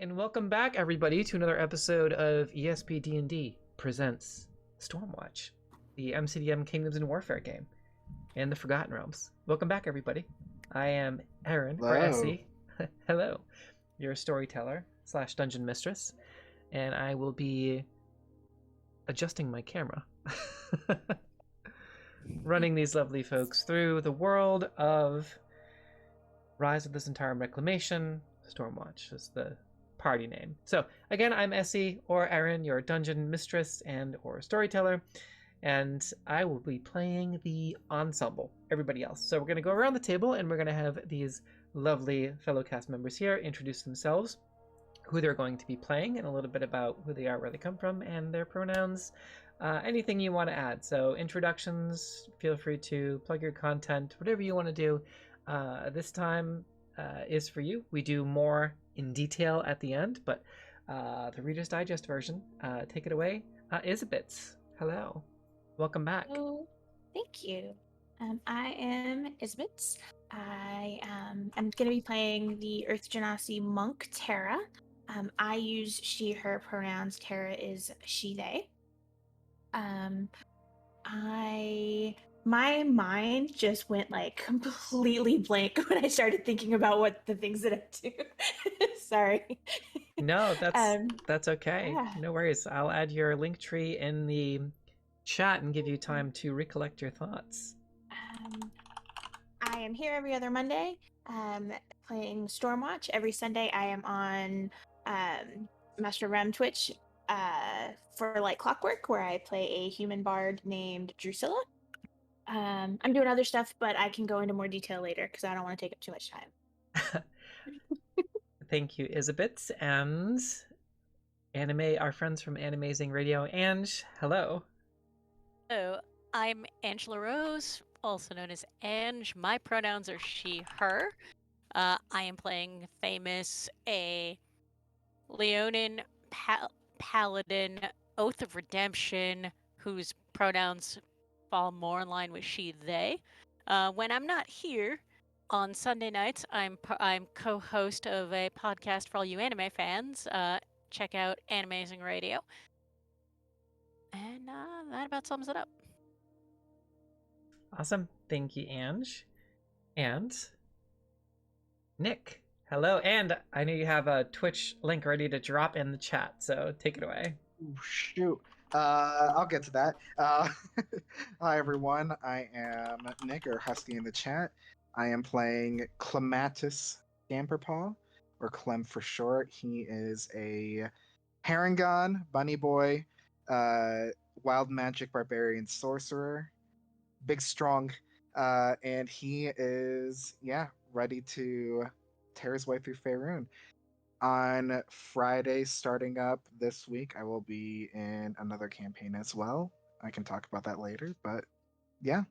And welcome back, everybody, to another episode of ESPDND Presents Stormwatch, the MCDM Kingdoms Warfare game, and the Forgotten Realms. Welcome back, everybody. I am Aaron, or Essie. Hello. Your storyteller / dungeon mistress, and I will be adjusting my camera, running these lovely folks through the world of Rise of the Zhentilar Reclamation. Stormwatch is the party name. So again, I'm Essie, or Erin, your dungeon mistress and or storyteller, and I will be playing the ensemble, everybody else. So we're going to go around the table and we're going to have these lovely fellow cast members here introduce themselves, who they're going to be playing, and a little bit about who they are, where they come from, and their pronouns, anything you want to add. So introductions, feel free to plug your content, whatever you want to do. This time is for you. We do more in detail at the end, but the Reader's Digest version, take it away. Isabits, hello. Welcome back. Hello. Thank you. I am Isbits. I'm going to be playing the Earth Genasi monk, Terra. I use she, her pronouns. Terra is she, they. My mind just went like completely blank when I started thinking about what the things that I do. Sorry. No, that's okay. Yeah. No worries. I'll add your link tree in the chat and give you time to recollect your thoughts. I am here every other Monday, playing Stormwatch. Every Sunday I am on Master Rem Twitch for like Clockwork, where I play a human bard named Drusilla. I'm doing other stuff, but I can go into more detail later because I don't want to take up too much time. Thank you, Isabits, and our friends from Animazing Radio. Ange, hello. Hello, I'm Angela Rose, also known as Ange. My pronouns are she, her. I am playing famous a Leonin paladin, Oath of Redemption, whose pronouns fall more in line with she, they. When I'm not here on Sunday nights, I'm co-host of a podcast for all you anime fans. Check out Animazing Radio. And that about sums it up. Awesome. Thank you, Ange. And Nick, hello. And I know you have a Twitch link ready to drop in the chat, so take it away. Shoot. I'll get to that. Hi, everyone. I am Nick, or Husky in the chat. I am playing Clematis Scamperpaw, or Clem for short. He is a Harangon, bunny boy, wild magic barbarian sorcerer, big strong, and he is, ready to tear his way through Faerun. On Friday, starting up this week, I will be in another campaign as well. I can talk about that later, but yeah,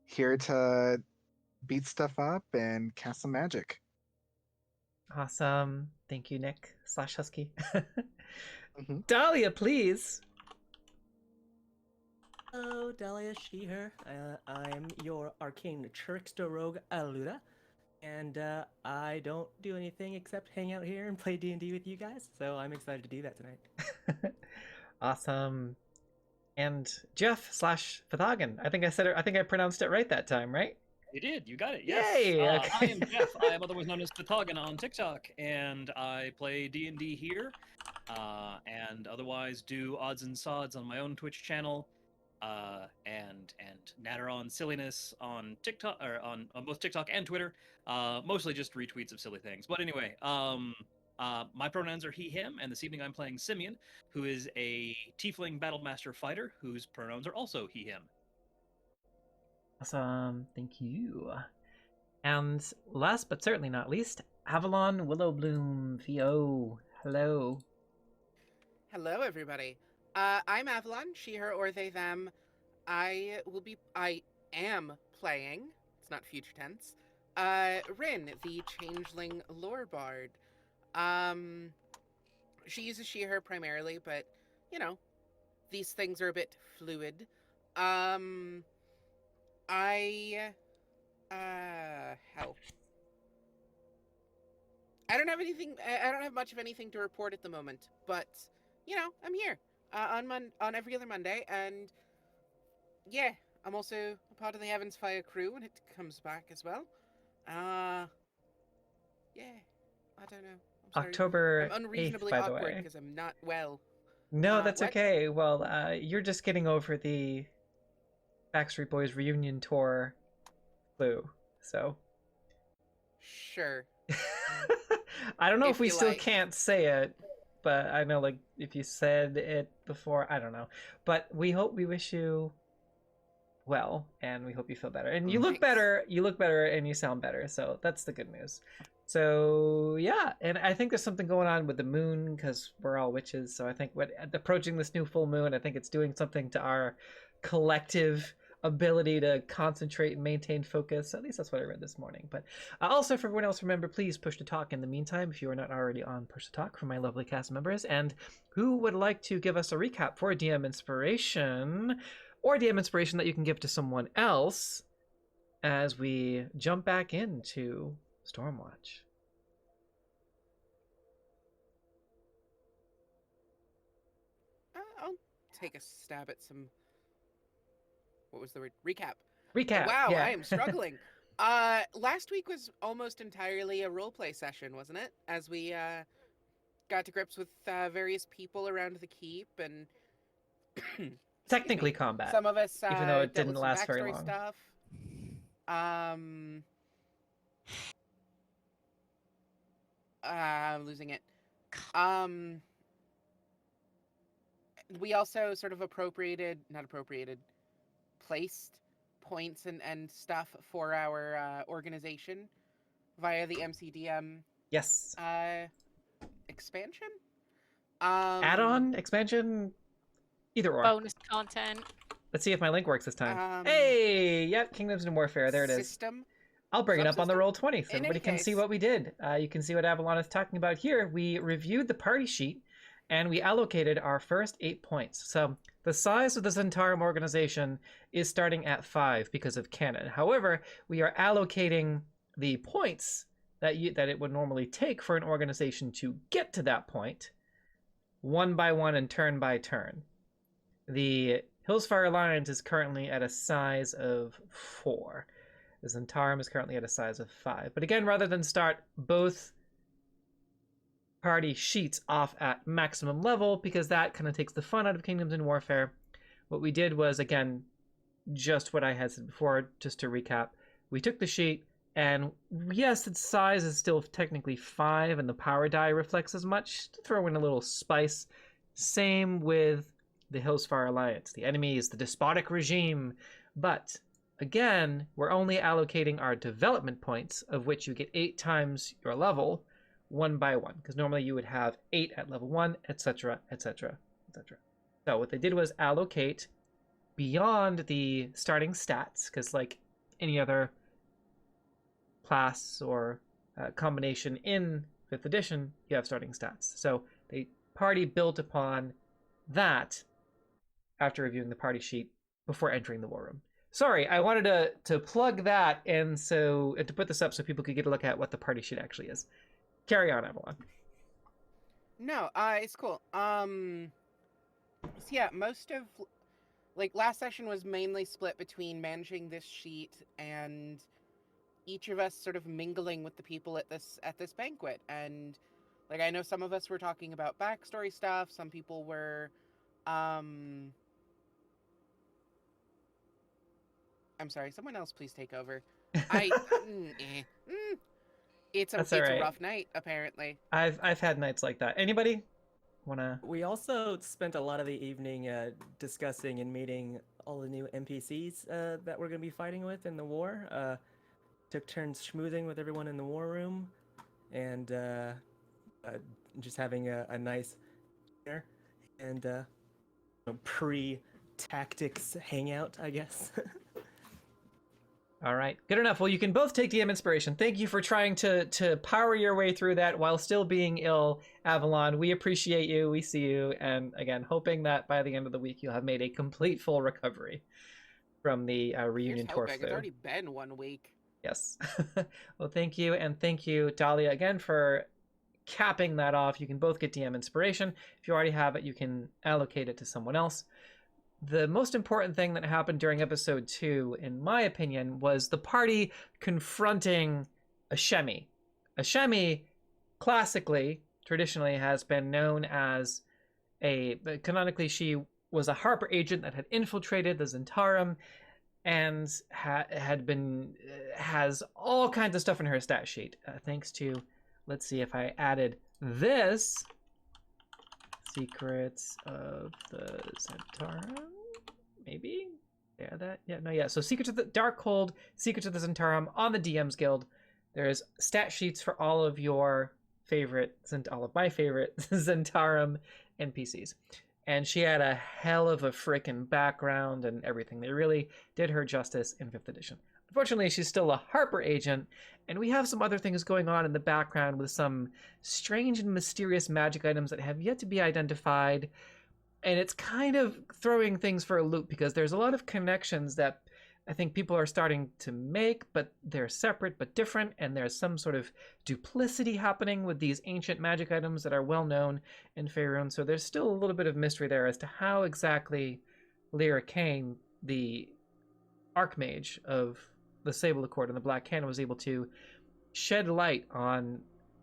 here to beat stuff up and cast some magic. Awesome. Thank you, Nick / Husky. Dahlia, please. Hello, Dahlia, she, her. I'm your arcane trickster rogue, Aluda. And I don't do anything except hang out here and play D&D with you guys, so I'm excited to do that tonight. Awesome. And Jeff / Fathagan. I think I pronounced it right that time, right? You did. You got it. Yes. Yay! Okay. I am Jeff. I am otherwise known as Fathagan on TikTok, and I play D&D here, and otherwise do odds and sods on my own Twitch channel. And natter on silliness on TikTok, or on both TikTok and Twitter. Mostly just retweets of silly things. But anyway, my pronouns are he, him, and this evening I'm playing Simeon, who is a tiefling battlemaster fighter whose pronouns are also he, him. Awesome. Thank you. And last but certainly not least, Avalon Willowbloom VO. Hello. Hello, everybody. I'm Avalon, she, her, or they, them. I am playing, it's not future tense, Rin, the Changeling Lore Bard. She uses she, her primarily, but, you know, these things are a bit fluid. Hell. I don't have much of anything to report at the moment, but, you know, I'm here on every other Monday, and yeah, I'm also a part of the Heavens Fire crew when it comes back as well. Yeah, I don't know. I'm sorry. October I'm 8th, unreasonably by the awkward way. because I'm not well. No, that's What? okay. Well, you're just getting over the Backstreet Boys reunion tour flu, so. Sure. I don't know if If we you still like. can't say it, but I know, like, if you said it before, I don't know. But we wish you well, and we hope you feel better. And you look Thanks. better, and you sound better, so that's the good news. So, yeah, and I think there's something going on with the moon, because we're all witches, so I think approaching this new full moon, I think it's doing something to our collective ability to concentrate and maintain focus. At least that's what I read this morning. But also, for everyone else, remember, please push to talk in the meantime if you are not already on push to talk for my lovely cast members. And who would like to give us a recap for DM inspiration, or DM inspiration that you can give to someone else as we jump back into Stormwatch? I'll take a stab at some. What was the word? Recap. Recap. Wow, yeah. I am struggling. Last week was almost entirely a roleplay session, wasn't it? As we got to grips with various people around the keep and Technically combat. Some of us even though it dealt didn't with some last very backstory long. stuff. I'm losing it. We also sort of placed points and stuff for our organization via the MCDM Yes. expansion. Add-on, expansion, either or. Bonus content. Let's see if my link works this time. Hey, yep, Kingdoms and Warfare. There it is. System. I'll bring it up on the Subsystem? Roll20 so In everybody any can see case. what we did. You can see what Avalon is talking about here. We reviewed the party sheet, and we allocated our first 8 points. So the size of the Zhentarim organization is starting at 5 because of canon. However, we are allocating the points that it would normally take for an organization to get to that point, one by one and turn by turn. The Hillsfar Alliance is currently at a size of 4. The Zhentarim is currently at a size of 5. But again, rather than start both party sheets off at maximum level, because that kind of takes the fun out of Kingdoms and Warfare, what we did was, again, just what I had said before, just to recap. We took the sheet, and yes, its size is still technically 5, and the power die reflects as much, to throw in a little spice. Same with the Hillsfar Alliance. The enemy is the despotic regime, but again, we're only allocating our development points, of which you get 8 times your level, one by one, because normally you would have 8 at level 1, etc., etc., etc. So what they did was allocate beyond the starting stats, because like any other class or combination in 5th edition, you have starting stats. So the party built upon that after reviewing the party sheet before entering the war room. Sorry, I wanted to plug that and to put this up so people could get a look at what the party sheet actually is. Carry on, Avalon. No, it's cool. So yeah, most of last session was mainly split between managing this sheet and each of us sort of mingling with the people at this banquet. And I know some of us were talking about backstory stuff. Some people were I'm sorry, someone else please take over. It's a rough night, apparently. I've had nights like that. Anybody wanna? We also spent a lot of the evening discussing and meeting all the new NPCs that we're going to be fighting with in the war. Took turns schmoozing with everyone in the war room, and just having a nice dinner. and pre-tactics hangout, I guess. All right, good enough. Well, you can both take DM inspiration. Thank you for trying to power your way through that while still being ill, Avalon. We appreciate you. We see you. And again, hoping that by the end of the week, you'll have made a complete full recovery from the reunion tour. It's already been 1 week. Yes. Well, thank you. And thank you, Dahlia, again, for capping that off. You can both get DM inspiration. If you already have it, you can allocate it to someone else. The most important thing that happened during episode 2, in my opinion, was the party confronting Ashemi. Ashemi, classically, traditionally, has been known as canonically, she was a Harper agent that had infiltrated the Zhentarim and has all kinds of stuff in her stat sheet. Thanks to, let's see if I added this. Secrets of the Zhentarim, maybe? Yeah, so Secrets of the Darkhold, Secrets of the Zhentarim on the DM's Guild. There's stat sheets for all of your favorite, all of my favorite Zhentarim NPCs. And she had a hell of a frickin' background and everything. They really did her justice in 5th edition. Unfortunately, she's still a Harper agent, and we have some other things going on in the background with some strange and mysterious magic items that have yet to be identified. And it's kind of throwing things for a loop because there's a lot of connections that I think people are starting to make, but they're separate but different, and there's some sort of duplicity happening with these ancient magic items that are well known in Faerun. So there's still a little bit of mystery there as to how exactly Lyra Kane, the Archmage of the Sable Accord and the Black Cannon, was able to shed light on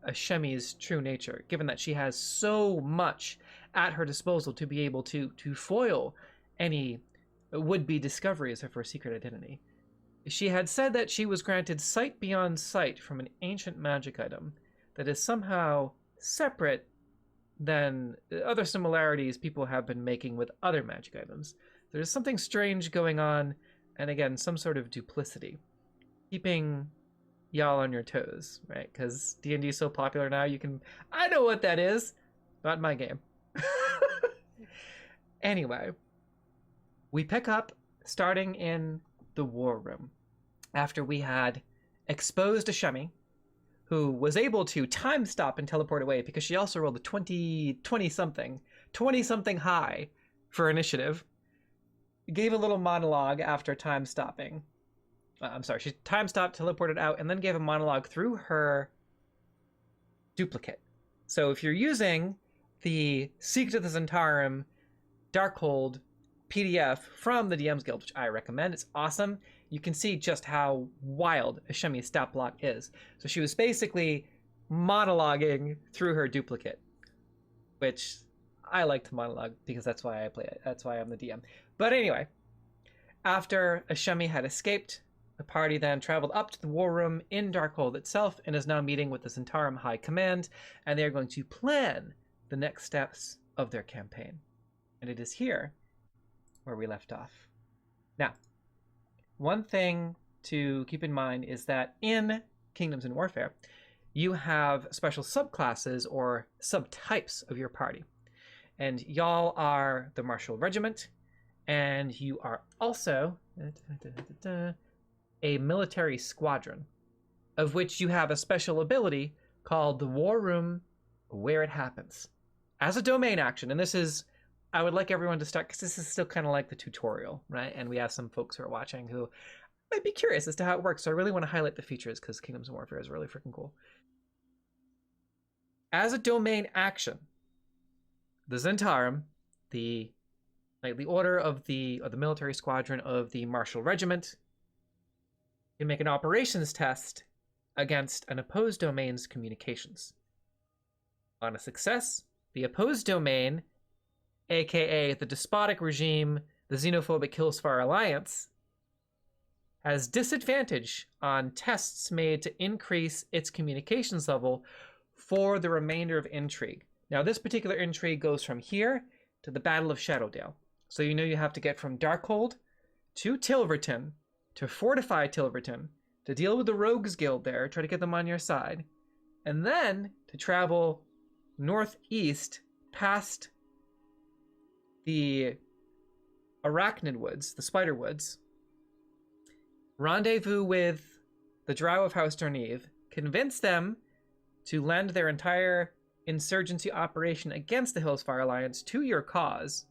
Ashemi's true nature, given that she has so much at her disposal to be able to foil any would-be discoveries of her secret identity. She had said that she was granted sight beyond sight from an ancient magic item that is somehow separate than other similarities people have been making with other magic items. There's something strange going on, and again, some sort of duplicity, keeping y'all on your toes, right? Because D&D is so popular now, I know what that is. Not my game. Anyway, we pick up starting in the war room after we had exposed Ashemi, who was able to time stop and teleport away because she also rolled a 20 something high for initiative. Gave a little monologue after time stopping. She time stopped, teleported out, and then gave a monologue through her duplicate. So if you're using the Secret of the Zhentarim Darkhold PDF from the DM's Guild, which I recommend, it's awesome, you can see just how wild Ashemi's stat block is. So she was basically monologuing through her duplicate, which I like to monologue because that's why I play it. That's why I'm the DM. But anyway, after Ashemi had escaped, the party then traveled up to the war room in Darkhold itself and is now meeting with the Zhentarim High Command, and they are going to plan the next steps of their campaign. And it is here where we left off. Now, one thing to keep in mind is that in Kingdoms in Warfare, you have special subclasses or subtypes of your party. And y'all are the Martial Regiment, and you are also a military squadron, of which you have a special ability called the War Room Where It Happens. As a domain action, and this is, I would like everyone to start, because this is still kind of like the tutorial, right? And we have some folks who are watching who might be curious as to how it works, so I really want to highlight the features, because Kingdoms of Warfare is really freaking cool. As a domain action, the Zhentarim, the order of the military squadron of the Martial Regiment, can make an operations test against an opposed domain's communications. On a success, the opposed domain, aka the despotic regime, the xenophobic Hillsfar Alliance, has disadvantage on tests made to increase its communications level for the remainder of intrigue. Now, this particular intrigue goes from here to the Battle of Shadowdale. So you know you have to get from Darkhold to Tilverton to fortify Tilverton, to deal with the Rogues Guild there, try to get them on your side, and then to travel northeast past the Arachnid Woods, the Spider Woods, rendezvous with the Drow of House Dorneve, convince them to lend their entire insurgency operation against the Hillsfar Alliance to your cause,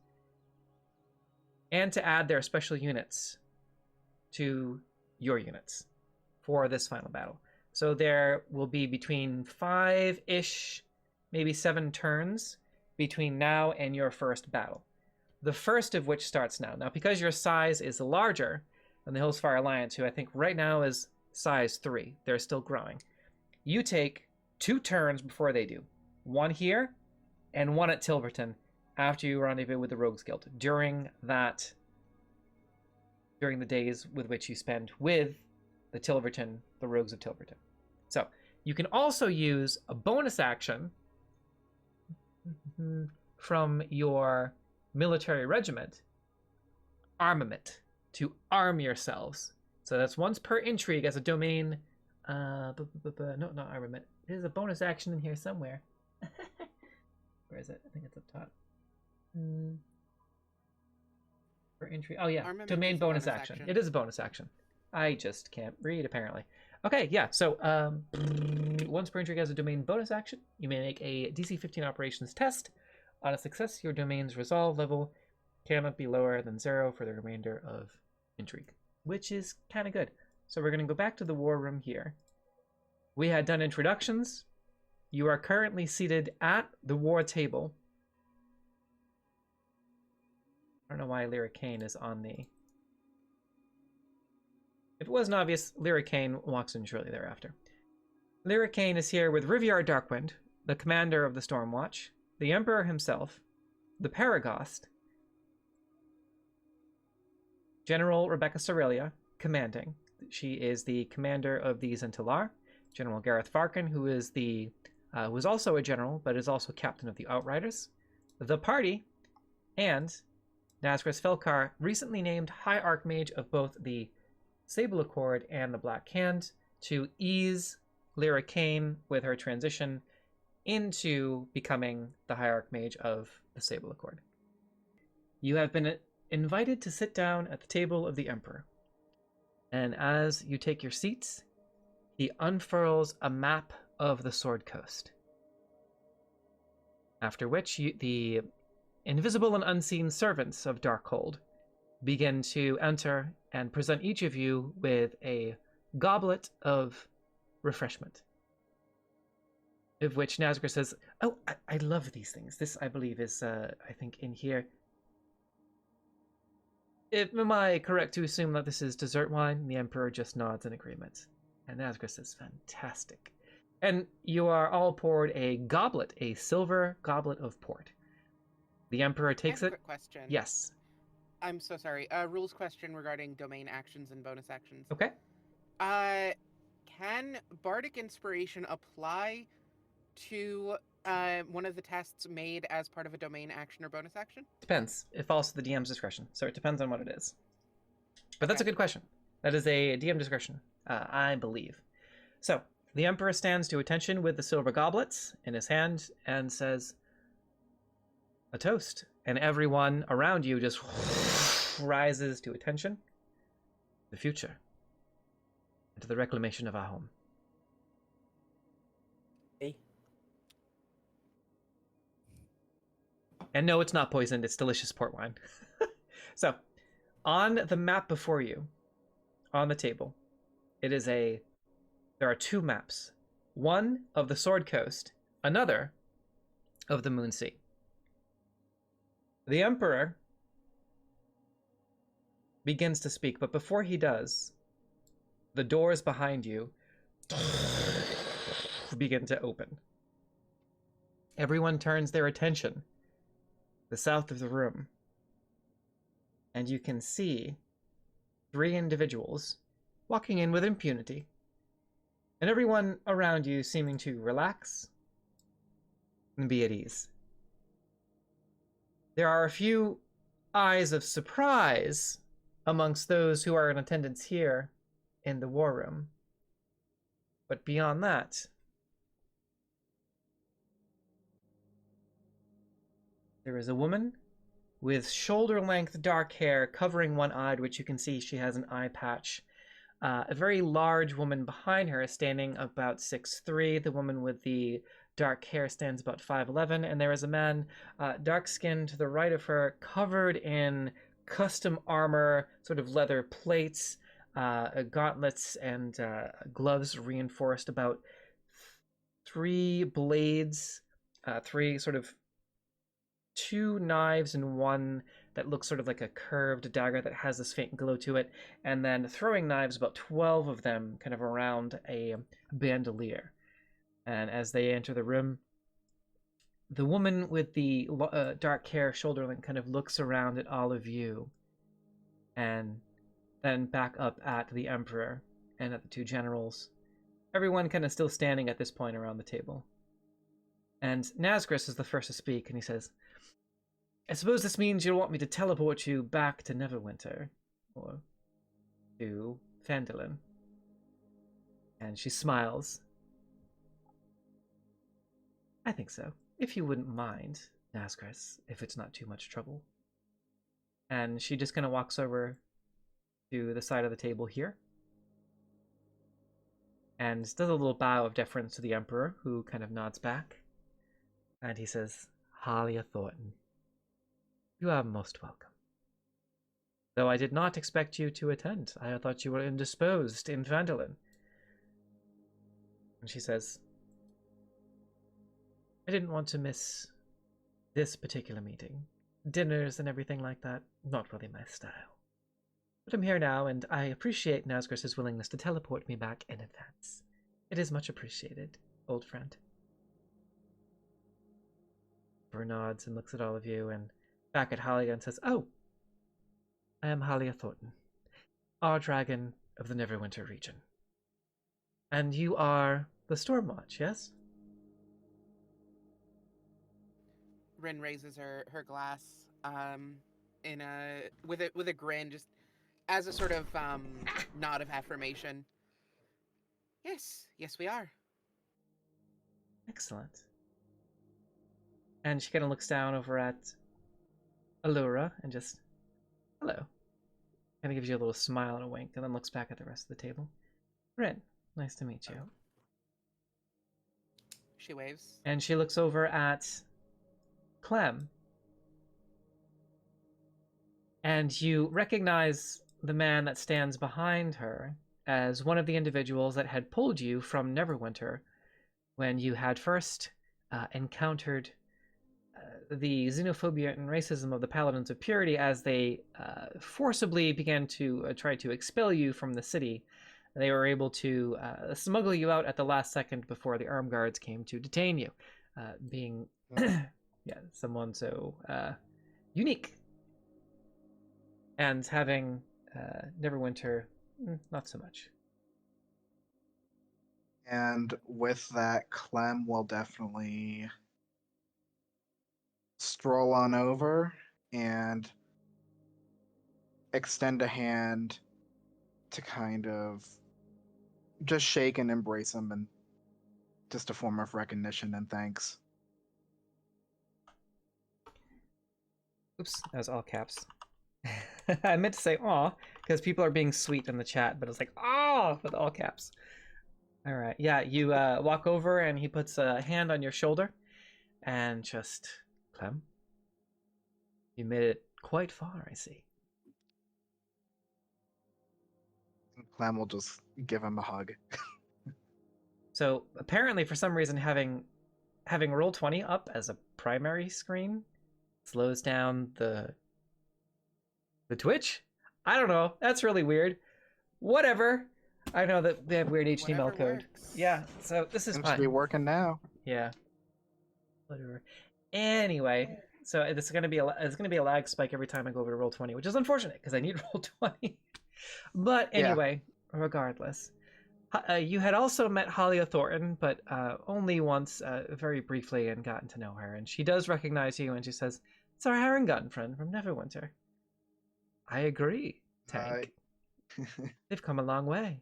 and to add their special units to your units for this final battle. So there will be between 5-ish, maybe 7 turns between now and your first battle. The first of which starts now. Now, because your size is larger than the Hillsfar Alliance, who I think right now is size 3, they're still growing, you take 2 turns before they do. 1 here, and 1 at Tilverton after you rendezvous with the Rogues Guild during the days with which you spend with the Rogues of Tilverton. So you can also use a bonus action from your military regiment, Armament, to arm yourselves. So that's once per intrigue as a domain. No, not Armament. There's a bonus action in here somewhere. Where is it? I think it's up top. For intrigue. Oh yeah, Armament domain is a bonus bonus action. action. It is a bonus action. I just can't read apparently. Okay, yeah. So once per intrigue as a domain bonus action, you may make a DC 15 operations test. On a success, your domain's resolve level cannot be lower than 0 for the remainder of intrigue, which is kind of good. So we're going to go back to the war room here. We had done introductions. You are currently seated at the war table. I don't know why Lyric Kane is on the... If it wasn't obvious, Lyric Kane walks in shortly thereafter. Lyric Kane is here with Riviar Darkwind, the commander of the Stormwatch, the Emperor himself, the Paragost, General Rebecca Sorelia, commanding. She is the commander of the Zhentilar, General Gareth Farkin, who is was also a general, but is also captain of the Outriders, the party, and Nazgris Felkar, recently named High Archmage of both the Sable Accord and the Black Hand, to ease Lyra Kane with her transition into becoming the High Archmage of the Sable Accord. You have been invited to sit down at the table of the Emperor, and as you take your seats, he unfurls a map of the Sword Coast. After which the invisible and unseen servants of Darkhold begin to enter and present each of you with a goblet of refreshment. Of which Nazgûl says, "Oh, I love these things. This, I believe, is, I think, in here. Am I correct to assume that this is dessert wine?" And the Emperor just nods in agreement. And Nazgûl says, "Fantastic." And you are all poured a goblet, a silver goblet of port. The Emperor takes I have it. a quick question. Yes. I'm so sorry. Rules question regarding domain actions and bonus actions. Okay. Can Bardic Inspiration apply to one of the tests made as part of a domain action or bonus action? Depends. It falls to the DM's discretion, so it depends on what it is. But that's a Okay. good question. That is a DM discretion, I believe. So, the Emperor stands to attention with the silver goblets in his hand and says, "A toast." And everyone around you just rises to attention. The future. And to the reclamation of our home. Hey. And no, it's not poisoned. It's delicious port wine. So, on the map before you, on the table, there are 2 maps. One of the Sword Coast, another of the Moon Sea. The Emperor begins to speak, but before he does, the doors behind you begin to open. Everyone turns their attention to the south of the room, and you can see 3 individuals walking in with impunity, and everyone around you seeming to relax and be at ease. There are a few eyes of surprise amongst those who are in attendance here in the war room. But beyond that, there is a woman with shoulder-length dark hair covering one eye, which you can see she has an eye patch. A very large woman behind her is standing about 6'3". The woman with the dark hair stands about 5'11", and there is a man, dark-skinned to the right of her, covered in custom armor, sort of leather plates, gauntlets, and gloves reinforced about 3 blades, 3 sort of 2 knives and 1 that looks sort of like a curved dagger that has this faint glow to it, and then throwing knives, about 12 of them, kind of around a bandolier. And as they enter the room, the woman with the dark hair, shoulder length, kind of looks around at all of you, and then back up at the Emperor and at the 2 generals. Everyone kind of still standing at this point around the table. And Nazgris is the first to speak, and he says, I suppose this means you'll want me to teleport you back to Neverwinter, or to Phandalin. And she smiles. I think so, if you wouldn't mind, Nazgris, if it's not too much trouble. And she just kind of walks over to the side of the table here, and does a little bow of deference to the Emperor, who kind of nods back. And he says, Halia Thornton, you are most welcome. Though I did not expect you to attend. I thought you were indisposed in Phandalin. And she says, I didn't want to miss this particular meeting. Dinners and everything like that, not really my style. But I'm here now, and I appreciate Nazgris' willingness to teleport me back in advance. It is much appreciated, old friend. Emperor nods and looks at all of you, and back at Halia and says, Oh, I am Halia Thornton, our dragon of the Neverwinter region. And you are the Stormwatch, yes? Rin raises her glass in a with a grin, just as a sort of nod of affirmation. Yes, we are. Excellent. And she kind of looks down over at Allura and just, hello. Kind of gives you a little smile and a wink, and then looks back at the rest of the table. Rin, nice to meet you. She waves. And she looks over at Clem. And you recognize the man that stands behind her as one of the individuals that had pulled you from Neverwinter when you had first encountered the xenophobia and racism of the Paladins of Purity as they forcibly began to try to expel you from the city. They were able to smuggle you out at the last second before the armed guards came to detain you, being someone so unique. And having Neverwinter, not so much. And with that, Clem will definitely stroll on over and extend a hand to kind of just shake and embrace him, and just a form of recognition and thanks. Oops, that was all caps. I meant to say aw, because people are being sweet in the chat, but it's like aw with all caps. All right, yeah, you walk over and he puts a hand on your shoulder and just, Clem, you made it quite far, I see. Clem will just give him a hug. So apparently, for some reason, having Roll20 up as a primary screen slows down the Twitch. I don't know. That's really weird. Whatever. I know that they have weird HTML Whatever code. works. Yeah. So this is Seems to fine. be working now. Yeah. Whatever. Anyway, so it's gonna be a lag spike every time I go over to Roll20, which is unfortunate because I need Roll20. But anyway, regardless, you had also met Halia Thornton, but only once, very briefly, and gotten to know her. And she does recognize you, and she says, "It's our Harengun friend from Neverwinter." I agree, Tank. They've come a long way.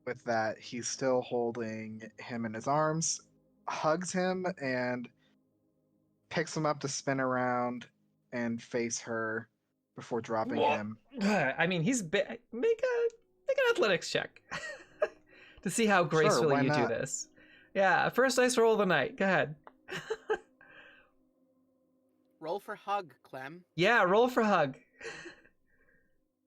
With that, he's still holding him in his arms, hugs him, and picks him up to spin around and face her before dropping him. I mean, he's make an athletics check to see how gracefully why you do not? this. Yeah, first dice roll of the night. Go ahead. Roll for hug, Clem. Yeah, roll for hug.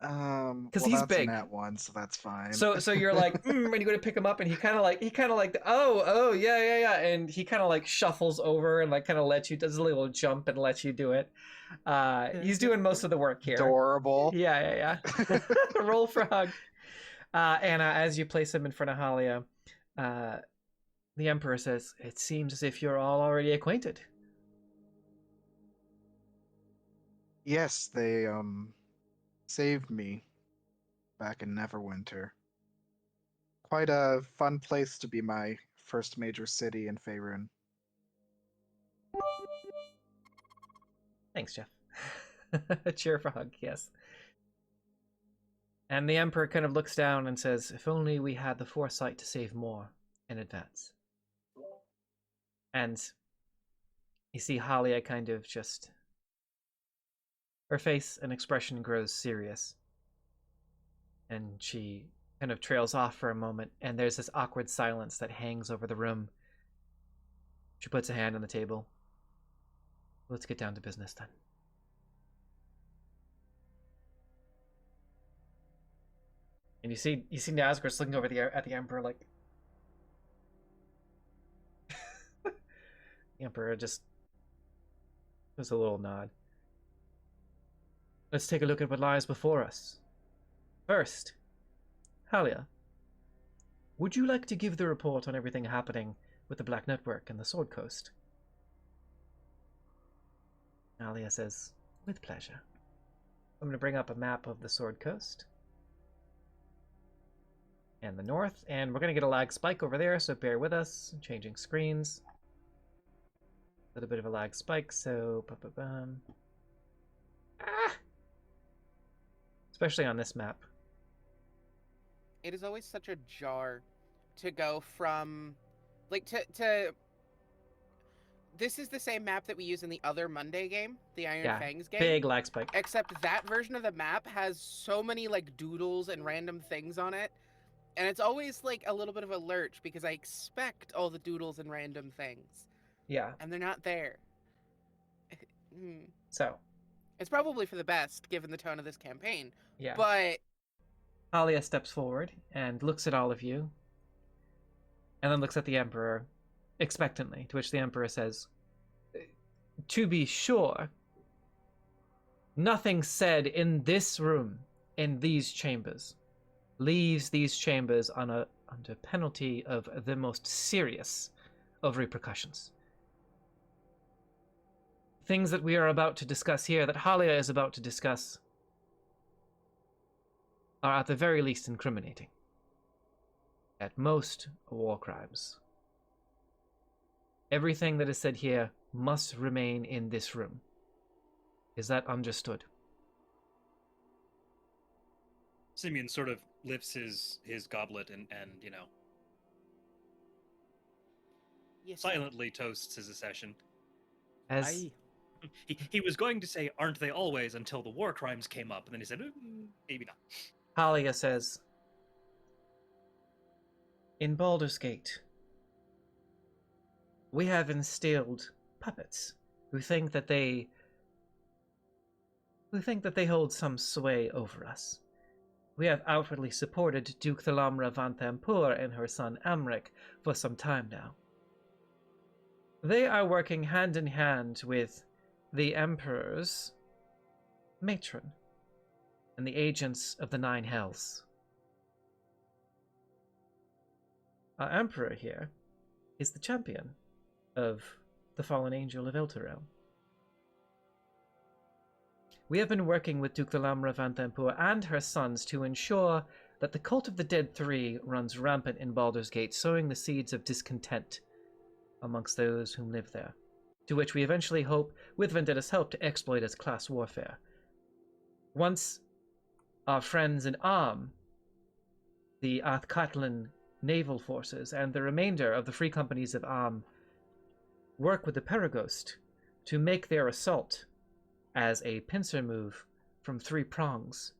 Because he's that's big. a nat one, so that's fine. So you're like, and you go to pick him up, and he kind of like, oh yeah, and he kind of like shuffles over and like kind of lets you, does a little jump and lets you do it. He's doing most of the work here. Adorable. Yeah. Roll for hug. And as you place him in front of Halia, the Emperor says, "It seems as if you're all already acquainted." Yes, they saved me back in Neverwinter. Quite a fun place to be my first major city in Faerun. Thanks, Jeff. A cheer for hug, yes. And the Emperor kind of looks down and says, "If only we had the foresight to save more in advance." And you see Halia kind of just... her face and expression grows serious. And she kind of trails off for a moment, and there's this awkward silence that hangs over the room. She puts a hand on the table. "Let's get down to business then." And you see Nazgûr's looking over at the Emperor like... The Emperor just gives a little nod. "Let's take a look at what lies before us. First, Halia, would you like to give the report on everything happening with the Black Network and the Sword Coast?" Halia says, "With pleasure." I'm going to bring up a map of the Sword Coast and the north, and we're going to get a lag spike over there, so bear with us. I'm changing screens. A little bit of a lag spike, so... Especially on this map. It is always such a jar to go from, like, to this is the same map that we use in the other Monday game, the Iron Fangs game. Big lag spike. Except that version of the map has so many, like, doodles and random things on it. And it's always, like, a little bit of a lurch because I expect all the doodles and random things. Yeah. And they're not there. So. It's probably for the best, given the tone of this campaign. Yeah. But Halia steps forward and looks at all of you, and then looks at the Emperor expectantly, to which the Emperor says, "To be sure, nothing said in this room, in these chambers, leaves these chambers under penalty of the most serious of repercussions. Things that we are about to discuss here, that Halia is about to discuss, are at the very least incriminating. At most, war crimes. Everything that is said here must remain in this room. Is that understood?" Simeon sort of lifts his goblet and you know, yes, silently toasts his accession. As He was going to say, "Aren't they always?" until the war crimes came up, and then he said, "Maybe not." Halia says, "In Baldur's Gate, we have instilled puppets who think that they hold some sway over us. We have outwardly supported Duke Thalamra Vanthampur and her son Amric for some time now. They are working hand in hand with the Emperor's matron and the agents of the Nine Hells. Our Emperor here is the champion of the fallen angel of Elturel. We have been working with Duke Thalamra Vanthampur and her sons to ensure that the Cult of the Dead Three runs rampant in Baldur's Gate, sowing the seeds of discontent amongst those who live there, to which we eventually hope, with Vendetta's help, to exploit as class warfare. Once our friends in Arm, the Athkatlan naval forces, and the remainder of the free companies of Arm work with the Paragost to make their assault as a pincer move from 3 prongs.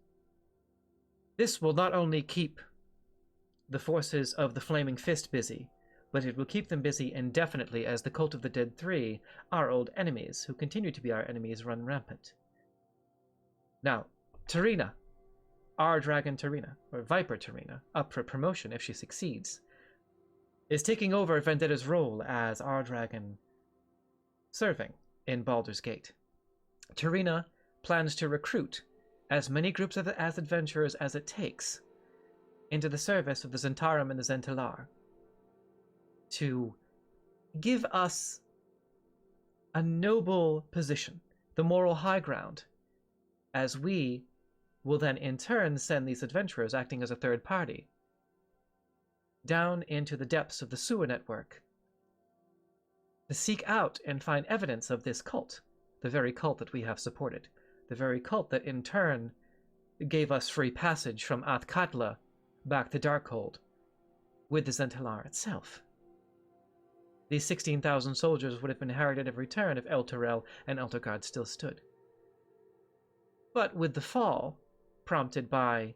This will not only keep the forces of the Flaming Fist busy, but it will keep them busy indefinitely as the Cult of the Dead 3, our old enemies, who continue to be our enemies, run rampant. Now, Tarina, our dragon Tarina, or Viper Tarina, up for promotion if she succeeds, is taking over Vendetta's role as our dragon serving in Baldur's Gate. Tarina plans to recruit as many groups as adventurers as it takes into the service of the Zhentarim and the Zhentilar to give us a noble position, the moral high ground, as we will then in turn send these adventurers, acting as a third party, down into the depths of the sewer network to seek out and find evidence of this cult, the very cult that we have supported, the very cult that in turn gave us free passage from Athkatla back to Darkhold with the Zhentilar itself. These 16,000 soldiers would have been inherited every turn if Elturel and Elturgard still stood. But with the fall, prompted by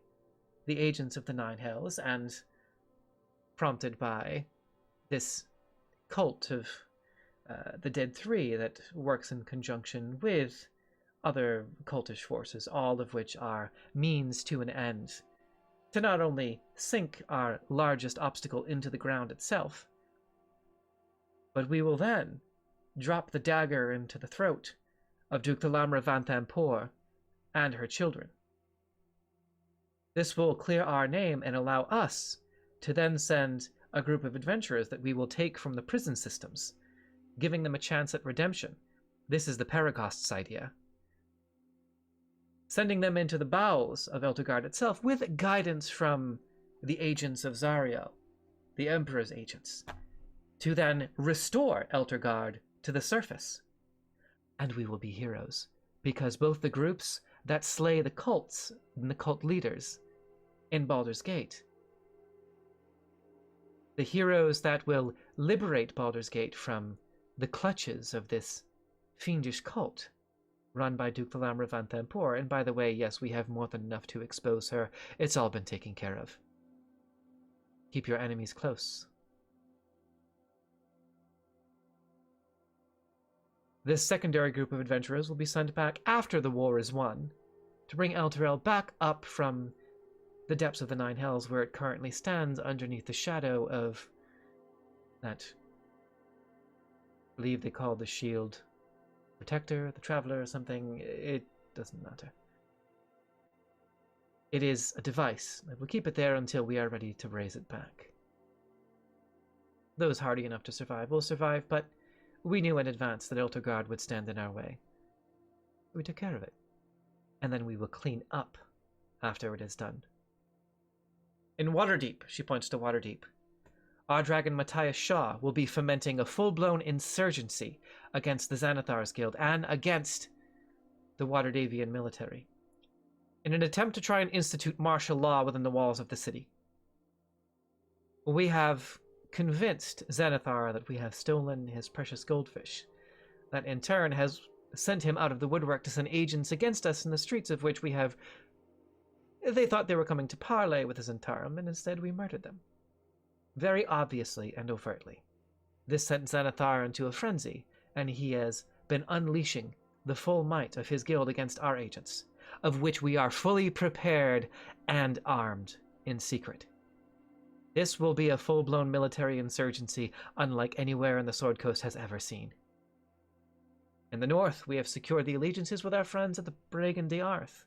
the agents of the Nine Hells and prompted by this cult of the Dead Three that works in conjunction with other cultish forces, all of which are means to an end, to not only sink our largest obstacle into the ground itself, but we will then drop the dagger into the throat of Duke Thalamra Vanthampur and her children. This will clear our name and allow us to then send a group of adventurers that we will take from the prison systems, giving them a chance at redemption. This is the Paragost's idea. Sending them into the bowels of Elturgard itself with guidance from the agents of Zariel, the Emperor's agents, to then restore Elturgard to the surface. And we will be heroes, because both the groups that slay the cults and the cult leaders in Baldur's Gate, the heroes that will liberate Baldur's Gate from the clutches of this fiendish cult run by Duke Thalamra Vanthampur. And by the way, yes, we have more than enough to expose her. It's all been taken care of. Keep your enemies close. This secondary group of adventurers will be sent back after the war is won to bring Elturel back up from the depths of the Nine Hells, where it currently stands underneath the shadow of that, I believe they call the shield protector, the traveler or something. It doesn't matter. It is a device, and we'll keep it there until we are ready to raise it back. Those hardy enough to survive will survive, but we knew in advance that Elturgard would stand in our way. We took care of it. And then we will clean up after it is done. In Waterdeep, she points to Waterdeep, our dragon Matthias Shaw will be fomenting a full-blown insurgency against the Xanathar's Guild and against the Waterdavian military, in an attempt to try and institute martial law within the walls of the city. We have convinced Xanathar that we have stolen his precious goldfish. That in turn has sent him out of the woodwork to send agents against us in the streets, of which we have... They thought they were coming to parley with the Zhentarim, and instead we murdered them. Very obviously and overtly. This sent Xanathar into a frenzy, and he has been unleashing the full might of his guild against our agents, of which we are fully prepared and armed in secret. This will be a full-blown military insurgency unlike anywhere in the Sword Coast has ever seen. In the north, we have secured the allegiances with our friends at the Bregan de Arth.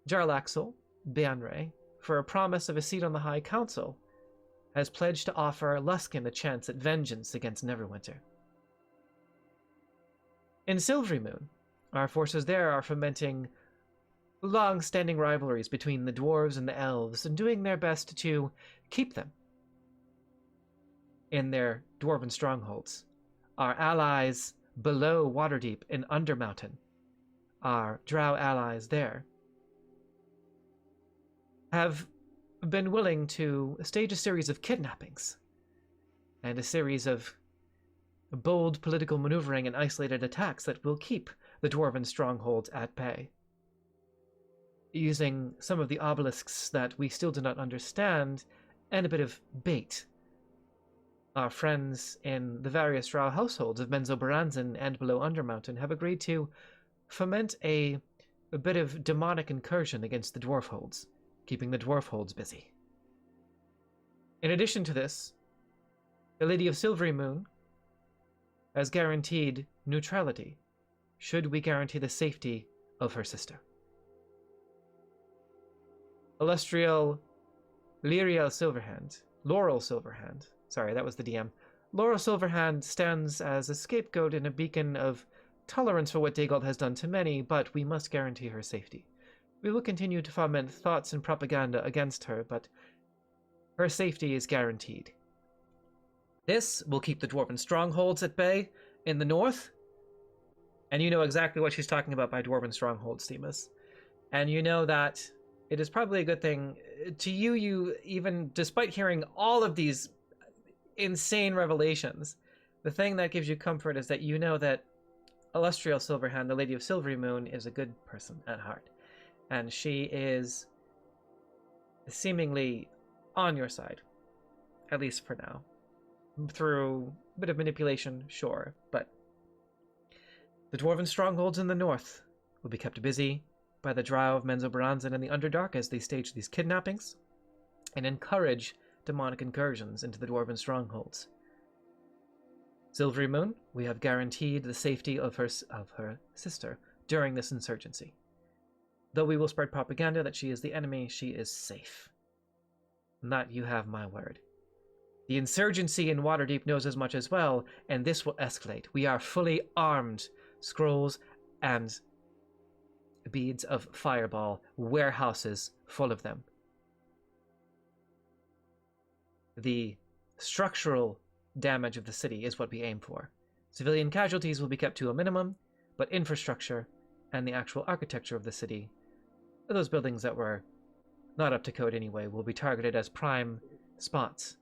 Jarlaxle, Beanre, for a promise of a seat on the High Council, has pledged to offer Luskin a chance at vengeance against Neverwinter. In Silverymoon, our forces there are fomenting long-standing rivalries between the dwarves and the elves, and doing their best to keep them in their dwarven strongholds. Our allies below Waterdeep in Undermountain, our drow allies there, have been willing to stage a series of kidnappings and a series of bold political maneuvering and isolated attacks that will keep the dwarven strongholds at bay. Using some of the obelisks that we still do not understand, and a bit of bait. Our friends in the various drow households of Menzoberranzan and below Undermountain have agreed to foment a bit of demonic incursion against the dwarf holds, keeping the dwarf holds busy. In addition to this, the Lady of Silvery Moon has guaranteed neutrality, should we guarantee the safety of her sister. Illustrial Lyriel Silverhand, Laurel Silverhand, sorry, that was the DM. Laurel Silverhand stands as a scapegoat and a beacon of tolerance for what Dagult has done to many, but we must guarantee her safety. We will continue to foment thoughts and propaganda against her, but her safety is guaranteed. This will keep the dwarven strongholds at bay in the north, and you know exactly what she's talking about by dwarven strongholds, Themis. And you know that it is probably a good thing to you, even despite hearing all of these insane revelations, the thing that gives you comfort is that you know that Illustrial Silverhand, the Lady of Silvery Moon, is a good person at heart. And she is seemingly on your side, at least for now. Through a bit of manipulation, sure, but the dwarven strongholds in the north will be kept busy by the drow of Menzoberranzan and the Underdark as they stage these kidnappings and encourage demonic incursions into the dwarven strongholds. Silvery Moon, we have guaranteed the safety of her sister during this insurgency. Though we will spread propaganda that she is the enemy, she is safe. And that you have my word. The insurgency in Waterdeep knows as much as well, and this will escalate. We are fully armed, scrolls and beads of fireball, warehouses full of them. The structural damage of the city is what we aim for. Civilian casualties will be kept to a minimum, but infrastructure and the actual architecture of the city, those buildings that were not up to code anyway, will be targeted as prime spots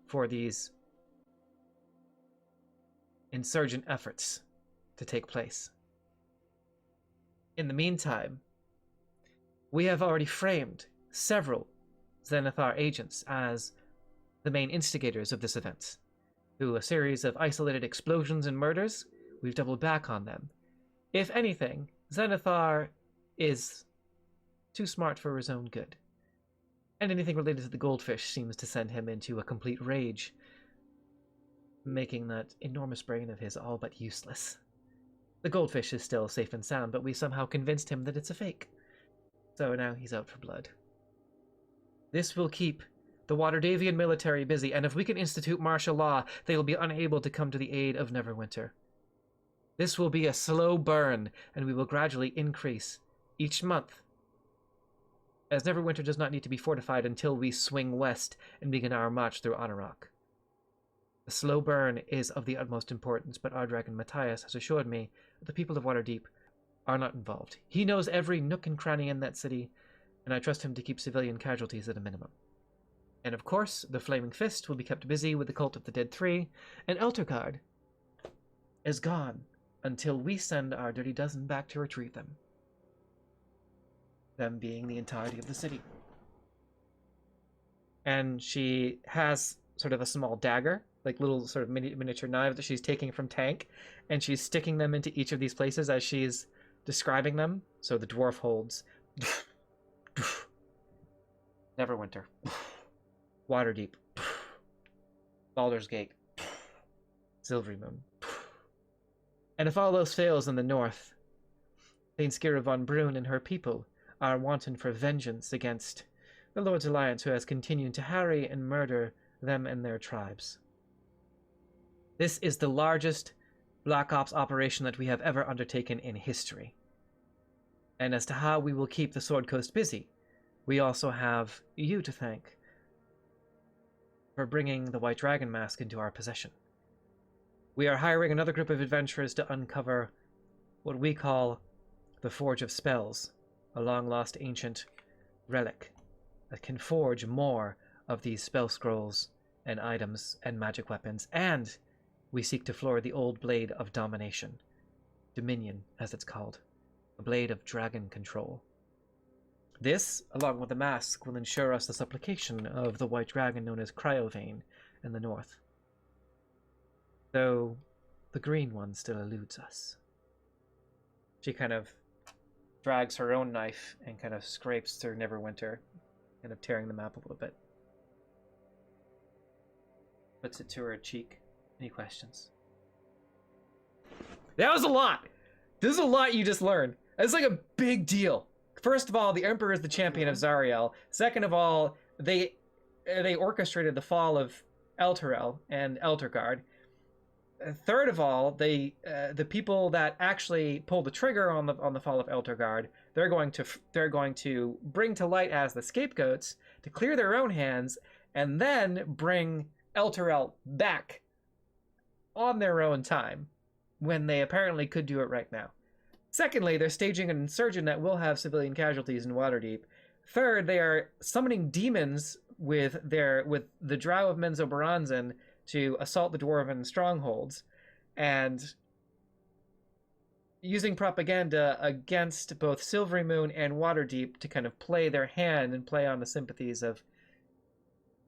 for these insurgent efforts to take place. In the meantime, we have already framed several Zenithar agents as the main instigators of this event. Through a series of isolated explosions and murders, we've doubled back on them. If anything, Zenithar is too smart for his own good. And anything related to the goldfish seems to send him into a complete rage, making that enormous brain of his all but useless. The goldfish is still safe and sound, but we somehow convinced him that it's a fake. So now he's out for blood. This will keep the Waterdavian military busy, and if we can institute martial law, they will be unable to come to the aid of Neverwinter. This will be a slow burn, and we will gradually increase each month, as Neverwinter does not need to be fortified until we swing west and begin our march through Anarok. The slow burn is of the utmost importance, but our dragon Matthias has assured me that the people of Waterdeep are not involved. He knows every nook and cranny in that city, and I trust him to keep civilian casualties at a minimum. And of course, the Flaming Fist will be kept busy with the Cult of the Dead 3, and Eltergard is gone until we send our Dirty Dozen back to retrieve them. Them being the entirety of the city. And she has sort of a small dagger, like little sort of miniature knife that she's taking from Tank, and she's sticking them into each of these places as she's describing them. So the dwarf holds. Neverwinter. Waterdeep. Baldur's Gate. Silvery Moon. And if all else fails in the north, Thainskira von Brunn and her people are wanton for vengeance against the Lord's Alliance, who has continued to harry and murder them and their tribes. This is the largest Black Ops operation that we have ever undertaken in history. And as to how we will keep the Sword Coast busy, we also have you to thank for bringing the White Dragon Mask into our possession. We are hiring another group of adventurers to uncover what we call the Forge of Spells, a long-lost ancient relic that can forge more of these spell scrolls and items and magic weapons, and we seek to floor the old blade of domination. Dominion, as it's called. A blade of dragon control. This, along with the mask, will ensure us the supplication of the white dragon known as Cryovane in the north. Though the green one still eludes us. She kind of drags her own knife and kind of scrapes through Neverwinter, kind of tearing the map a little bit. Puts it to her cheek. Any questions? That was a lot! This is a lot you just learned. It's like a big deal. First of all, the Emperor is the champion of Zariel. Second of all, they orchestrated the fall of Elturel and Elturgard. Third of all, the people that actually pulled the trigger on the fall of Elturgard, they're going to bring to light as the scapegoats to clear their own hands, and then bring Elturel back on their own time, when they apparently could do it right now. Secondly, they're staging an insurgent that will have civilian casualties in Waterdeep. Third, they are summoning demons with the Drow of Menzoberranzan to assault the Dwarven strongholds, and using propaganda against both Silvery Moon and Waterdeep to kind of play their hand and play on the sympathies of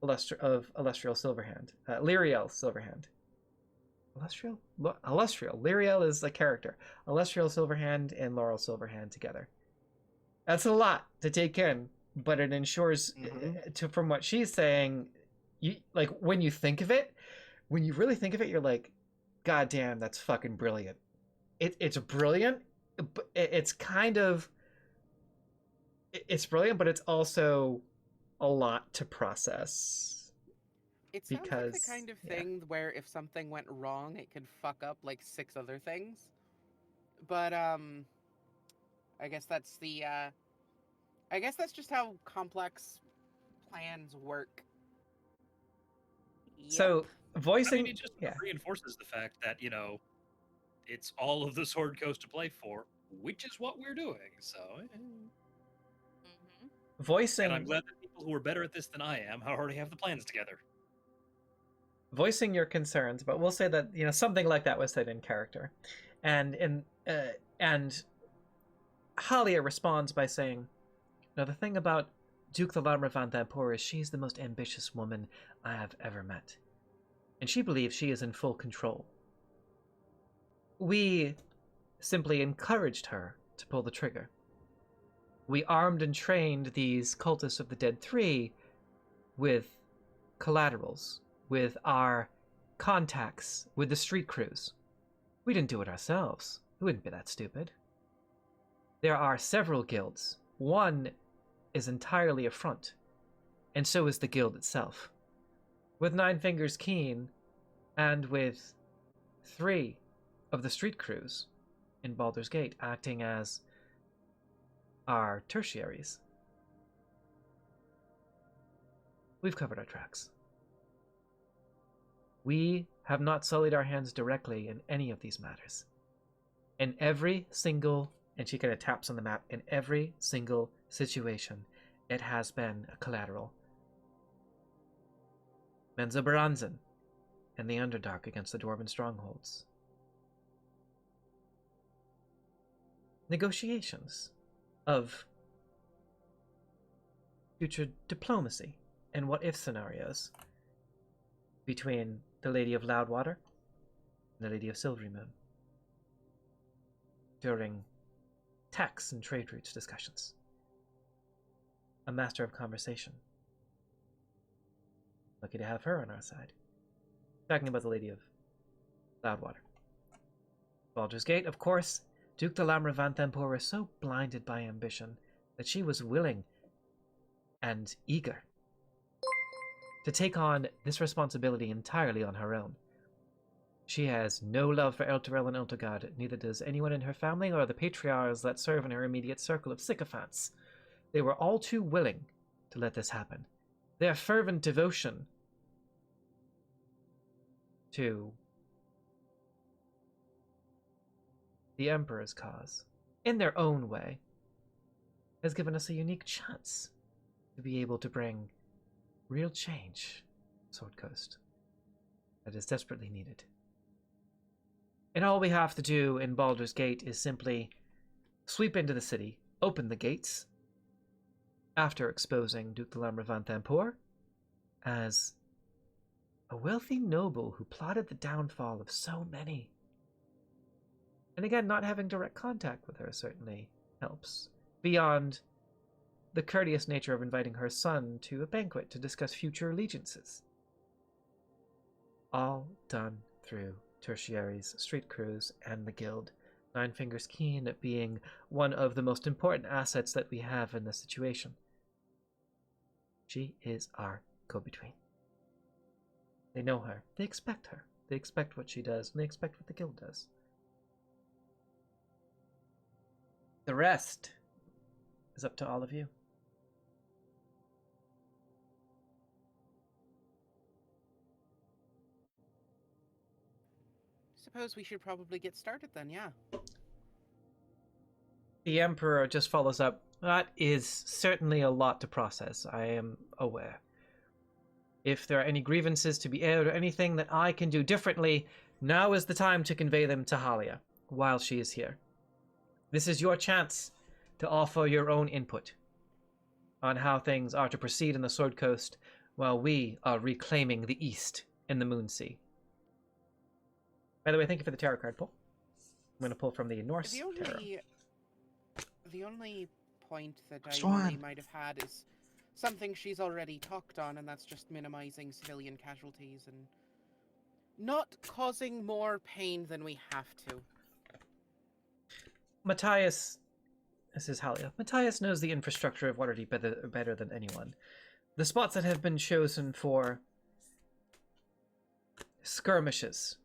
Alestriel Silverhand. Lyriel Silverhand. Alestriel. Lyriel is a character. Alestriel Silverhand and Laurel Silverhand together. That's a lot to take in, but it ensures, from what she's saying, when you think of it, when you really think of it, you're like, God damn, that's fucking brilliant. It's brilliant, but it's brilliant, but it's also a lot to process. It sounds like the kind of thing where if something went wrong, it could fuck up like 6 other things. But I guess that's just how complex plans work. Yep. So voicing, it just reinforces the fact that it's all of the Sword Coast to play for, which is what we're doing. So, voicing, and I'm glad that people who are better at this than I am already have the plans together. Voicing your concerns, but we'll say that something like that was said in character, and Halia responds by saying, "Now the thing about Duke Thalamra van Thampor is she's the most ambitious woman I have ever met, and she believes she is in full control. We simply encouraged her to pull the trigger. We armed and trained these cultists of the Dead Three with collaterals, with our contacts, with the street crews. We didn't do it ourselves. We wouldn't be that stupid. There are several guilds. One is entirely a front, and so is the guild itself. With Nine Fingers Keen, and with 3 of the street crews in Baldur's Gate acting as our tertiaries. We've covered our tracks. We have not sullied our hands directly in any of these matters. In every single," and she kind of taps on the map, "in every single situation, it has been a collateral. Menzoberranzan and the Underdark against the Dwarven strongholds. Negotiations of future diplomacy and what-if scenarios between the Lady of Loudwater and the Lady of Silvery Moon during tax and trade routes discussions. A master of conversation. Lucky to have her on our side. Talking about the Lady of Loudwater. Baldur's Gate, of course, Duke Thalamra van Thampor is so blinded by ambition that she was willing and eager to take on this responsibility entirely on her own. She has no love for Elturel and Elturgard, neither does anyone in her family or the patriarchs that serve in her immediate circle of sycophants. They were all too willing to let this happen. Their fervent devotion to the Emperor's cause, in their own way, has given us a unique chance to be able to bring real change to Sword Coast that is desperately needed. And all we have to do in Baldur's Gate is simply sweep into the city, open the gates, after exposing Duke de Lamra as a wealthy noble who plotted the downfall of so many. And again, not having direct contact with her certainly helps, beyond the courteous nature of inviting her son to a banquet to discuss future allegiances. All done through Tertiary's street crews and the guild. Nine Fingers keen at being one of the most important assets that we have in this situation. She is our go-between. They know her. They expect her. They expect what she does, and they expect what the guild does. The rest is up to all of you. Suppose we should probably get started then, yeah. The Emperor just follows up. That is certainly a lot to process, I am aware. If there are any grievances to be aired or anything that I can do differently, now is the time to convey them to Halia while she is here. This is your chance to offer your own input on how things are to proceed in the Sword Coast while we are reclaiming the East in the Moonsea. By the way, thank you for the tarot card pull. I'm going to pull from the Norse tarot. The only point that I Swan. really might have had is something she's already talked on, and that's just minimizing civilian casualties and not causing more pain than we have to. Matthias, this is Halia. Matthias knows the infrastructure of Waterdeep better than anyone. The spots that have been chosen for skirmishes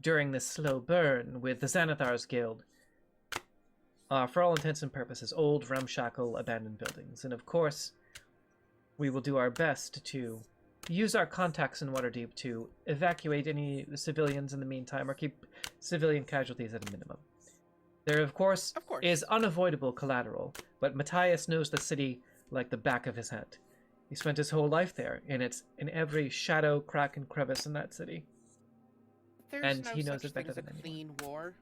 during this slow burn with the Xanathar's Guild are, for all intents and purposes, old, ramshackle, abandoned buildings. And of course, we will do our best to use our contacts in Waterdeep to evacuate any civilians in the meantime or keep civilian casualties at a minimum. There, of course, is unavoidable collateral, but Matthias knows the city like the back of his hand. He spent his whole life there, and it's in every shadow, crack, and crevice in that city. There's And no he knows such it thing better as a than anyone. clean war,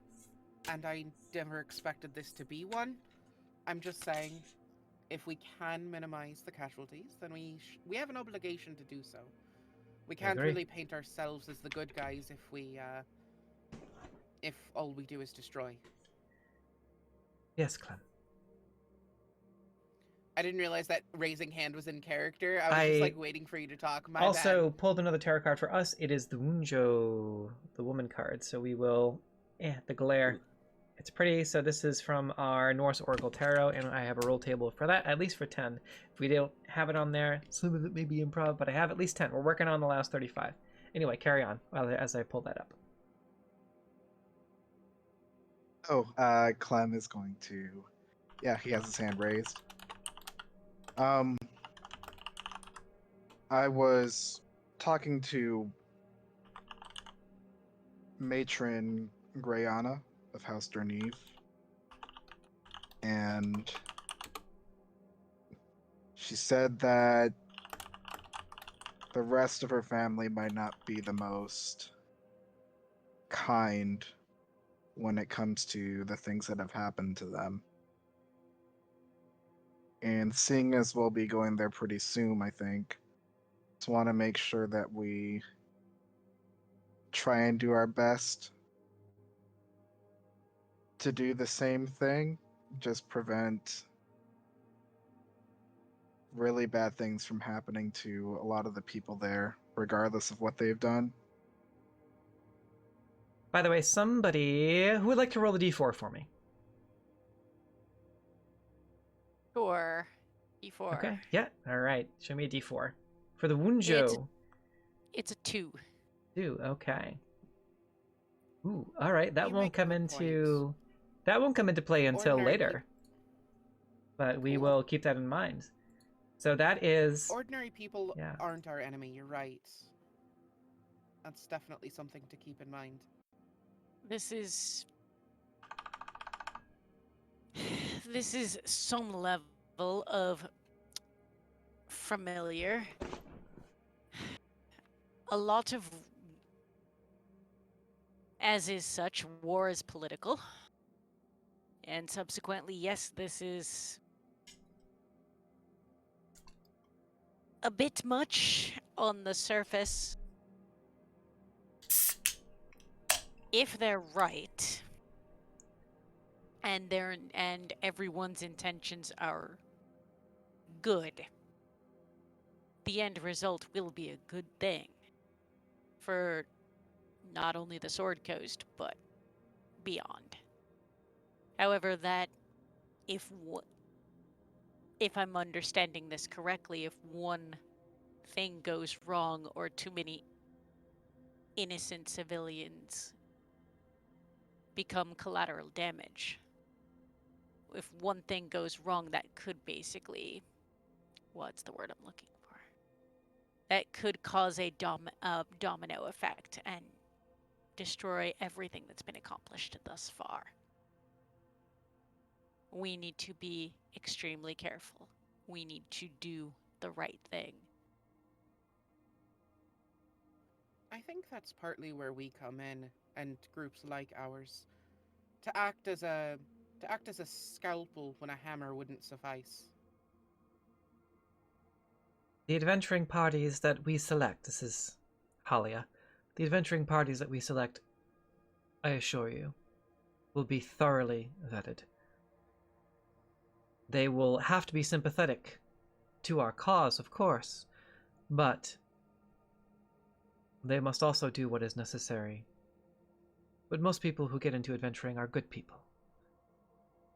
and I never expected this to be one. I'm just saying, if we can minimize the casualties, then we have an obligation to do so. We can't agree. really paint ourselves as the good guys if all we do is destroy. Yes, Clem. I didn't realize that raising hand was in character. I was just like waiting for you to talk. My also bad. pulled another tarot card for us. It is the Wunjo, the woman card. So we will, the glare. It's pretty. So this is from our Norse Oracle Tarot, and I have a roll table for that, at least for 10. If we don't have it on there, some of it may be improv, but I have at least 10. We're working on the last 35. Anyway, carry on as I pull that up. Oh, Clem is going to... Yeah, he has his hand raised. I was talking to Matron Grayana of House Dernive, and she said that the rest of her family might not be the most kind when it comes to the things that have happened to them. And seeing as we'll be going there pretty soon, I think, just want to make sure that we try and do our best to do the same thing, just prevent really bad things from happening to a lot of the people there, regardless of what they've done. By the way, somebody who would like to roll a d4 for me. Sure. D4. Okay, yeah, all right. Show me a d4. For the Wunjo. It's a 2. 2, okay. Ooh, all right. That You won't make a come good into that won't come into play until Ordinary later. But we Cool. will keep that in mind. So that is Ordinary people Yeah. aren't our enemy, you're right. That's definitely something to keep in mind. This is some level of familiar. A lot of As is such, war is political. And subsequently, yes, this is a bit much on the surface. If they're right, and everyone's intentions are good, the end result will be a good thing for not only the Sword Coast, but beyond. However, that if I'm understanding this correctly, if one thing goes wrong or too many innocent civilians become collateral damage, if one thing goes wrong, that could basically, what's the word I'm looking for? That could cause a domino effect and destroy everything that's been accomplished thus far. We need to be extremely careful. We need to do the right thing. I think that's partly where we come in, and groups like ours, to act as a scalpel when a hammer wouldn't suffice. The adventuring parties that we select, this is Halia, the adventuring parties that we select, I assure you, will be thoroughly vetted. They will have to be sympathetic to our cause, of course, but they must also do what is necessary. But most people who get into adventuring are good people.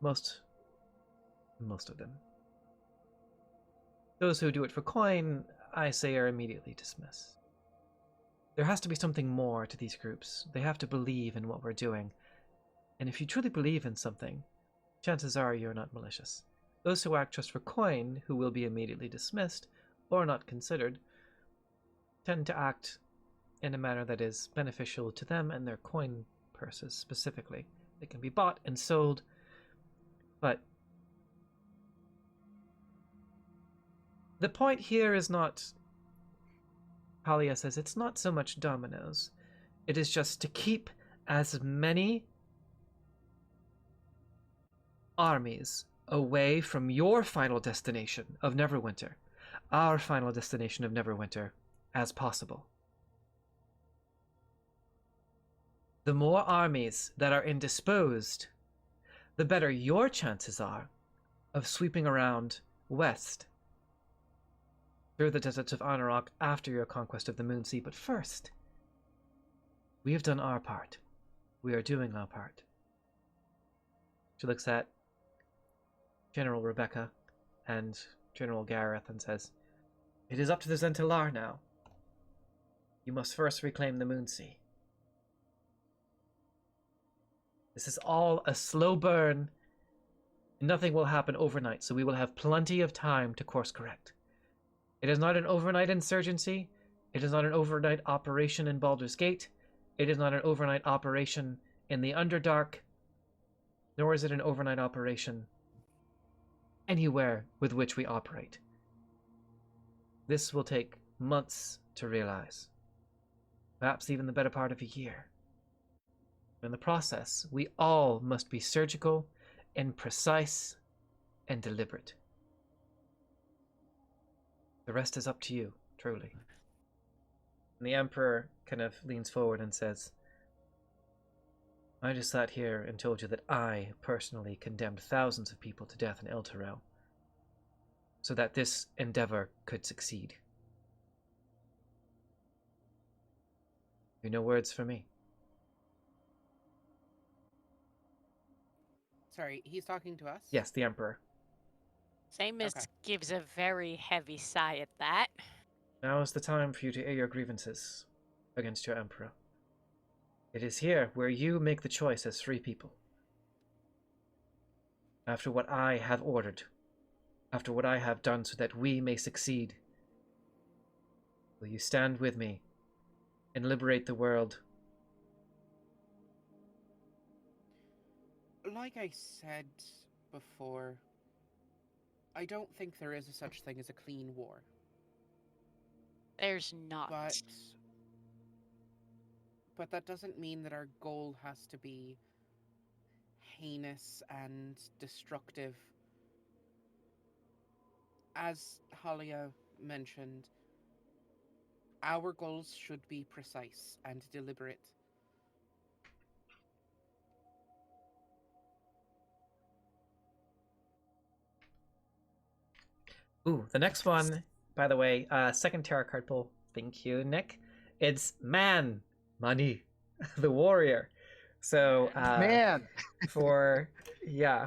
Most of them. Those who do it for coin, I say, are immediately dismissed. There has to be something more to these groups. They have to believe in what we're doing. And if you truly believe in something, chances are you're not malicious. Those who act just for coin, who will be immediately dismissed or not considered, tend to act in a manner that is beneficial to them and their coin purses specifically. They can be bought and sold, but the point here is not, Halia says, it's not so much dominoes. It is just to keep as many armies away from your final destination of Neverwinter, our final destination of Neverwinter, as possible. The more armies that are indisposed, the better your chances are of sweeping around west through the deserts of Anarok after your conquest of the Moonsea. But first, we have done our part. We are doing our part. She looks at General Rebecca and General Gareth and says, "It is up to the Zhentilar now. You must first reclaim the Moonsea. This is all a slow burn. Nothing will happen overnight, so we will have plenty of time to course correct. It is not an overnight insurgency. It is not an overnight operation in Baldur's Gate. It is not an overnight operation in the Underdark. Nor is it an overnight operation anywhere with which we operate. This will take months to realize. Perhaps even the better part of a year. In the process, we all must be surgical and precise and deliberate. The rest is up to you, truly." And the Emperor kind of leans forward and says, "I just sat here and told you that I personally condemned thousands of people to death in Elturel, so that this endeavor could succeed. You no words for me." Sorry, he's talking to us? Yes, the Emperor. Samus Okay. gives a very heavy sigh at that. Now is the time for you to air your grievances against your Emperor. It is here where you make the choice as free people. After what I have ordered, after what I have done so that we may succeed, will you stand with me and liberate the world? Like I said before, I don't think there is a such thing as a clean war. There's not. But but that doesn't mean that our goal has to be heinous and destructive. As Halia mentioned, our goals should be precise and deliberate. Ooh, the next one, by the way, second tarot card pull. Thank you, Nick. It's Man, Money, the Warrior. So, Man, yeah.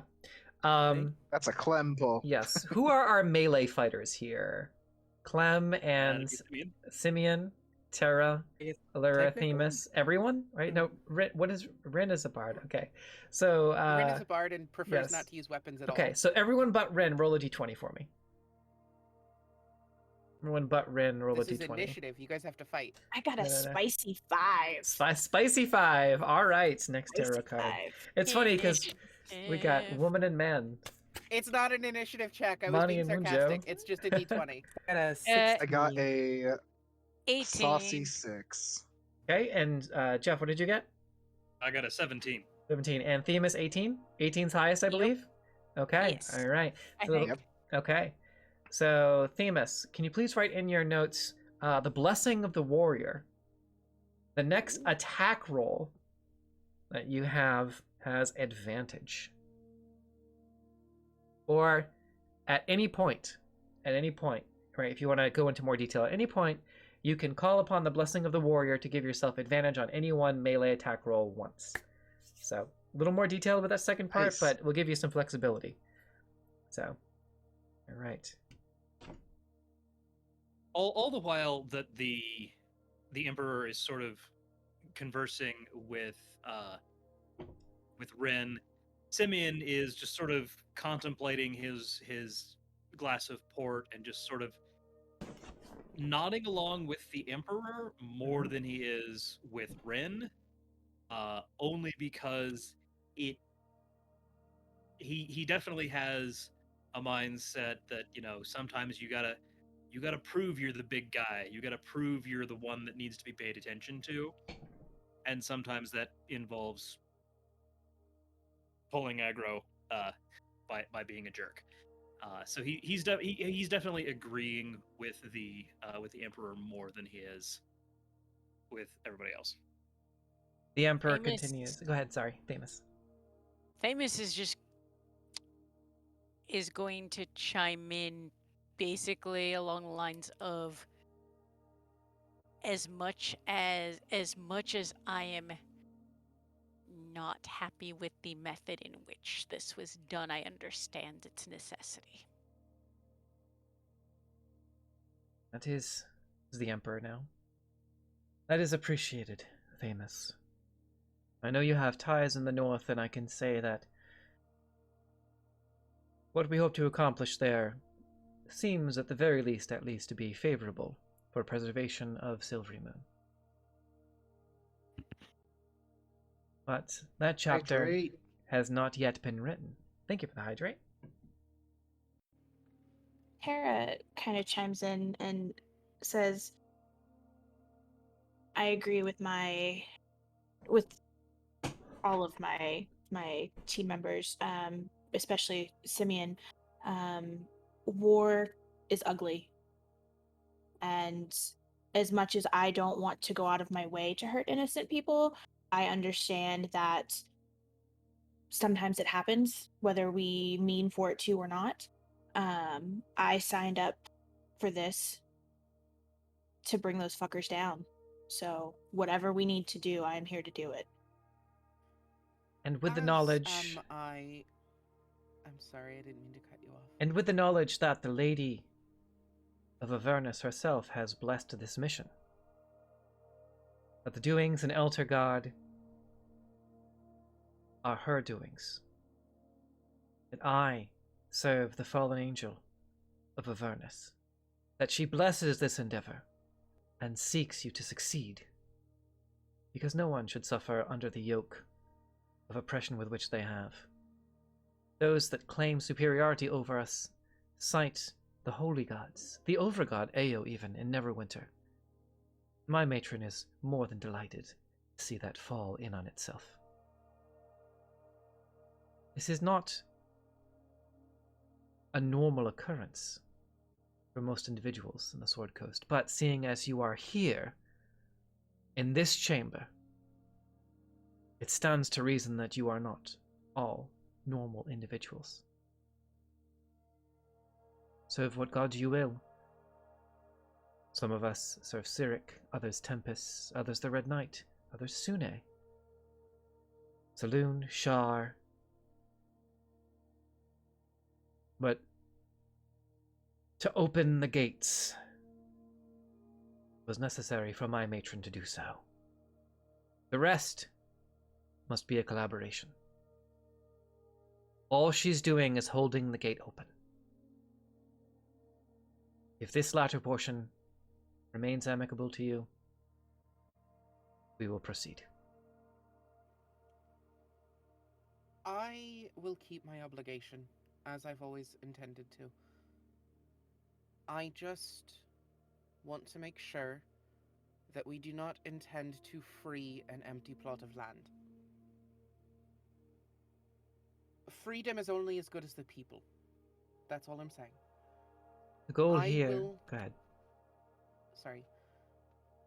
that's a Clem pull. Yes. Who are our melee fighters here? Clem and Simeon, Terra, Allura, Themis, everyone? Right? No, Rin is a bard. Okay. So, Rin is a bard and prefers not to use weapons at all. Okay, so everyone but Rin, roll a d20 for me. Everyone but Rin, roll This a is d20. initiative. You guys have to fight. I got a No. spicy 5. Spicy 5. All right, next tarot Spicy card. 5. It's funny because we got woman and man. It's not an initiative check. I was Money being and sarcastic. Munjo. It's just a d20. I got a 18. saucy 6. Okay, and Jeff, what did you get? I got a 17. 17. And Themis 18? 18's highest, I believe? Okay, Yes. all right. I So- think. Yep. Okay. So, Themis, can you please write in your notes the Blessing of the Warrior? The next attack roll that you have has advantage. Or at any point, right, if you want to go into more detail, at any point, you can call upon the Blessing of the Warrior to give yourself advantage on any one melee attack roll once. So, a little more detail about that second part, Nice. but we'll give you some flexibility. So, all right. All the while that the Emperor is sort of conversing with Rin, Simeon is just sort of contemplating his glass of port and just sort of nodding along with the Emperor more than he is with Rin, only because he definitely has a mindset that, you know, sometimes you gotta prove you're the big guy. You gotta prove you're the one that needs to be paid attention to, and sometimes that involves pulling aggro by being a jerk. So he's definitely agreeing with the Emperor more than he is with everybody else. The Emperor Themis. continues. Go ahead, sorry, Themis. Themis is going to chime in basically along the lines of as much as I am not happy with the method in which this was done, I understand its necessity. That is the Emperor now. That is appreciated, Themis. I know you have ties in the north, and I can say that what we hope to accomplish there seems, at the very least, to be favorable for preservation of Silvery Moon. But that chapter Hydrate. has not yet been written. Thank you for the hydrate. Tara kind of chimes in and says, I agree with all of my team members, especially Simeon. War is ugly, and as much as I don't want to go out of my way to hurt innocent people, I understand that sometimes it happens, whether we mean for it to or not. I signed up for this to bring those fuckers down. So whatever we need to do, I'm here to do it. And with the As, knowledge... I'm sorry, I didn't mean to cut you off. And with the knowledge that the Lady of Avernus herself has blessed this mission, that the doings in Eltergard are her doings, that I serve the fallen angel of Avernus, that she blesses this endeavor and seeks you to succeed, because no one should suffer under the yoke of oppression with which they have. Those that claim superiority over us cite the holy gods, the overgod Ao even, in Neverwinter. My matron is more than delighted see that fall in on itself. This is not a normal occurrence for most individuals in the Sword Coast, but seeing as you are here, in this chamber, it stands to reason that you are not all normal individuals. Serve what god you will. Some of us serve Cyric, others Tempest, others the Red Knight, others Sune, Saloon, Shar. But to open the gates was necessary for my matron to do so. The rest must be a collaboration. All she's doing is holding the gate open. If this latter portion remains amicable to you, we will proceed. I will keep my obligation, as I've always intended to. I just want to make sure that we do not intend to free an empty plot of land. Freedom is only as good as the people. That's all I'm saying. The goal I here... will- Go ahead. Sorry.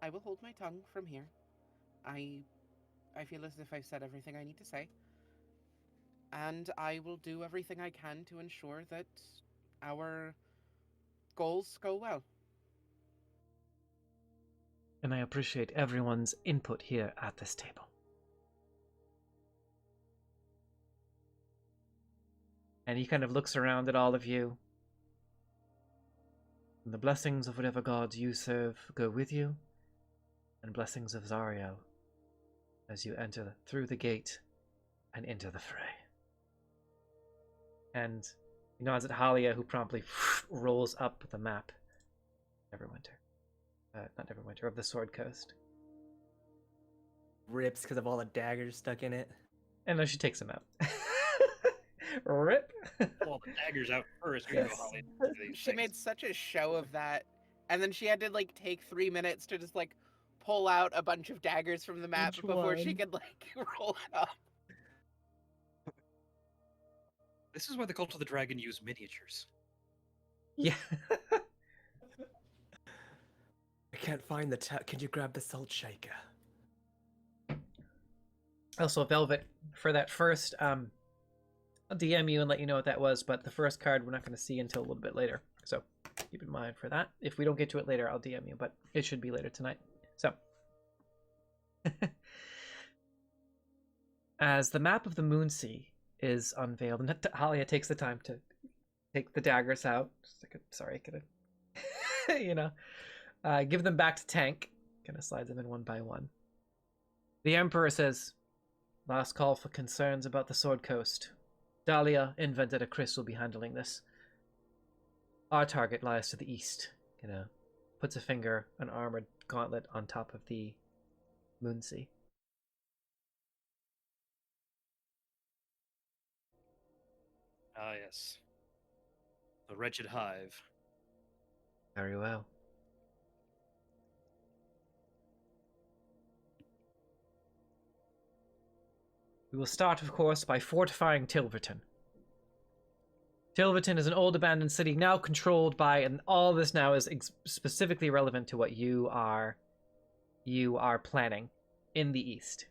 I will hold my tongue from here. I feel as if I've said everything I need to say. And I will do everything I can to ensure that our goals go well. And I appreciate everyone's input here at this table. And he kind of looks around at all of you. And the blessings of whatever gods you serve go with you, and blessings of Zariel as you enter through the gate and into the fray. And he nods at Halia, who promptly rolls up the map. Neverwinter. Not Neverwinter, of the Sword Coast. Rips because of all the daggers stuck in it. And then she takes them out. Rip. Well, the dagger's out first. Yes. She made such a show of that, and then she had to like take 3 minutes to just like pull out a bunch of daggers from the map Which before she one? could like roll it up. This is why the Cult of the Dragon use miniatures. Yeah. I can't find the can you grab the salt shaker? Also, Velvet, for that first, I'll DM you and let you know what that was, but the first card we're not going to see until a little bit later. So keep in mind for that. If we don't get to it later, I'll DM you, but it should be later tonight. So. As the map of the Moonsea is unveiled, and Halia takes the time to take the daggers out. Just like, sorry, could have, give them back to Tank. Kind of slides them in one by one. The Emperor says, "Last call for concerns about the Sword Coast. Dahlia and Vendetta Chris will be handling this. Our target lies to the east." Puts a finger, an armored gauntlet on top of the Moonsea. Ah, yes. The wretched hive. Very well. We will start, of course, by fortifying Tilverton. Tilverton is an old abandoned city now controlled by, and all this now is specifically relevant to what you are planning in the east.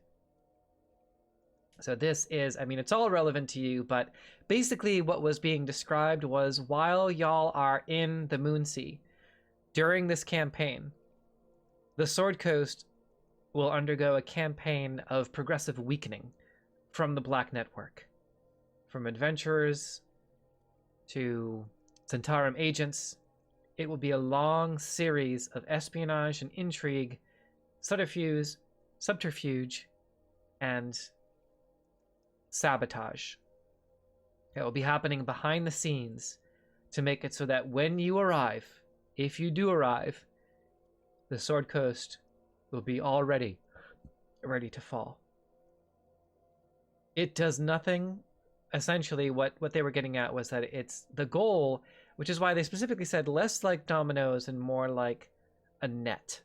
So this is, it's all relevant to you, but basically what was being described was while y'all are in the Moonsea, during this campaign, the Sword Coast will undergo a campaign of progressive weakening from the Black Network. From adventurers to Zhentarim agents, it will be a long series of espionage and intrigue, subterfuge, and sabotage. It will be happening behind the scenes to make it so that when you arrive, if you do arrive, the Sword Coast will be already ready to fall. It does nothing. Essentially, what they were getting at was that it's the goal, which is why they specifically said less like dominoes and more like a net.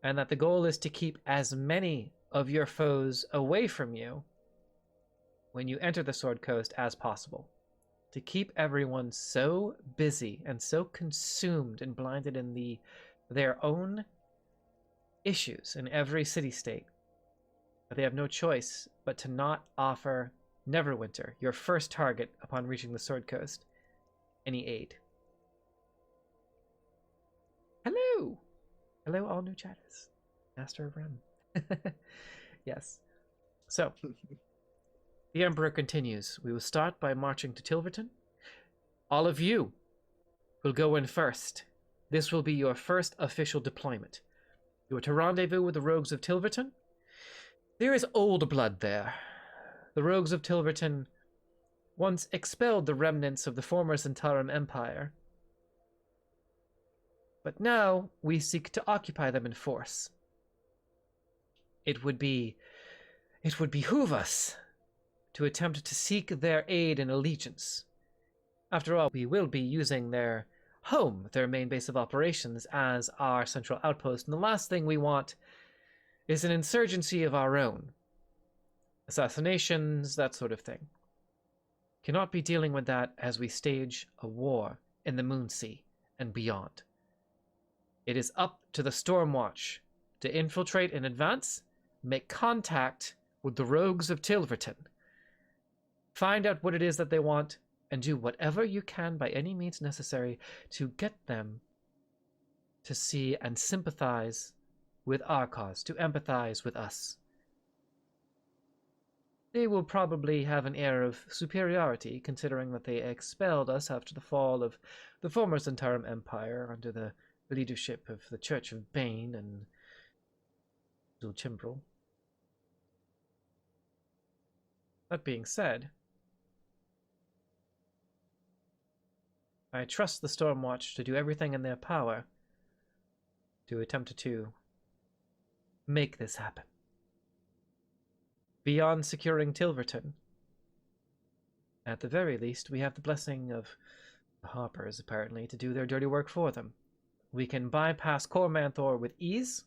and that the goal is to keep as many of your foes away from you when you enter the Sword Coast as possible. To keep everyone so busy and so consumed and blinded in their own issues in every city-state that they have no choice but to not offer Neverwinter, your first target upon reaching the Sword Coast, any aid. Hello! Hello, all new chatters. Master of Rem. Yes. So, the Emperor continues. We will start by marching to Tilverton. All of you will go in first. This will be your first official deployment. You are to rendezvous with the rogues of Tilverton. There is old blood there. The rogues of Tilverton once expelled the remnants of the former Zhentilar Empire, but now we seek to occupy them in force. It would behoove us to attempt to seek their aid and allegiance. After all, we will be using their home, their main base of operations, as our central outpost, and the last thing we want is an insurgency of our own. Assassinations, that sort of thing. Cannot be dealing with that as we stage a war in the Moonsea and beyond. It is up to the Stormwatch to infiltrate in advance, make contact with the rogues of Tilverton, find out what it is that they want, and do whatever you can by any means necessary to get them to see and sympathize with our cause, to empathize with us. They will probably have an air of superiority, considering that they expelled us after the fall of the former Zhentilar Empire under the leadership of the Church of Bane and Zulchimbrel. That being said, I trust the Stormwatch to do everything in their power to attempt to make this happen. Beyond securing Tilverton, at the very least, we have the blessing of the Harpers, apparently, to do their dirty work for them. We can bypass Cormanthor with ease.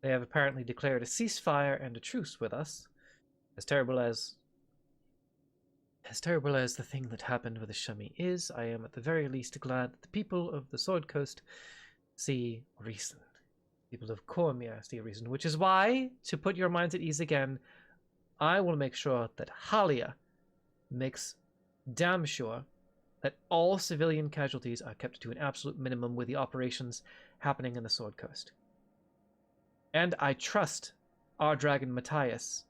They have apparently declared a ceasefire and a truce with us. As terrible as the thing that happened with the Shami is, I am at the very least glad that the people of the Sword Coast see reason. People of Cormia see reason, which is why, to put your minds at ease again, I will make sure that Halia makes damn sure that all civilian casualties are kept to an absolute minimum with the operations happening in the Sword Coast. And I trust our dragon Matthias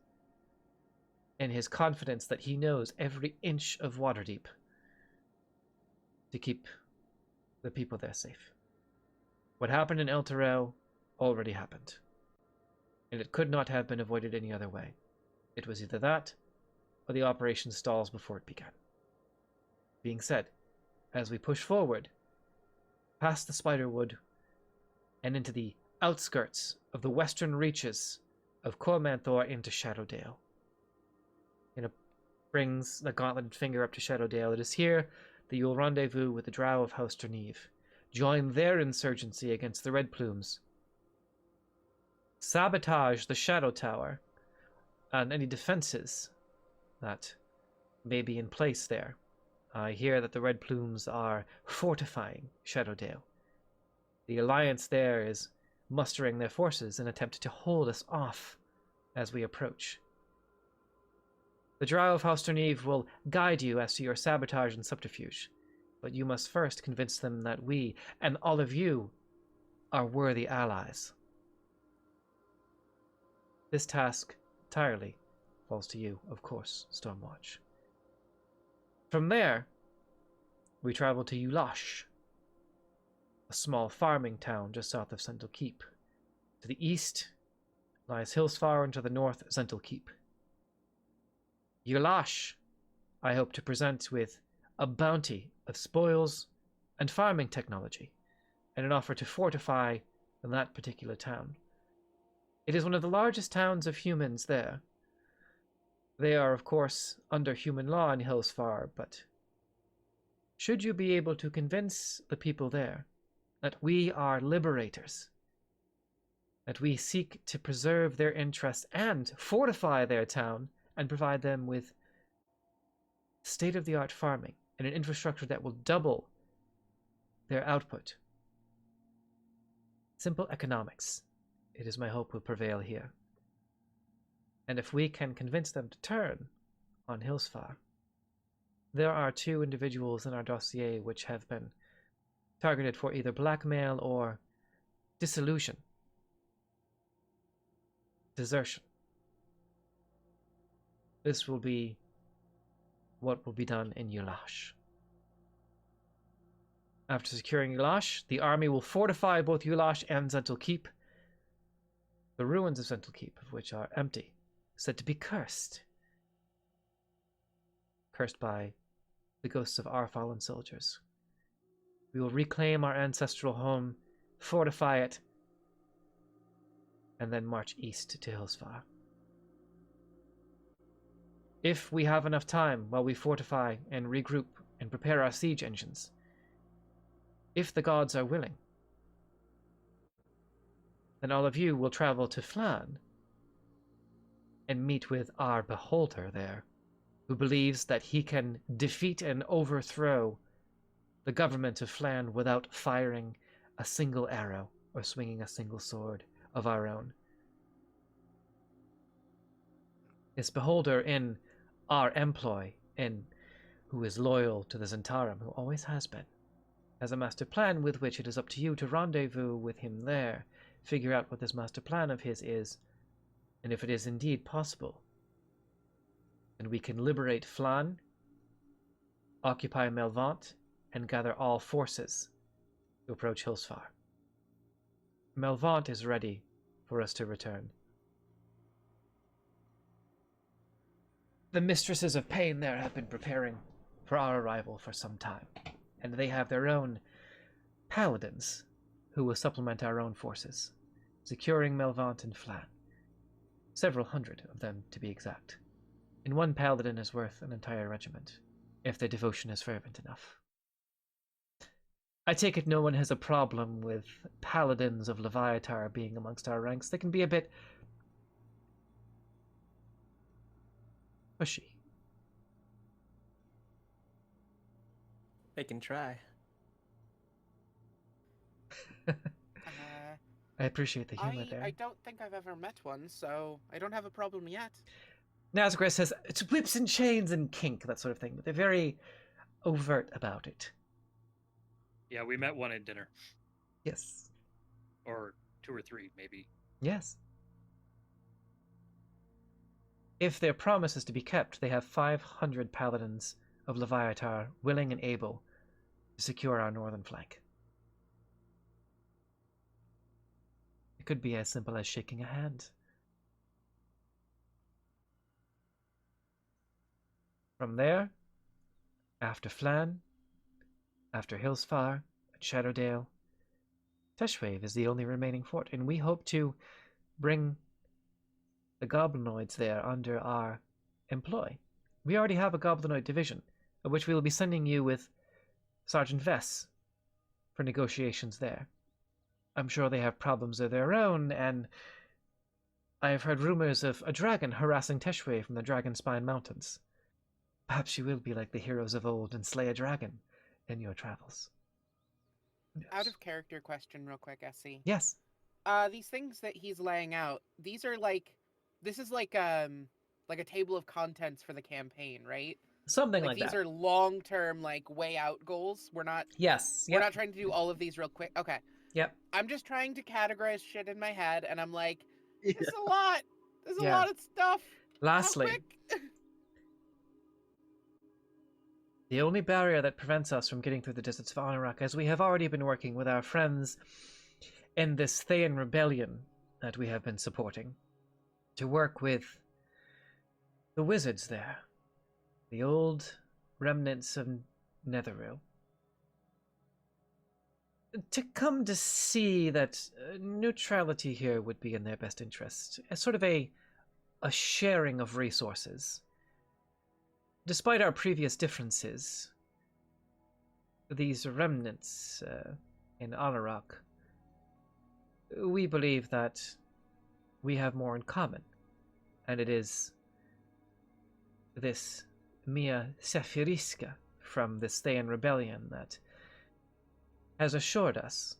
in his confidence that he knows every inch of Waterdeep to keep the people there safe. What happened in El Terrell already happened, and it could not have been avoided any other way. It was either that, or the operation stalls before it began. Being said, as we push forward, past the Spiderwood, and into the outskirts of the western reaches of Cormanthor into Shadowdale. Brings the gauntleted finger up to Shadowdale. It is here that you will rendezvous with the Drow of House Terneve, join their insurgency against the Red Plumes, sabotage the Shadow Tower, and any defenses that may be in place there. I hear that the Red Plumes are fortifying Shadowdale. The Alliance there is mustering their forces in an attempt to hold us off as we approach. The Drow of House Terneve will guide you as to your sabotage and subterfuge, but you must first convince them that we, and all of you, are worthy allies. This task entirely falls to you, of course, Stormwatch. From there, we travel to Ulash, a small farming town just south of Darkhold Keep. To the east lies Hillsfar, and to the north, Darkhold Keep. Ulash, I hope to present with a bounty of spoils and farming technology, and an offer to fortify that particular town. It is one of the largest towns of humans there. They are, of course, under human law in Hillsfar, but should you be able to convince the people there that we are liberators, that we seek to preserve their interests and fortify their town and provide them with state-of-the-art farming and an infrastructure that will double their output. Simple economics, it is my hope, will prevail here. And if we can convince them to turn on Hillsfar, there are 2 individuals in our dossier which have been targeted for either blackmail or dissolution, desertion. This will be what will be done in Yulash. After securing Yulash, the army will fortify both Yulash and Zhentilar Keep. The ruins of Zhentilar Keep, of which are empty, said to be cursed. Cursed by the ghosts of our fallen soldiers. We will reclaim our ancestral home, fortify it, and then march east to Hillsfar. If we have enough time while we fortify and regroup and prepare our siege engines, if the gods are willing, then all of you will travel to Flan and meet with our beholder there, who believes that he can defeat and overthrow the government of Flan without firing a single arrow or swinging a single sword of our own. This beholder in our employ, who is loyal to the Zhentarim, who always has been, has a master plan with which it is up to you to rendezvous with him there, figure out what this master plan of his is, and if it is indeed possible, then we can liberate Flan, occupy Melvant, and gather all forces to approach Hillsfar. Melvant is ready for us to return. The mistresses of pain there have been preparing for our arrival for some time, and they have their own paladins who will supplement our own forces, securing Melvant and Flan. Several hundred of them, to be exact. And one paladin is worth an entire regiment, if their devotion is fervent enough. I take it no one has a problem with paladins of Leviatar being amongst our ranks. They can be a bit pushy. They can try. I appreciate the humor there. I don't think I've ever met one, so I don't have a problem yet. Nazgul says, it's whips and chains and kink, that sort of thing, but they're very overt about it. Yeah, we met one at dinner. Yes. Or 2 or 3, maybe. Yes. If their promise is to be kept, they have 500 paladins of Leviatar willing and able to secure our northern flank. It could be as simple as shaking a hand. From there, after Flan, after Hillsfar, at Shadowdale, Teshwave is the only remaining fort, and we hope to bring the goblinoids there under our employ. We already have a goblinoid division, of which we will be sending you with Sergeant Vess for negotiations there. I'm sure they have problems of their own, and I have heard rumors of a dragon harassing Teshwave from the Dragonspine Mountains. Perhaps you will be like the heroes of old and slay a dragon in your travels. Out of character question real quick, Essie. Yes. These things that he's laying out, this is like a table of contents for the campaign, right? Something like these that. These are long-term, way out goals. We're not not trying to do all of these real quick. Okay. Yep. I'm just trying to categorize shit in my head, and I'm like, there's a lot. There's a lot of stuff. Lastly, the only barrier that prevents us from getting through the deserts of Anorak, as we have already been working with our friends in this Thayan rebellion that we have been supporting, to work with the wizards there, the old remnants of Netheril, to come to see that neutrality here would be in their best interest, as sort of a sharing of resources. Despite our previous differences, these remnants in Anorak we believe that we have more in common, and it is this Mia Sefiriska from the Thayan Rebellion that has assured us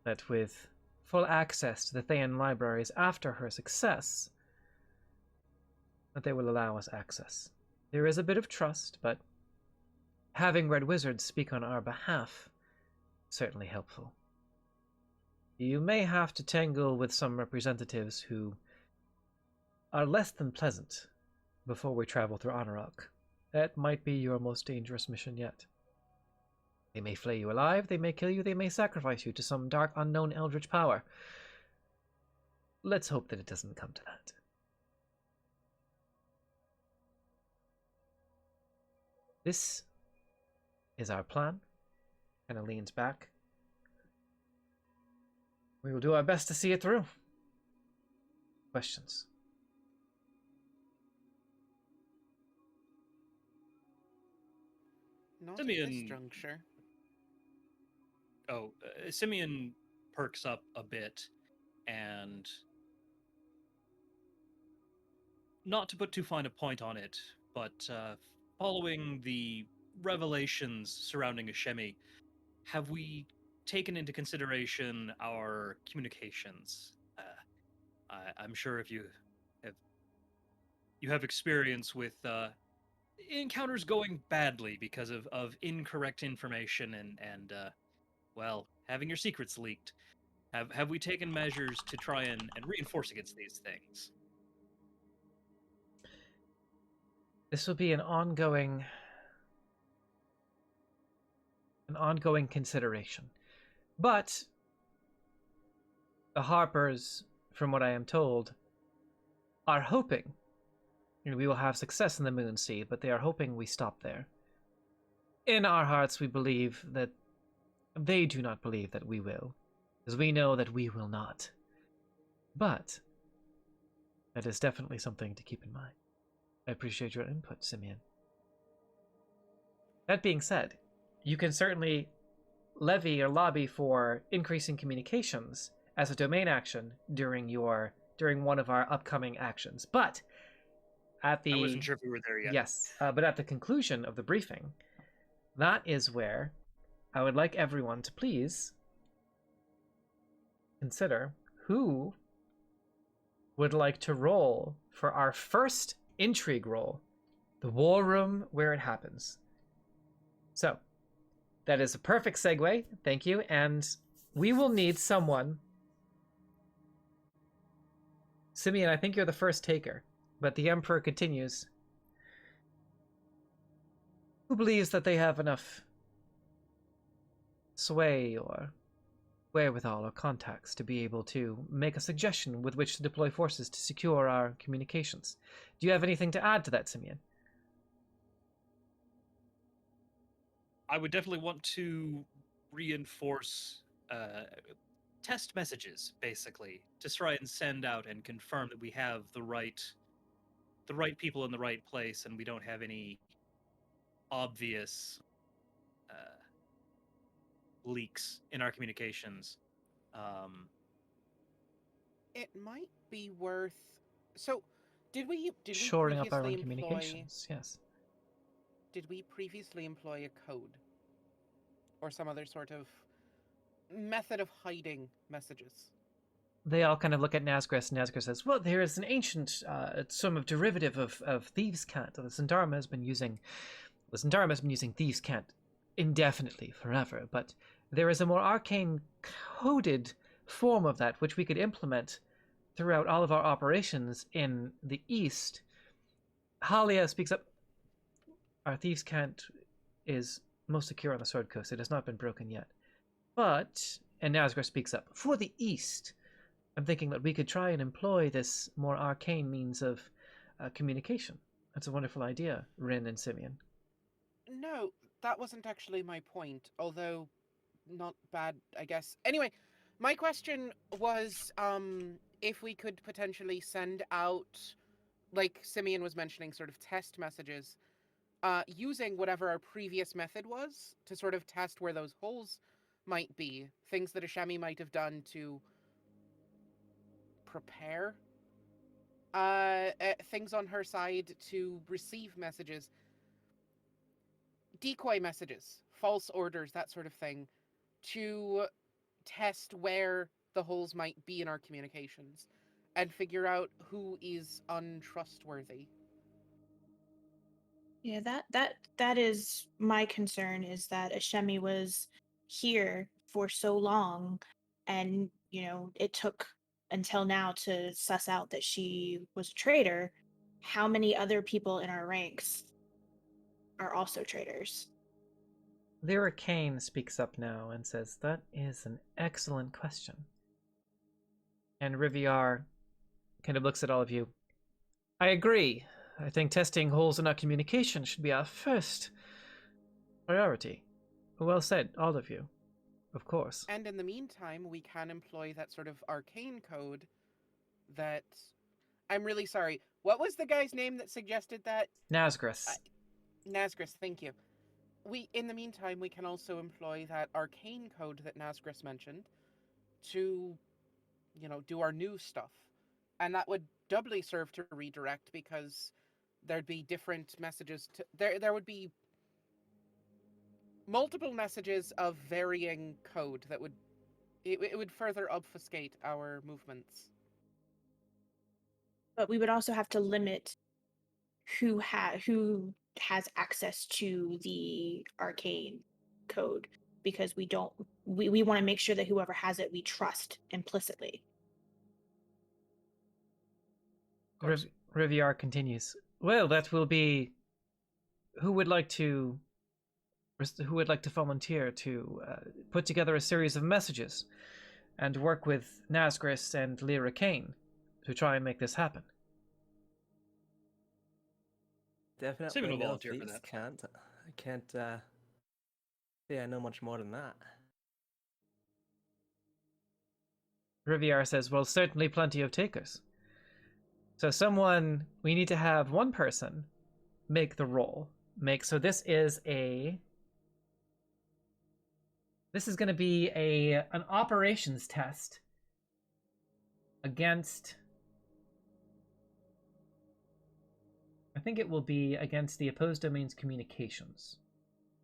that with full access to the Thayan libraries after her success, that they will allow us access. There is a bit of trust, but having Red Wizards speak on our behalf is certainly helpful. You may have to tangle with some representatives who are less than pleasant before we travel through Anarok. That might be your most dangerous mission yet. They may flay you alive, they may kill you, they may sacrifice you to some dark, unknown eldritch power. Let's hope that it doesn't come to that. This is our plan. Kind of leans back. We will do our best to see it through. Questions? Not at Simeon. this juncture. Simeon perks up a bit, and not to put too fine a point on it, but following the revelations surrounding Ashemi, have we taken into consideration our communications? I'm sure if you have experience with encounters going badly because of incorrect information and well, having your secrets leaked. Have we taken measures to try and reinforce against these things? This will be an ongoing consideration. But the Harpers, from what I am told, are hoping we will have success in the Moonsea, but they are hoping we stop there. In our hearts, we believe that they do not believe that we will, as we know that we will not. But that is definitely something to keep in mind. I appreciate your input, Simeon. That being said, you can certainly levy or lobby for increasing communications as a domain action during one of our upcoming actions. But at the... I wasn't sure if we were there yet. Yes, but at the conclusion of the briefing, that is where I would like everyone to please consider who would like to roll for our first intrigue roll, the war room where it happens. So, that is a perfect segue, thank you, and we will need someone. Simeon, I think you're the first taker, but the Emperor continues. Who believes that they have enough sway or wherewithal or contacts to be able to make a suggestion with which to deploy forces to secure our communications? Do you have anything to add to that, Simeon? I would definitely want to reinforce test messages, basically, to try and send out and confirm that we have the right people in the right place and we don't have any obvious leaks in our communications. It might be worth. So, did we shoring up our own previously employ? communications? Yes. Did we previously employ a code or some other sort of method of hiding messages? They all kind of look at Nazgûl, and Nazgûl says, well, there is an ancient sort of derivative of Thieves' Cant. The Zhentilar has been using Thieves' Cant indefinitely, forever, but there is a more arcane coded form of that which we could implement throughout all of our operations in the East. Halia speaks up. Our Thieves' Cant is most secure on the Sword Coast. It has not been broken yet. But, and Nazgûl speaks up, for the East, I'm thinking that we could try and employ this more arcane means of communication. That's a wonderful idea, Rin and Simeon. No, that wasn't actually my point, although not bad, I guess. Anyway, my question was if we could potentially send out, like Simeon was mentioning, sort of test messages, using whatever our previous method was to sort of test where those holes might be, things that Ashemi might have done to prepare, things on her side to receive messages, decoy messages, false orders, that sort of thing, to test where the holes might be in our communications and figure out who is untrustworthy. Yeah, that is my concern, is that Ashemi was here for so long, and it took until now to suss out that she was a traitor. How many other people in our ranks are also traitors? Lyra Kane speaks up now and says, "That is an excellent question." And Riviar kind of looks at all of you. "I agree. I think testing holes in our communication should be our first priority." Well said, all of you. Of course. And in the meantime, we can employ that sort of arcane code that... I'm really sorry. What was the guy's name that suggested that? Nazgris. Nazgris, thank you. In the meantime, we can also employ that arcane code that Nazgris mentioned to, do our new stuff. And that would doubly serve to redirect, because there'd be different messages to... There would be multiple messages of varying code that would... It would further obfuscate our movements. But we would also have to limit who has access to the arcane code, because we want to make sure that whoever has it, we trust implicitly. Riviar continues. Well, that will be... Who would like to volunteer to put together a series of messages and work with Nazgris and Lyra Kane to try and make this happen? Definitely. Steven will no, volunteer for thieves that. I can't say I know much more than that. Riviar says, "Well, certainly plenty of takers. So we need to have one person make the roll. So this is going to be an operations test against... I think it will be against the opposed domain's communications.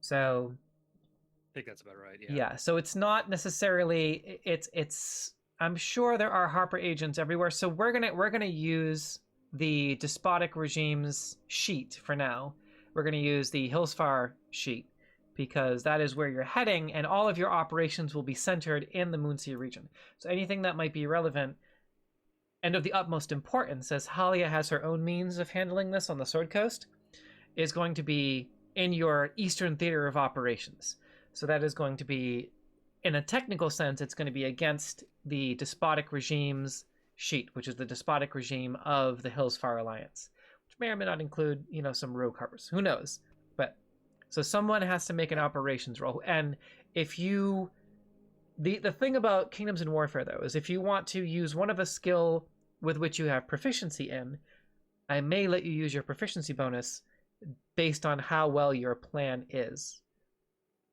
So I think that's about right. Yeah. yeah, so it's not necessarily... It's I'm sure there are Harper agents everywhere, so we're gonna use the despotic regime's sheet for now. We're gonna use the Hillsfar sheet, because that is where you're heading, and all of your operations will be centered in the Moonsea region. So anything that might be relevant and of the utmost importance, as Halia has her own means of handling this on the Sword Coast, is going to be in your Eastern Theater of Operations. So that is going to be, in a technical sense, it's going to be against the despotic regime's sheet, which is the despotic regime of the Hillsfar Alliance, which may or may not include, some rogue harbors. Who knows? But so someone has to make an operations roll. And if you... The thing about Kingdoms in Warfare, though, is if you want to use one of a skill with which you have proficiency in, I may let you use your proficiency bonus based on how well your plan is.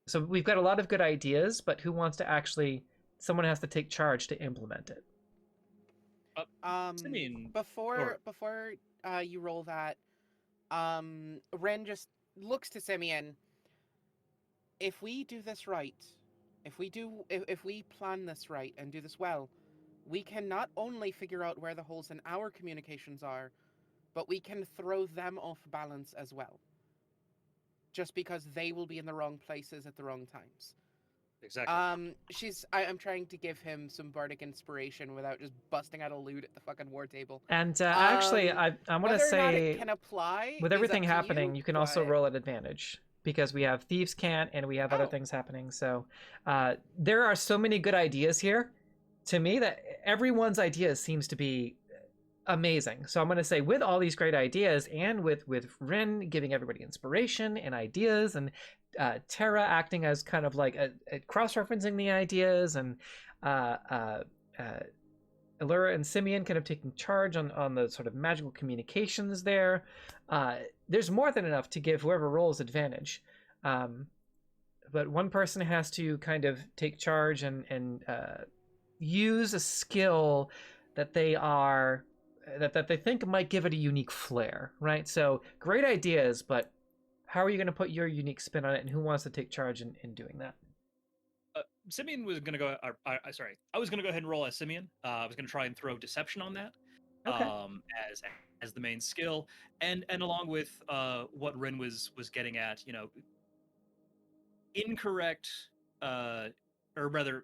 So we've got a lot of good ideas, but who wants to actually... Someone has to take charge to implement it. Before you roll that, Ren just looks to Simeon. If we do this right, if we plan this right and do this well, we can not only figure out where the holes in our communications are, but we can throw them off balance as well. Just because they will be in the wrong places at the wrong times. Exactly. I'm trying to give him some bardic inspiration without just busting out a lute at the fucking war table. And actually, I want to say, whether or not it can apply, with everything is up to happening, you can also roll at advantage, because we have Thieves' Cant and we have other things happening. So there are so many good ideas here, to me, that everyone's idea seems to be amazing. So I'm going to say, with all these great ideas, and with Rin giving everybody inspiration and ideas, and Terra acting as kind of like a cross-referencing the ideas, and Allura and Simeon kind of taking charge on the sort of magical communications there. There's more than enough to give whoever rolls advantage. but one person has to kind of take charge and use a skill that they are that they think might give it a unique flair, right? So great ideas, but how are you going to put your unique spin on it, and who wants to take charge in doing that? Simeon was going to go. Sorry, I was going to go ahead and roll as Simeon. I was going to try and throw deception on that, Okay. as the main skill, and along with what Rin was getting at, incorrect, or rather,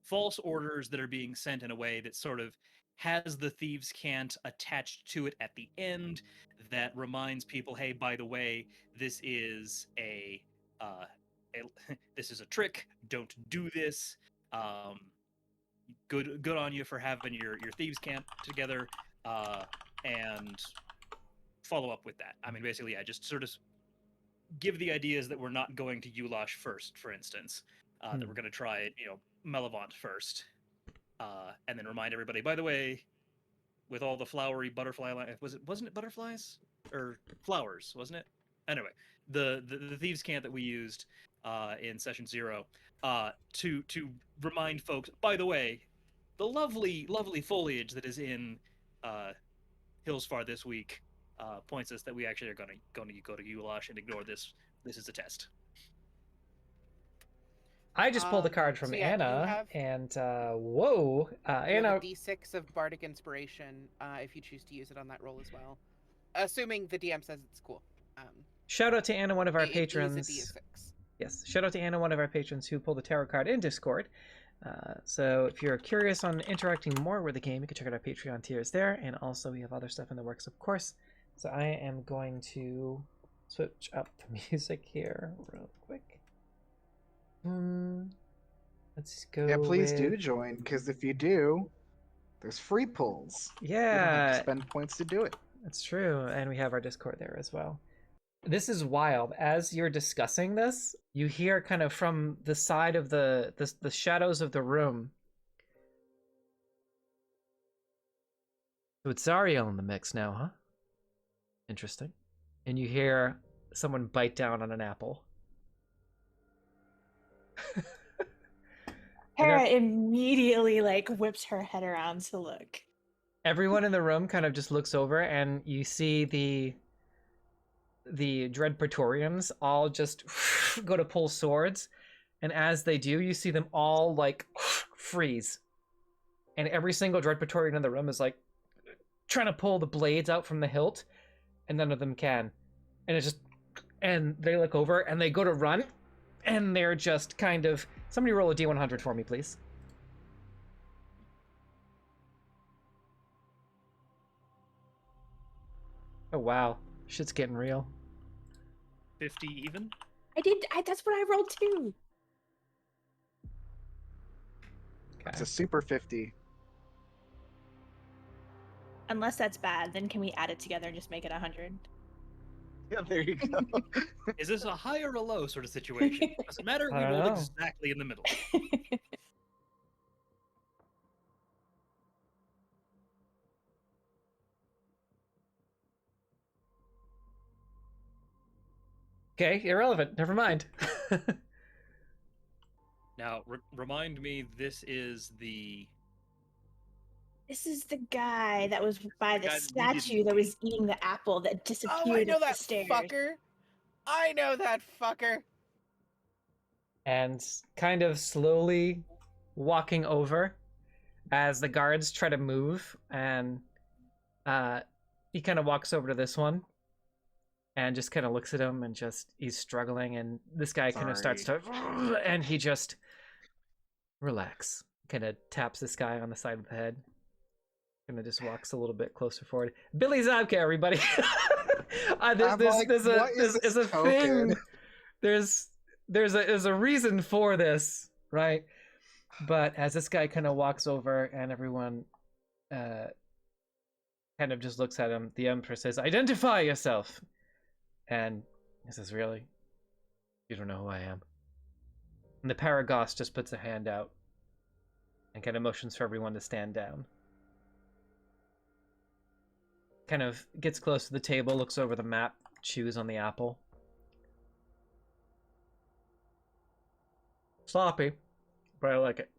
false orders that are being sent in a way that sort of has the thieves' cant attached to it at the end, that reminds people, hey, by the way, this is this is a trick. Don't do this. Good on you for having your thieves' camp together, and follow up with that. I mean, basically, yeah, just sort of give the ideas that we're not going to Ulash first, for instance, that we're going to try, Mellivant first, and then remind everybody, by the way, with all the flowery butterfly, wasn't it butterflies or flowers, wasn't it? Anyway, the thieves' cant that we used in session 0, to remind folks, by the way, the lovely foliage that is in Hillsfar this week points us that we actually are going to go to Ulash and ignore this. This is a test. I just pulled a card from so yeah, Anna, and whoa, You Anna. have a D6 of Bardic Inspiration if you choose to use it on that roll as well, assuming the DM says it's cool. Shout out to Anna, one of our It is a patrons. D6. Yes, shout out to Anna, one of our patrons who pulled a tarot card in Discord. So if you're curious on interacting more with the game, you can check out our Patreon tiers there, and also we have other stuff in the works, of course. So I am going to switch up the music here real quick. Let's go. Yeah, please do join, because if you do, there's free pulls. You don't have Yeah, to spend points to do it. that's true, and we have our Discord there as well. This is wild. As you're discussing this, you hear kind of from the side of the shadows of the room. So it's Zariel in the mix now, huh? Interesting. And you hear someone bite down on an apple. Hera immediately whips her head around to look. Everyone in the room kind of just looks over, and you see the Dread Praetorians all just go to pull swords, and as they do, you see them all freeze, and every single Dread Praetorian in the room is trying to pull the blades out from the hilt, and none of them can, and they look over and they go to run, and they're just kind of, somebody roll a D100 for me, please. Oh wow, shit's getting real. 50 even? That's what I rolled too. It's a super 50. Unless that's bad, then can we add it together and just make it 100? Yeah, there you go. Is this a high or a low sort of situation? Doesn't matter. We I don't rolled know. exactly in the middle. Okay, irrelevant. Never mind. Now, remind me, this is the... This is the guy that was by the guy that we didn't statue that was eating the apple that disappeared Oh, I know up that the stairs. fucker. I know that fucker. And kind of slowly walking over as the guards try to move, and he kind of walks over to this one and just kind of looks at him, and he's struggling, and this guy kind of starts to, and he just relax, kind of taps this guy on the side of the head, kind of just walks a little bit closer forward. Billy Zabka, everybody. There's a thing. There's a reason for this, right? But as this guy kind of walks over, and everyone kind of just looks at him, the Emperor says, "Identify yourself." And he says, "Really? You don't know who I am?" And the Paragos just puts a hand out and kind of motions for everyone to stand down. Kind of gets close to the table, looks over the map, chews on the apple. Sloppy, but I like it.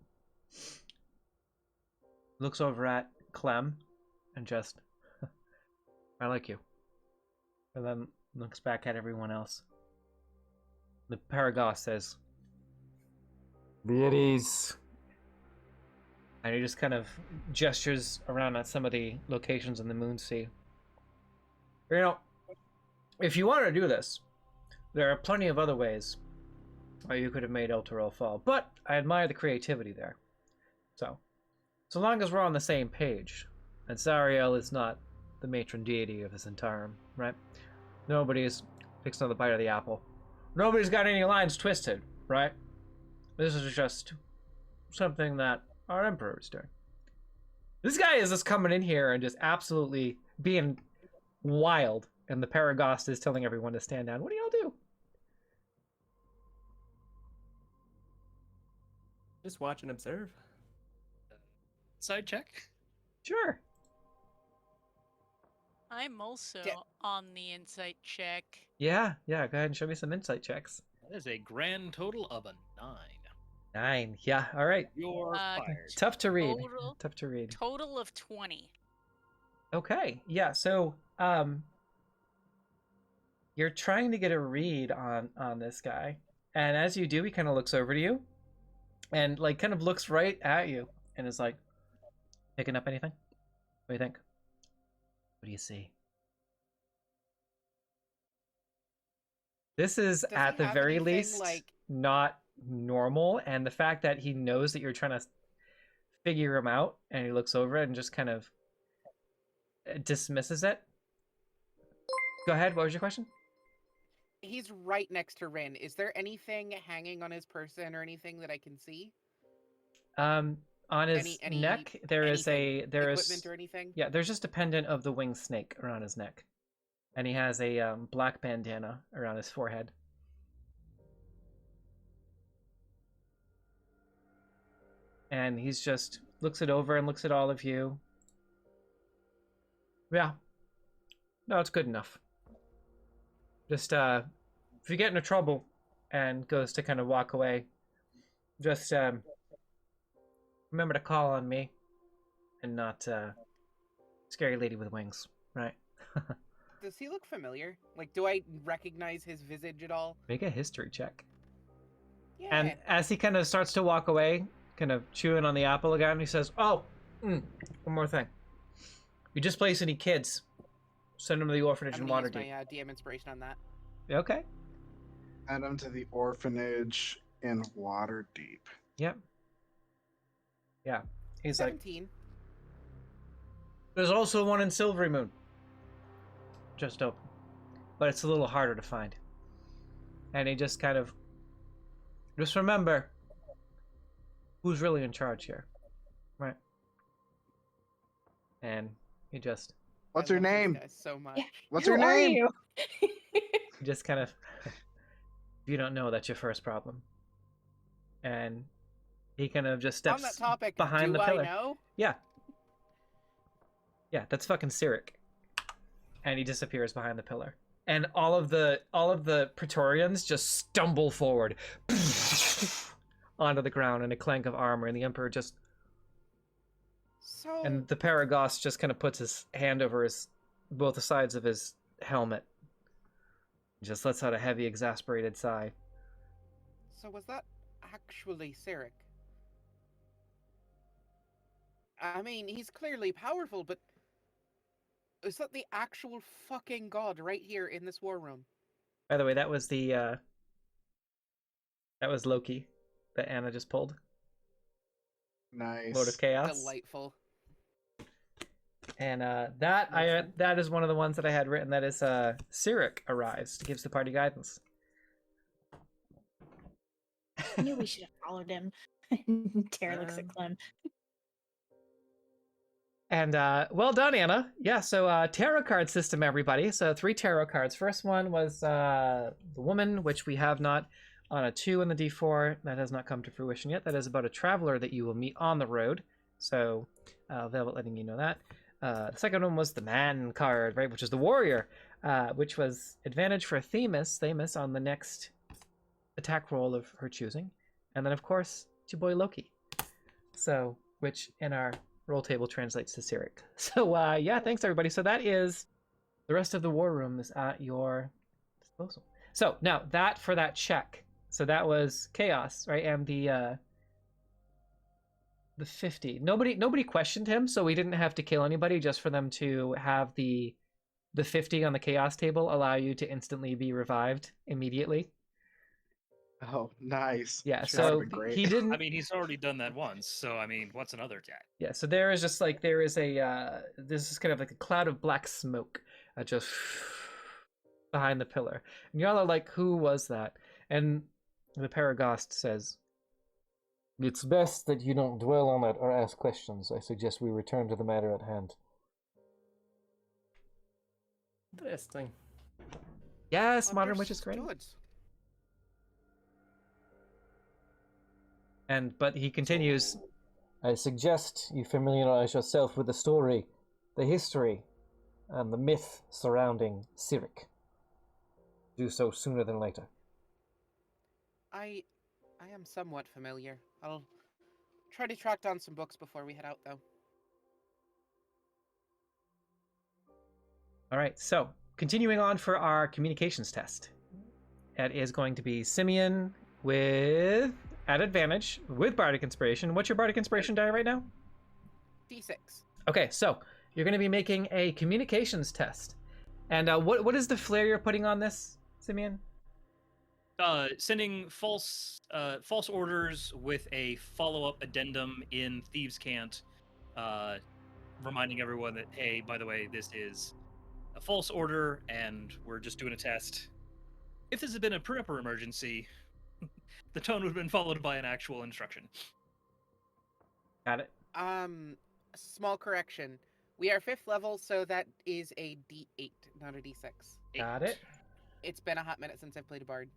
Looks over at Clem and just, I like you. And then looks back at everyone else. The Paragoth says, "Be at ease." And he just kind of gestures around at some of the locations in the Moonsea. You know, if you want to do this, there are plenty of other ways where you could have made Elturel fall. But I admire the creativity there. So long as we're on the same page, and Zariel is not the matron deity of this entire, right? Nobody's fixed another bite of the apple. Nobody's got any lines twisted, right? This is just something that our emperor is doing. This guy is just coming in here and just absolutely being wild, and the Paragost is telling everyone to stand down. What do y'all do? Just watch and observe. Side check. Sure. I'm also Yeah. on the insight check. Yeah, go ahead and show me some insight checks. That is a grand total of a 9. 9. Yeah, all right. You're fired. Tough to read. Total- Tough to read. Total of 20. Okay, yeah, so you're trying to get a read on this guy, and as you do, he kind of looks over to you and like kind of looks right at you and is like, picking up anything? What do you think? What do you see? This is Does he at the have very anything, least like- not normal, and the fact that he knows that you're trying to figure him out and he looks over it and just kind of dismisses it. Go ahead, what was your question? He's right next to Rin. Is there anything hanging on his person or anything that I can see? On his Any neck there is equipment or anything? yeah, there's just a pendant of the winged snake around his neck, and he has a black bandana around his forehead. And he's just looks it over and looks at all of you. Yeah, no, it's good enough. Just if you get into trouble, and goes to kind of walk away, just remember to call on me, and not scary lady with wings, right? Does he look familiar? Like, do I recognize his visage at all? Make a history check. Yeah. And as he kind of starts to walk away, kind of chewing on the apple again, he says, "Oh, one more thing. You displace any kids, send them to the orphanage I'm in gonna use Waterdeep." my DM inspiration on that. Okay. Add them to the orphanage in Waterdeep. Yep. Yeah. He's like, 17. "There's also one in Silvery Moon. Just open. But it's a little harder to find." And he just kind of, just remember who's really in charge here, right? And he just, What's I her love these name? guys so much. Yeah. What's Who her are name? you? he just kind of, if you don't know, that's your first problem. And he kind of just On steps that topic, behind do the pillar. I know? Yeah. Yeah, that's fucking Cyric. And he disappears behind the pillar. And all of the Praetorians just stumble forward onto the ground in a clank of armor, and the Emperor just, So, and the Paragost just kind of puts his hand over his both the sides of his helmet. Just lets out a heavy, exasperated sigh. so was that actually Cyric? I mean, he's clearly powerful, but is that the actual fucking god right here in this war room? By the way, that was the that was Loki that Anna just pulled. Nice. Lord of Chaos. Delightful. And that is one of the ones that I had written. That is Cyric arrives, gives the party guidance. I knew we should have followed him. Tara looks at Clem. And well done, Anna. Yeah, so tarot card system, everybody. So 3 tarot cards. First one was the woman, which we have not on a 2 in the D4. That has not come to fruition yet. That is about a traveler that you will meet on the road. So Velvet letting you know that. The second one was the man card, right, which is the warrior, which was advantage for Themis on the next attack roll of her choosing. And then, of course, it's your boy Loki. So, which in our roll table translates to Cyric. So, yeah, thanks, everybody. So that is the rest of the war room is at your disposal. So, now, that for that check. So that was chaos, right? And the 50. Nobody questioned him, so we didn't have to kill anybody just for them to have the 50 on the chaos table allow you to instantly be revived immediately. Oh, nice. Yeah, Sure, that'd so be great. he didn't. I mean, he's already done that once, so I mean, what's another attack? Yeah, so there is just like this is kind of like a cloud of black smoke just behind the pillar, and y'all are like, who was that? And the Paraghost says, "It's best that you don't dwell on it or ask questions. I suggest we return to the matter at hand." Interesting. Yes, Modern Witch is great. Understood. But he continues, I suggest you familiarize yourself with the story, the history, and the myth surrounding Cyric. Do so sooner than later. I am somewhat familiar. I'll try to track down some books before we head out, though. all right, so continuing on for our communications test. That is going to be Simeon with, at advantage, with Bardic Inspiration. What's your Bardic Inspiration die right now? D6. Okay, so you're going to be making a communications test. And what is the flair you're putting on this, Simeon? Sending false orders with a follow-up addendum in Thieves' Cant, reminding everyone that, hey, by the way, this is a false order, and we're just doing a test. If this had been a proper emergency, the tone would have been followed by an actual instruction. Got it. Small correction. We are 5th level, so that is a D8, not a D6. Got it. It's been a hot minute since I've played a bard.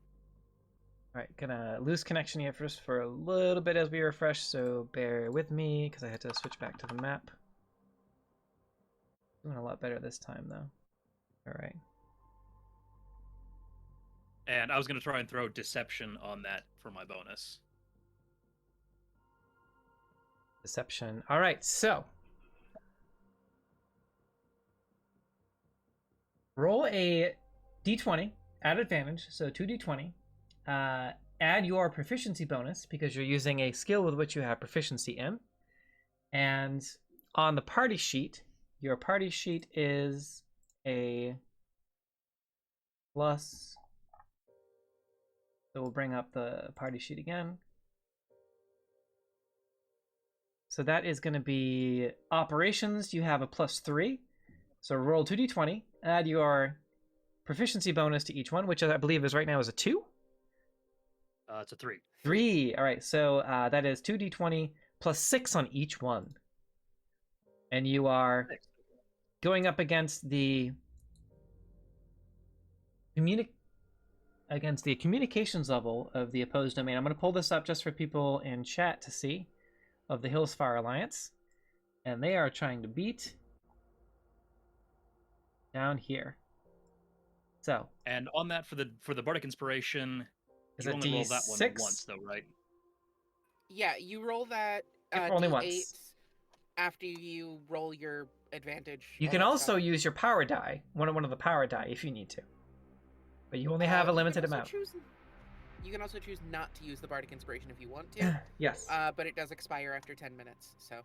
All right, gonna lose connection here first for a little bit as we refresh, so bear with me because I had to switch back to the map. Doing a lot better this time though. All right. And I was going to try and throw Deception on that for my bonus. Deception. All right, so roll a d20 at advantage, so 2d20. Add your proficiency bonus because you're using a skill with which you have proficiency in. And on the party sheet, your party sheet is a plus. So we'll bring up the party sheet again. So that is going to be operations. You have a +3. So roll 2d20. Add your proficiency bonus to each one, which I believe is right now is a 2. It's a 3. 3. All right. So that is 2d20 plus 6 on each one. And you are going up against the communications level of the opposed domain. I'm going to pull this up just for people in chat to see, of the Hillsfar Alliance. And they are trying to beat down here. So. And on that, for the Bardic Inspiration, Is you it only roll that one D6? once, though, right? Yeah, you roll that only D8 once. after you roll your advantage. You all can that also stuff. use your power die, one of the power die, if you need to. But you only have a limited amount. You can also choose not to use the Bardic Inspiration if you want to. Yes. But it does expire after 10 minutes, so,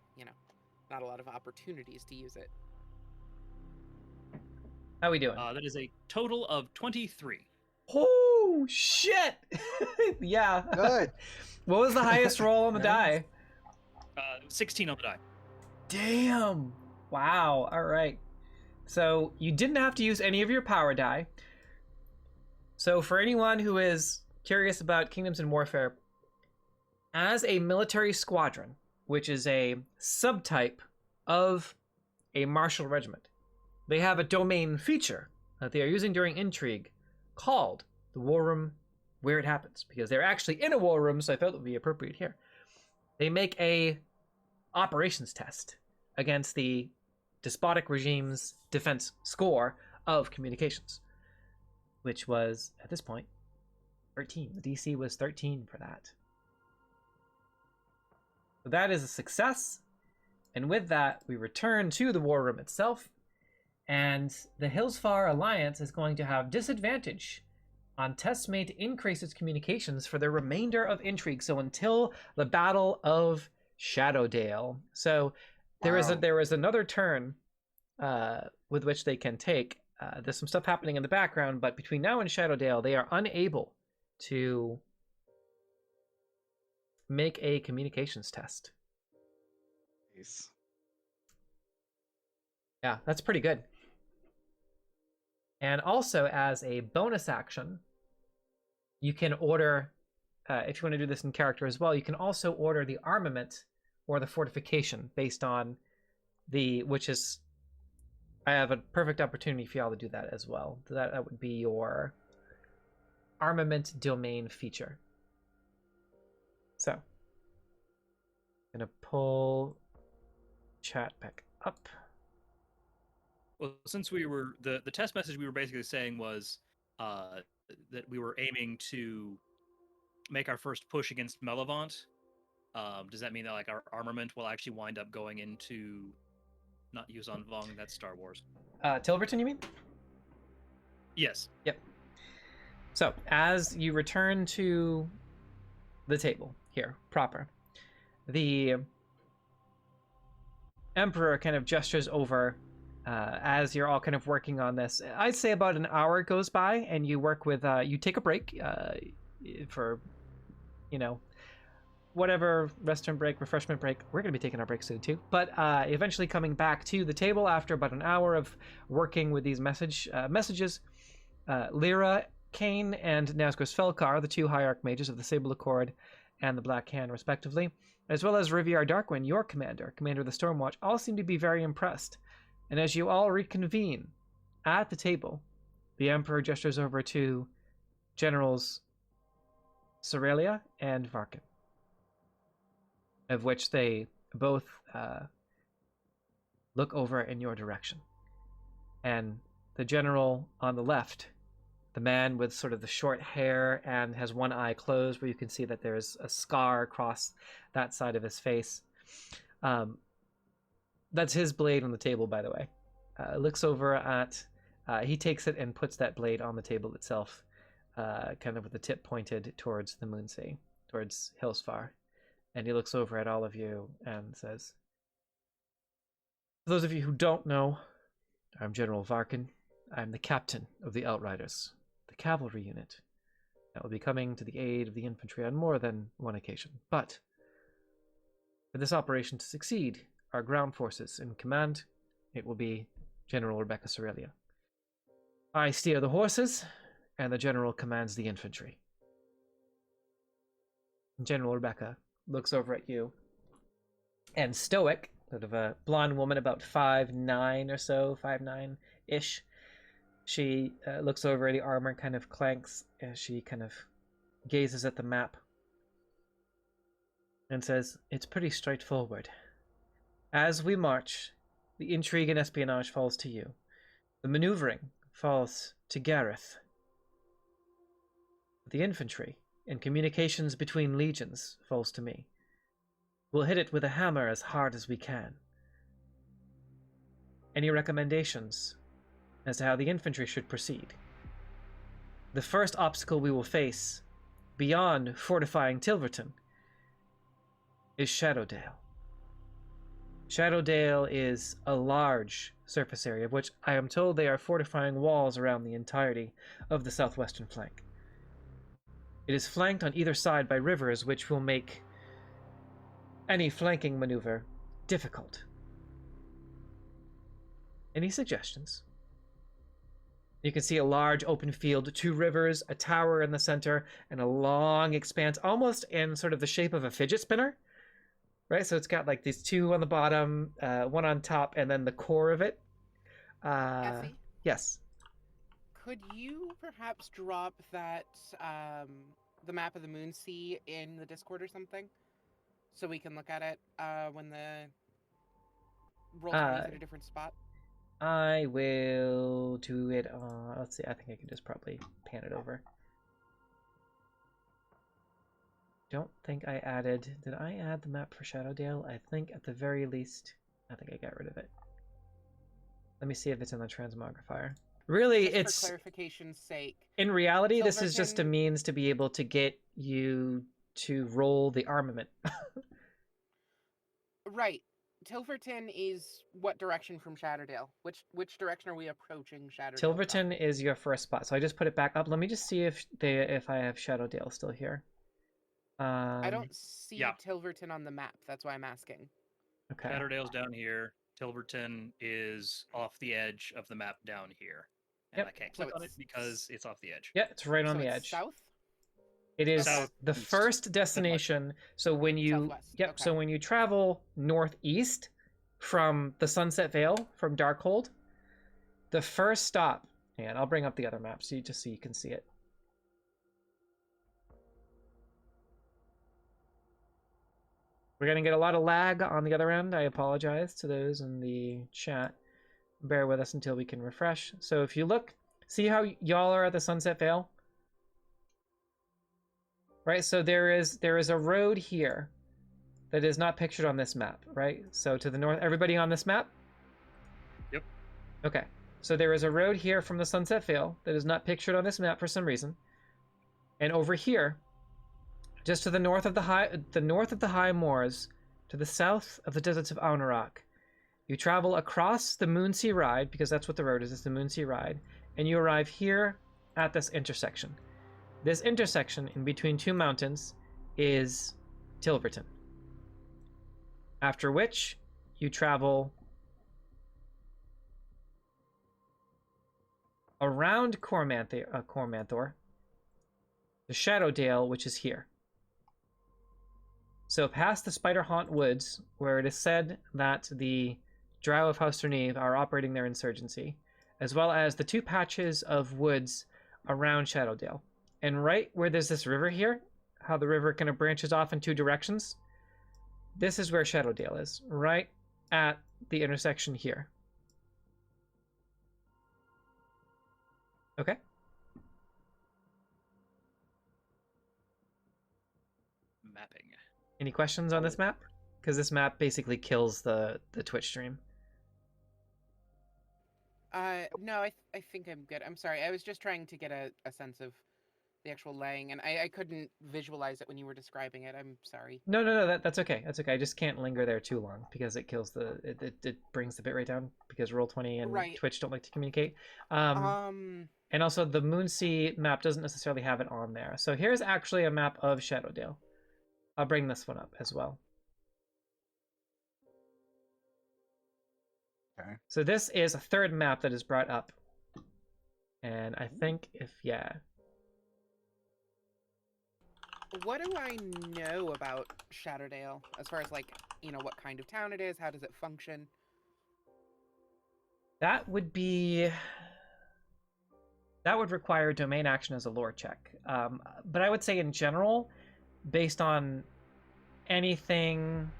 not a lot of opportunities to use it. How we doing? That is a total of 23. Oh, shit! Yeah. Good. What was the highest roll on the die? 16 on the die. Damn. Wow. All right. So you didn't have to use any of your power die. So for anyone who is curious about Kingdoms in Warfare, as a military squadron, which is a subtype of a martial regiment, they have a domain feature that they are using during intrigue called the war room where it happens, because they're actually in a war room, so I felt it would be appropriate here. They make a operations test against the despotic regime's defense score of communications, which was, at this point, 13. The DC was 13 for that. So that is a success. And with that, we return to the war room itself. And the Hillsfar Alliance is going to have disadvantage on tests made to increase its communications for the remainder of intrigue. So until the Battle of Shadowdale. So there is another turn with which they can take. There's some stuff happening in the background, but between now and Shadowdale, they are unable to make a communications test. Nice. Yeah, that's pretty good. And also, as a bonus action, you can order, if you want to do this in character as well, you can also order the armament or the fortification based on which is, I have a perfect opportunity for y'all to do that as well. That would be your armament domain feature. So, I'm gonna pull chat back up. Well, since we were the test message we were basically saying was that we were aiming to make our first push against Mellivant. Does that mean that like our armament will actually wind up going into not Yuzan Vong? That's Star Wars. Tilverton, you mean? Yes. Yep. So as you return to the table here, proper, the Emperor kind of gestures over as you're all kind of working on this. I'd say about an hour goes by, and you work with, you take a break for, whatever, restroom break, refreshment break. We're going to be taking our break soon too. But eventually coming back to the table after about an hour of working with these messages, Lyra, Kane, and Nazgûl Felkar, the two High Archmages of the Sable Accord and the Black Hand, respectively, as well as Riviar Darkwind, your commander of the Stormwatch, all seem to be very impressed. And as you all reconvene at the table, the Emperor gestures over to Generals Cerelia and Varkin, of which they both look over in your direction. And the general on the left, the man with sort of the short hair and has one eye closed, where you can see that there's a scar across that side of his face. That's his blade on the table, by the way. Looks over at, he takes it and puts that blade on the table itself, kind of with the tip pointed towards the Moonsea, towards Hillsfar. And he looks over at all of you and says, for those of you who don't know, I'm General Varkin. I'm the captain of the Outriders, the cavalry unit that will be coming to the aid of the infantry on more than one occasion. But for this operation to succeed, our ground forces in command, it will be General Rebecca Cerelia. I steer the horses, and the general commands the infantry. General Rebecca looks over at you, and Stoic, sort of a blonde woman about 5'9" or so, 5'9"-ish, she looks over at the armor, kind of clanks as she kind of gazes at the map and says, it's pretty straightforward. As we march, the intrigue and espionage falls to you. The maneuvering falls to Gareth. The infantry and communications between legions falls to me. We'll hit it with a hammer as hard as we can. Any recommendations as to how the infantry should proceed? The first obstacle we will face, beyond fortifying Tilverton, is Shadowdale. Shadowdale is a large surface area, of which I am told they are fortifying walls around the entirety of the southwestern flank. It is flanked on either side by rivers, which will make any flanking maneuver difficult. Any suggestions? You can see a large open field, 2 rivers, a tower in the center, and a long expanse, almost in sort of the shape of a fidget spinner. Right, so it's got like these 2 on the bottom, 1 on top, and then the core of it. Effie? Yes. Could you perhaps drop that, the map of the Moonsea in the Discord or something? So we can look at it when the roll is at a different spot? I will do it on, let's see, I think I can just probably pan it over. don't think I added... Did I add the map for Shadowdale? I think at the very least... I think I got rid of it. Let me see if it's in the transmogrifier. Really, Just it's... for clarification's sake. In reality, this is just a Silverton- means to be able to get you to roll the armament. Right. Tilverton is what direction from Shadowdale? Which direction are we approaching Shadowdale from? Tilverton is your first spot, so I just put it back up. Let me just see if I have Shadowdale still here. I don't see yeah. Tilverton on the map. That's why I'm asking. Okay. Shadowdale's down here. Tilverton is off the edge of the map down here. And Yep. I can't So click on it it's because it's off the edge. Yeah, it's right on So the it's edge. south? It is Okay. the Southeast. first destination. So when you Southwest, Yep, okay. so when you travel northeast from the Sunset Vale from Darkhold, the first stop, and I'll bring up the other map so you can see it. We're gonna get a lot of lag on the other end. I apologize to those in the chat. Bear with us until we can refresh. So if you look, see how y'all are at the Sunset Vale? Right, so there is a road here that is not pictured on this map, right? So to the north, everybody on this map? Yep. Okay, so there is a road here from the Sunset Vale that is not pictured on this map for some reason. And over here, just to the north of the high moors, to the south of the deserts of Aunarak, you travel across the Moonsea Ride, because that's what the road is, it's the Moonsea Ride, and you arrive here at this intersection. This intersection in between two mountains is Tilverton. After which, you travel around Cormanthor to Shadowdale, which is here. So past the Spiderhaunt Woods, where it is said that the Drow of House Terneve are operating their insurgency, as well as the two patches of woods around Shadowdale. And right where there's this river here, how the river kind of branches off in two directions, this is where Shadowdale is, right at the intersection here. Okay? Mapping. Any questions on this map? Because this map basically kills the Twitch stream. No, I think I'm good. I'm sorry. I was just trying to get a sense of the actual laying, and I couldn't visualize it when you were describing it. I'm sorry. No, that's okay. That's okay. I just can't linger there too long because it kills it brings the bitrate down because Roll20 and Right. Twitch don't like to communicate. And also the Moonsea map doesn't necessarily have it on there. So here's actually a map of Shadowdale. I'll bring this one up as well. Okay. So this is a third map that is brought up. And I think yeah. What do I know about Shadowdale as far as like, what kind of town it is? How does it function? That would require domain action as a lore check. But I would say in general, based on everything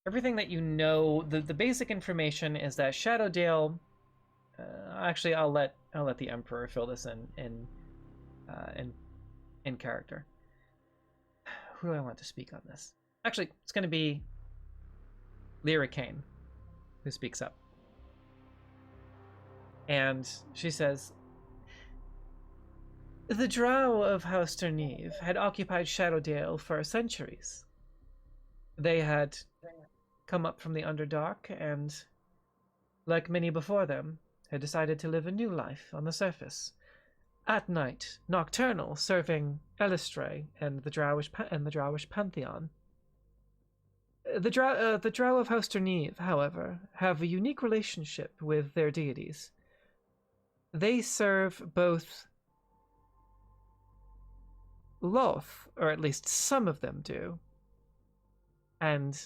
that you know, the basic information is that Shadowdale. Actually, I'll let the Emperor fill this in character. Who do I want to speak on this? Actually, it's going to be Lyra Kane, who speaks up. And she says, the Drow of House Terneve had occupied Shadowdale for centuries. They had come up from the Underdark and, like many before them, had decided to live a new life on the surface. At night, nocturnal, serving Elistray and the Drowish Pantheon. The Drow of House Terneve, however, have a unique relationship with their deities. They serve both Loth, or at least some of them do, and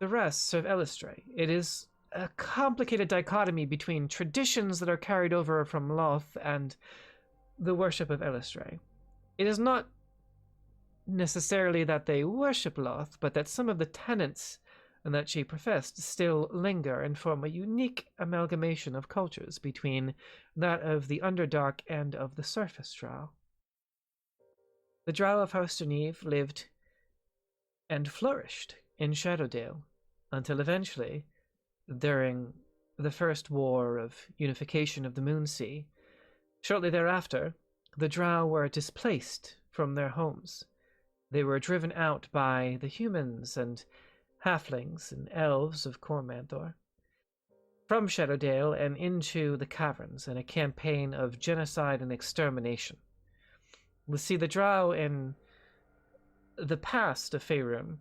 the rest serve Elistray. It is a complicated dichotomy between traditions that are carried over from Loth and the worship of Elistray. It is not necessarily that they worship Loth, but that some of the tenets that she professed still linger and form a unique amalgamation of cultures between that of the Underdark and of the Surface Drow. the Drow of Harsterneve lived and flourished in Shadowdale until eventually, during the First War of Unification of the Moonsea, shortly thereafter, the Drow were displaced from their homes. They were driven out by the humans and halflings and elves of Cormanthor from Shadowdale and into the caverns in a campaign of genocide and extermination. We see the Drow in the past of Faerun,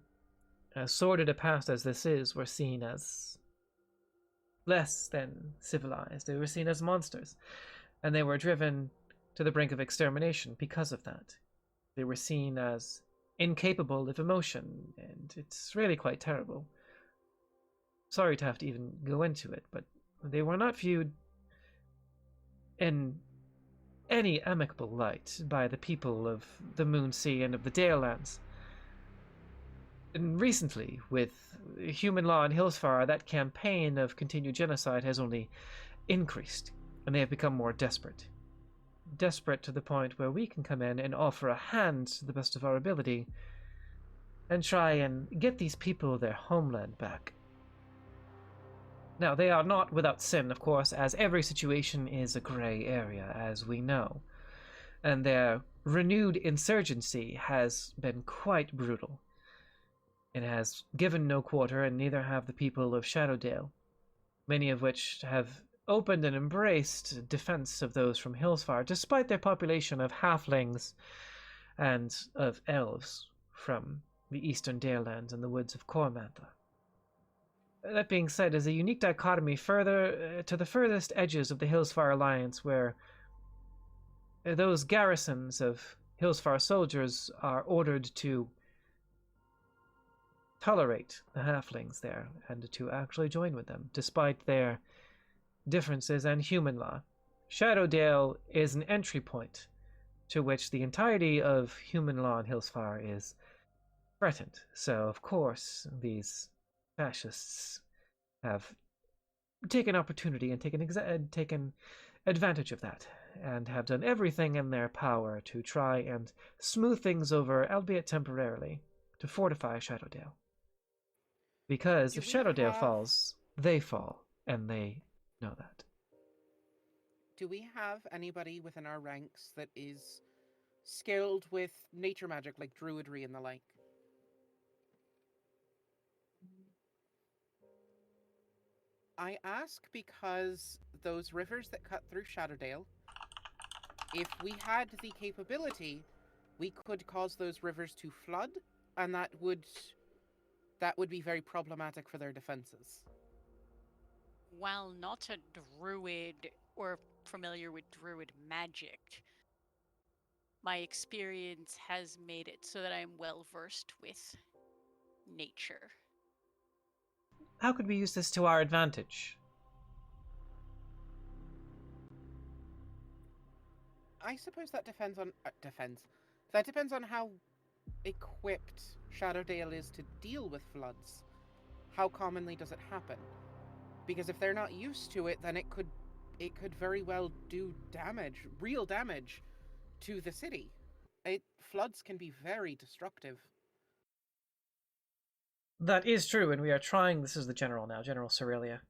as sordid a past as this is, were seen as less than civilized. They were seen as monsters, and they were driven to the brink of extermination because of that. They were seen as incapable of emotion, and it's really quite terrible. Sorry to have to even go into it, but they were not viewed in any amicable light by the people of the Moonsea and of the Dalelands. And recently, with human law in Hillsfar, that campaign of continued genocide has only increased, and they have become more desperate. Desperate to the point where we can come in and offer a hand to the best of our ability and try and get these people their homeland back. Now, they are not without sin, of course, as every situation is a grey area, as we know, and their renewed insurgency has been quite brutal. It has given no quarter, and neither have the people of Shadowdale, many of which have opened and embraced defense of those from Hillsfar, despite their population of halflings and of elves from the eastern Dalelands and the woods of Cormanthor. That being said, is a unique dichotomy further to the furthest edges of the Hillsfar Alliance, where those garrisons of Hillsfar soldiers are ordered to tolerate the halflings there and to actually join with them, despite their differences and human law. Shadowdale is an entry point to which the entirety of human law in Hillsfar is threatened. So, of course, these fascists have taken opportunity and taken advantage of that, and have done everything in their power to try and smooth things over, albeit temporarily, to fortify Shadowdale. Because if Shadowdale falls, they fall, and they know that. Do we have anybody within our ranks that is skilled with nature magic, like druidry and the like? I ask because those rivers that cut through Shadowdale, if we had the capability, we could cause those rivers to flood, and that would be very problematic for their defenses. While not a druid or familiar with druid magic, my experience has made it so that I'm well versed with nature. How could we use this to our advantage? I suppose that depends on That depends on how equipped Shadowdale is to deal with floods. How commonly does it happen? Because if they're not used to it, then it could very well do damage, real damage, to the city. Floods can be very destructive. That is true, and we are trying. This is the general now, General Cerelia,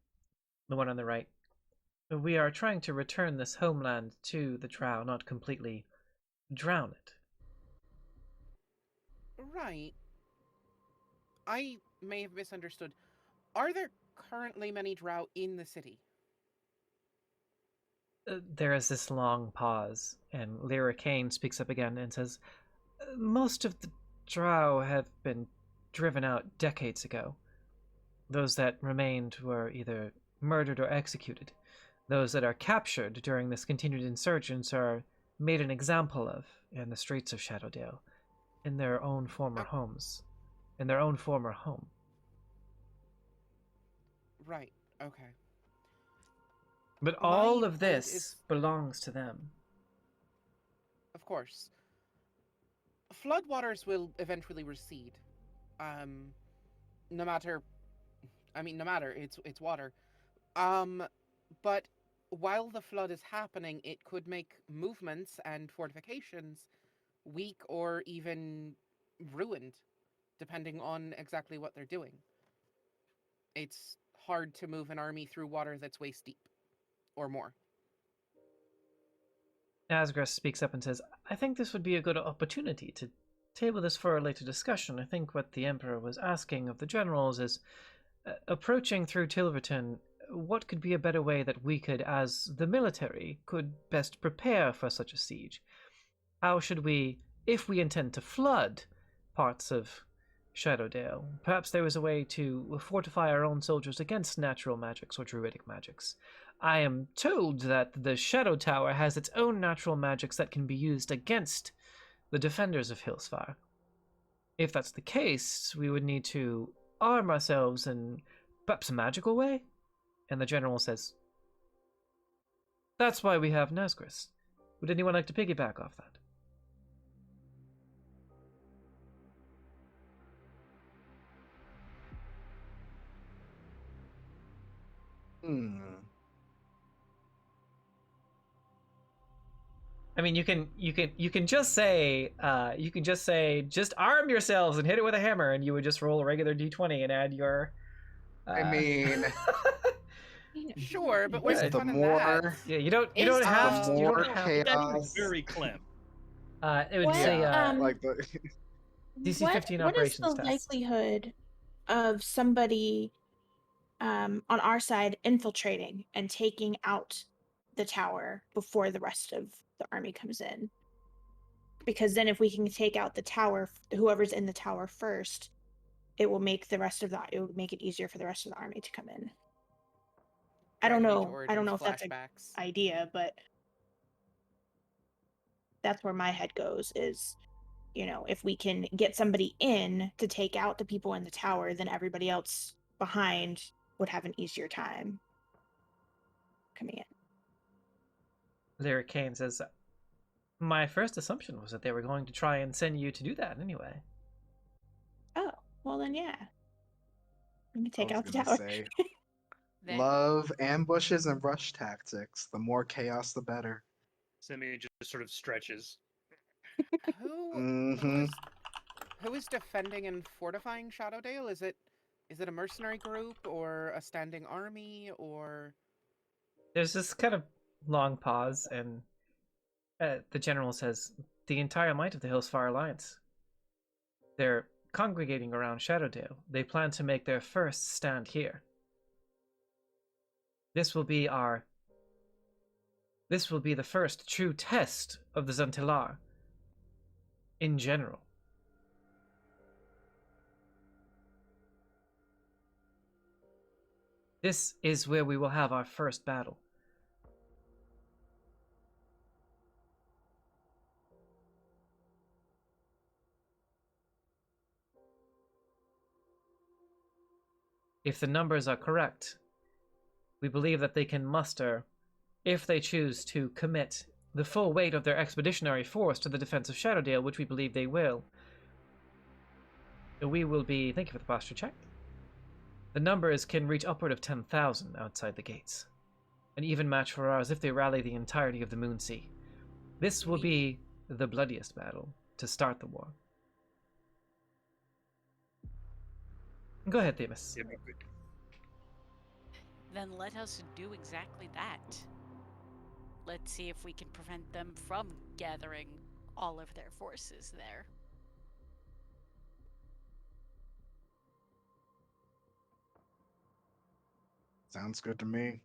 the one on the right. We are trying to return this homeland to the Drow, not completely drown it. Right. I may have misunderstood. Are there currently many Drow in the city? There is this long pause, and Lyra Kane speaks up again and says, most of the Drow have been driven out decades ago. Those that remained were either murdered or executed. Those that are captured during this continued insurgence are made an example of in the streets of Shadowdale, in their own former homes, in their own former home. Right, okay. But all of this belongs to them. Of course. Floodwaters will eventually recede. No matter, it's water. But while the flood is happening, it could make movements and fortifications weak or even ruined, depending on exactly what they're doing. It's hard to move an army through water that's waist deep or more. Asgress speaks up and says, I think this would be a good opportunity to table this for a later discussion. I think what the Emperor was asking of the generals is, approaching through Tilverton, what could be a better way that we could, as the military, could best prepare for such a siege? How should we, if we intend to flood parts of Shadowdale, perhaps there was a way to fortify our own soldiers against natural magics or druidic magics. I am told that the Shadow Tower has its own natural magics that can be used against the defenders of Hillsfar. If that's the case, we would need to arm ourselves in perhaps a magical way? And the general says, that's why we have Nazgris. Would anyone like to piggyback off that? I mean, you can just say just arm yourselves and hit it with a hammer, and you would just roll a regular d20 and add your. I mean, sure, but what's the the fun in more that? Yeah, you don't the have to. You more don't have to. chaos. Very Clem. It would What, say Like the DC 15 what is operations the test. likelihood of somebody on our side infiltrating and taking out the tower before the rest of the army comes in? Because then if we can take out the tower, whoever's in the tower first, it will make it easier for the rest of the army to come in. I don't Dragon Age know if Origins that's an flashbacks. idea, but that's where my head goes is, if we can get somebody in to take out the people in the tower, then everybody else behind would have an easier time coming in. Lyric Kane says, my first assumption was that they were going to try and send you to do that anyway. Oh, well then yeah. Let me take I was out the gonna tower. say, Then love ambushes and rush tactics. The more chaos, the better. Simi just sort of stretches. Mm-hmm. Who is defending and fortifying Shadowdale? Is it a mercenary group or a standing army or? There's this kind of long pause, and the general says, the entire might of the Hillsfar Alliance. They're congregating around Shadowdale. They plan to make their first stand here. This will be the first true test of the Zhentilar in general. This is where we will have our first battle. If the numbers are correct, we believe that they can muster, if they choose to commit the full weight of their expeditionary force to the defense of Shadowdale, which we believe they will. We will be, thank you for the posture check. The numbers can reach upward of 10,000 outside the gates. An even match for ours if they rally the entirety of the Moonsea. This will be the bloodiest battle to start the war. Go ahead, Themis. Then let us do exactly that. Let's see if we can prevent them from gathering all of their forces there. Sounds good to me.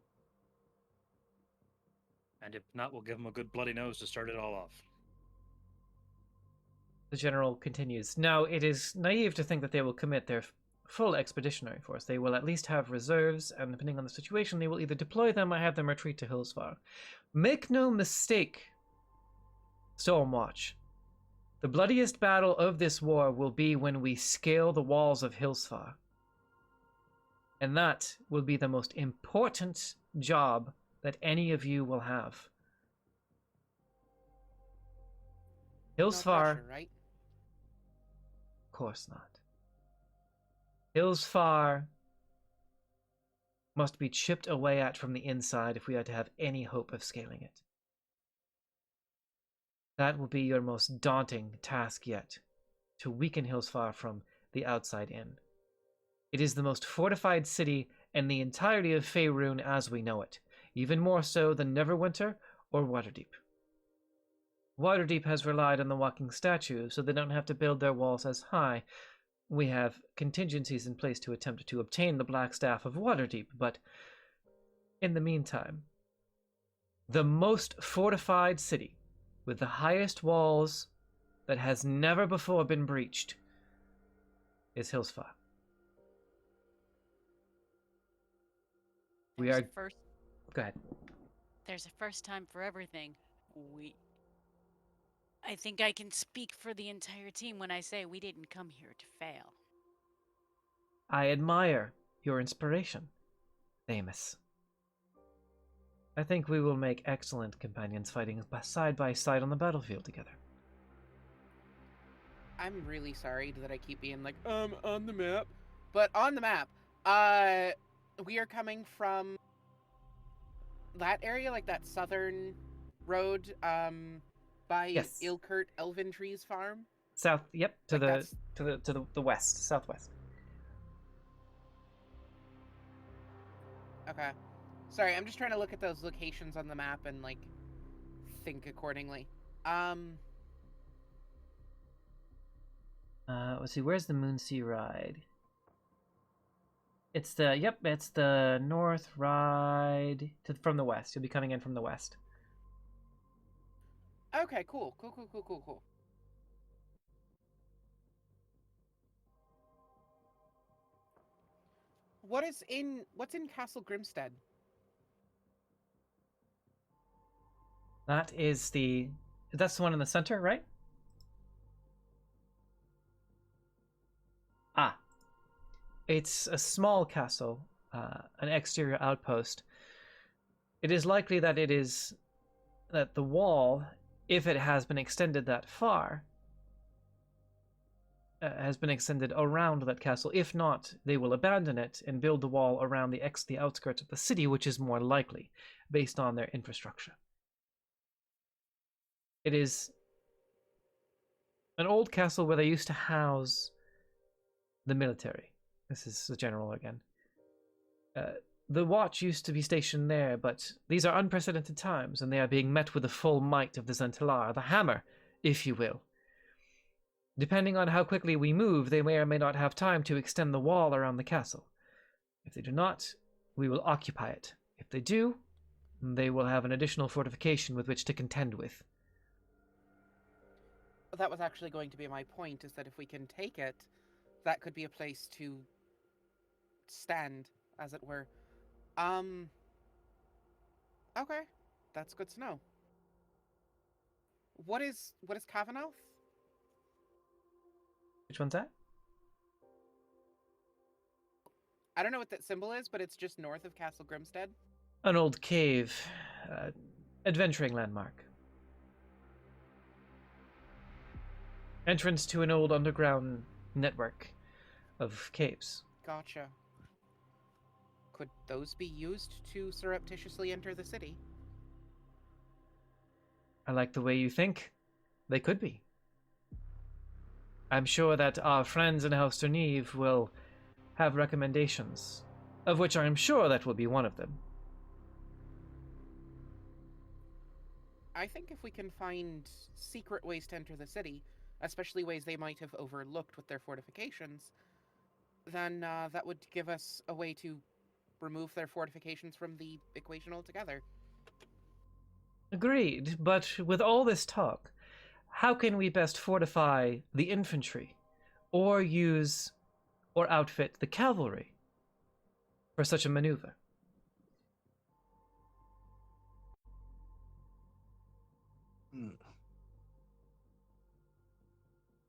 And if not, we'll give them a good bloody nose to start it all off. The general continues. Now, it is naive to think that they will commit their full expeditionary force. They will at least have reserves, and depending on the situation, they will either deploy them or have them retreat to Hillsfar. Make no mistake, Stormwatch. The bloodiest battle of this war will be when we scale the walls of Hillsfar. And that will be the most important job that any of you will have. Hillsfar... No pressure, right? Of course not. Hillsfar must be chipped away at from the inside if we are to have any hope of scaling it. That will be your most daunting task yet, to weaken Hillsfar from the outside in. It is the most fortified city in the entirety of Faerun as we know it, even more so than Neverwinter or Waterdeep. Waterdeep has relied on the walking statue, so they don't have to build their walls as high. We have contingencies in place to attempt to obtain the Black Staff of Waterdeep, but in the meantime, the most fortified city with the highest walls that has never before been breached is Hillsfar. We There's are... a first. Go ahead. There's a first time for everything. I think I can speak for the entire team when I say we didn't come here to fail. I admire your inspiration, Amos. I think we will make excellent companions fighting side by side on the battlefield together. I'm really sorry that I keep being like, on the map. But on the map, we are coming from that area, like that southern road, by Yes. Ilkert Elven Trees Farm. South, yep, to Like the west, southwest. Okay. Sorry, I'm just trying to look at those locations on the map and, like, think accordingly. Let's see, where's the Moonsea Ride? It's the north ride from the west. You'll be coming in from the west. Okay, cool. What's in Castle Grimstead? That's the one in the center, right? Ah. It's a small castle, an exterior outpost. It is likely that the wall, if it has been extended that far, has been extended around that castle. If not, they will abandon it and build the wall around the outskirts of the city, which is more likely, based on their infrastructure. It is an old castle where they used to house the military. This is the general again. The watch used to be stationed there, but these are unprecedented times, and they are being met with the full might of the Zhentilar, the hammer, if you will. Depending on how quickly we move, they may or may not have time to extend the wall around the castle. If they do not, we will occupy it. If they do, they will have an additional fortification with which to contend with. That was actually going to be my point, is that if we can take it, that could be a place to stand, as it were. Okay. That's good to know. What is Cavanalth? Which one's that? I don't know what that symbol is, but it's just north of Castle Grimstead. An old cave, adventuring landmark. Entrance to an old underground network of caves. Gotcha. Could those be used to surreptitiously enter the city? I like the way you think. They could be. I'm sure that our friends in House Neve will have recommendations, of which I'm sure that will be one of them. I think if we can find secret ways to enter the city, especially ways they might have overlooked with their fortifications, then that would give us a way to remove their fortifications from the equation altogether. Agreed, but with all this talk, how can we best fortify the infantry, or use or outfit the cavalry for such a maneuver?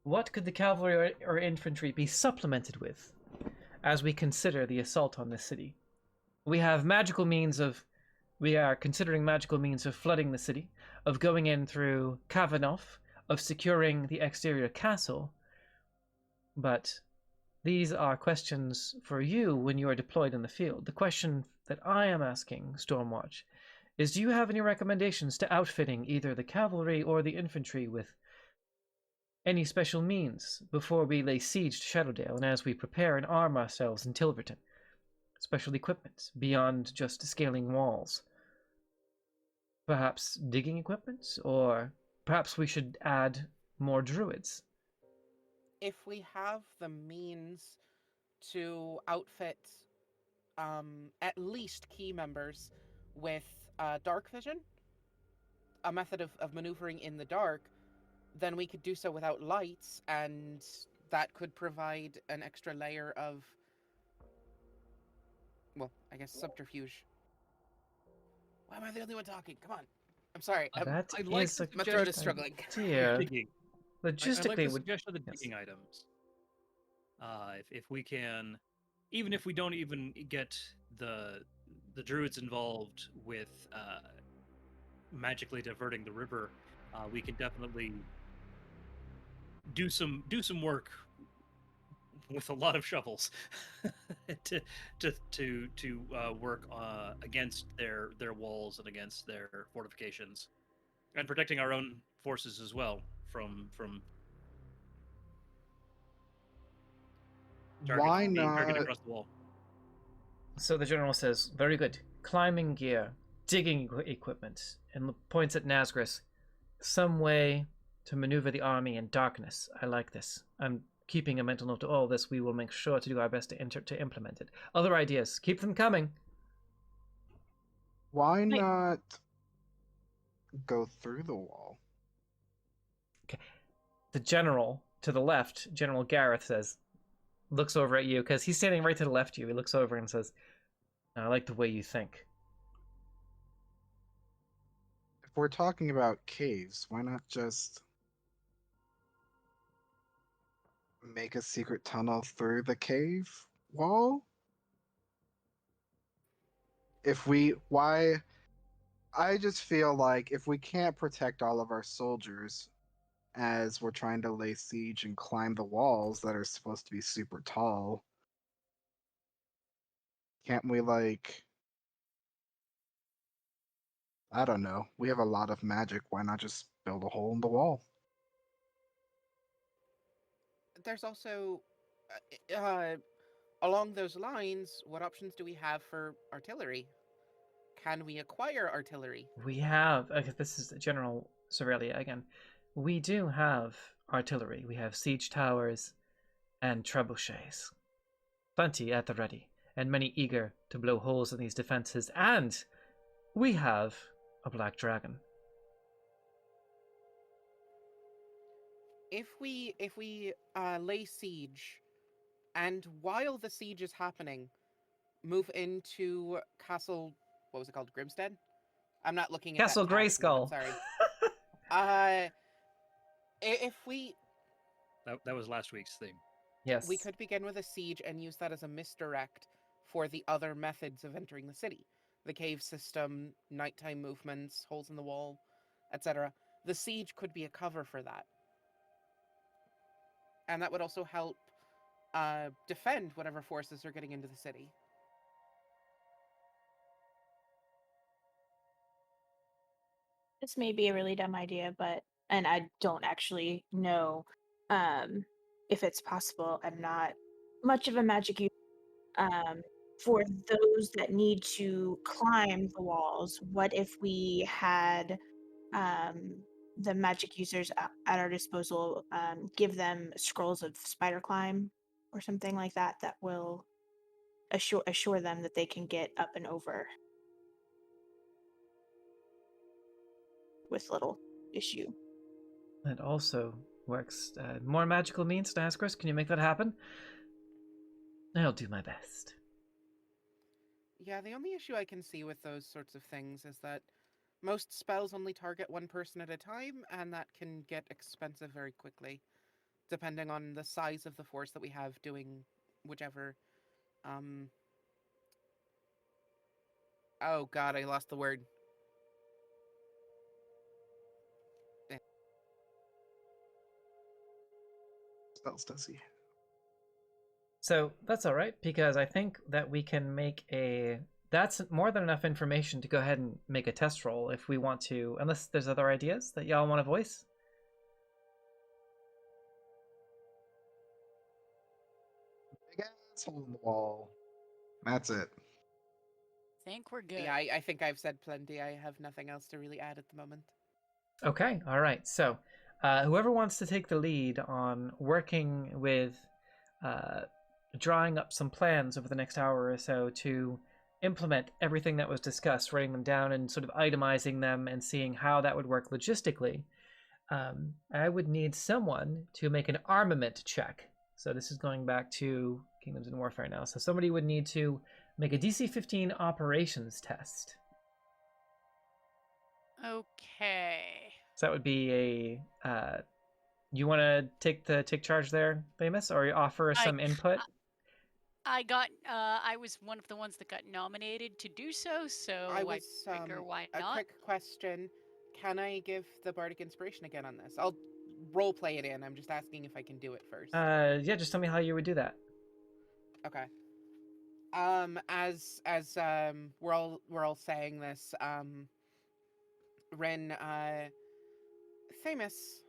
What could the cavalry or infantry be supplemented with as we consider the assault on this city? We are considering magical means of flooding the city, of going in through Kavanoff, of securing the exterior castle. But these are questions for you when you are deployed in the field. The question that I am asking, Stormwatch, is, do you have any recommendations to outfitting either the cavalry or the infantry with any special means before we lay siege to Shadowdale and as we prepare and arm ourselves in Tilverton? Special equipment beyond just scaling walls. Perhaps digging equipment, or perhaps we should add more druids. If we have the means to outfit at least key members with dark vision, a method of maneuvering in the dark, then we could do so without lights, and that could provide an extra layer of, well, I guess subterfuge. Why am I the only one talking? Come on. I'm sorry. That I'd like is to a My suggest throat is struggling. dear. digging. I like Logistically, the would suggestion of the yes. digging items. If we can, even if we don't even get the druids involved with magically diverting the river, we can definitely do some work with a lot of shovels to work against their walls and against their fortifications, and protecting our own forces as well from Why being targeted not? across the wall. So the general says, very good. Climbing gear, digging equipment, and points at Nazgris. Some way to maneuver the army in darkness. I like this. I'm keeping a mental note of all this. We will make sure to do our best to implement it. Other ideas, keep them coming. Why not go through the wall? Okay. The general to the left, General Gareth, looks over at you, because he's standing right to the left of you. He looks over and says, I like the way you think. If we're talking about caves, why not just make a secret tunnel through the cave wall? I just feel like if we can't protect all of our soldiers as we're trying to lay siege and climb the walls that are supposed to be super tall, can't we, like, I don't know, we have a lot of magic, why not just build a hole in the wall? There's also, along those lines, what options do we have for artillery? Can we acquire artillery? We have, this is General Sorelia again. We do have artillery. We have siege towers and trebuchets. Plenty at the ready, and many eager to blow holes in these defenses. And we have a black dragon. If we lay siege, and while the siege is happening, move into Castle, what was it called, Grimstead? I'm not looking at Castle that tab, Grayskull. I'm sorry. If we That was last week's theme. Yes. we could begin with a siege and use that as a misdirect for the other methods of entering the city. The cave system, nighttime movements, holes in the wall, etc. The siege could be a cover for that. And that would also help defend whatever forces are getting into the city. This may be a really dumb idea, and I don't actually know if it's possible. I'm not much of a magic user. For those that need to climb the walls, what if we had the magic users at our disposal give them scrolls of spider climb or something like that that will assure them that they can get up and over with little issue. It also works. More magical means, Nazgris. Can you make that happen? I'll do my best. Yeah, the only issue I can see with those sorts of things is that most spells only target one person at a time, and that can get expensive very quickly, depending on the size of the force that we have doing whichever. Oh god, I lost the word. Spells, does he? So that's all right, because I think that we can make a that's more than enough information to go ahead and make a test roll if we want to, unless there's other ideas that y'all want to voice. Big ass hole in the wall. That's it. Think we're good. Yeah, I think I've said plenty. I have nothing else to really add at the moment. Okay, all right. So, whoever wants to take the lead on working with drawing up some plans over the next hour or so to implement everything that was discussed, writing them down and sort of itemizing them and seeing how that would work logistically, I would need someone to make an armament check. So this is going back to Kingdoms in Warfare now. So somebody would need to make a DC 15 operations test. Okay. So that would be a. You want to take charge there, Famous, or offer some input? I was one of the ones that got nominated to do so, so I figure why a not? quick question. Can I give the Bardic Inspiration again on this? I'll role play it in. I'm just asking if I can do it first. Yeah, just tell me how you would do that. Okay. As we're all saying this, Ren, Famous,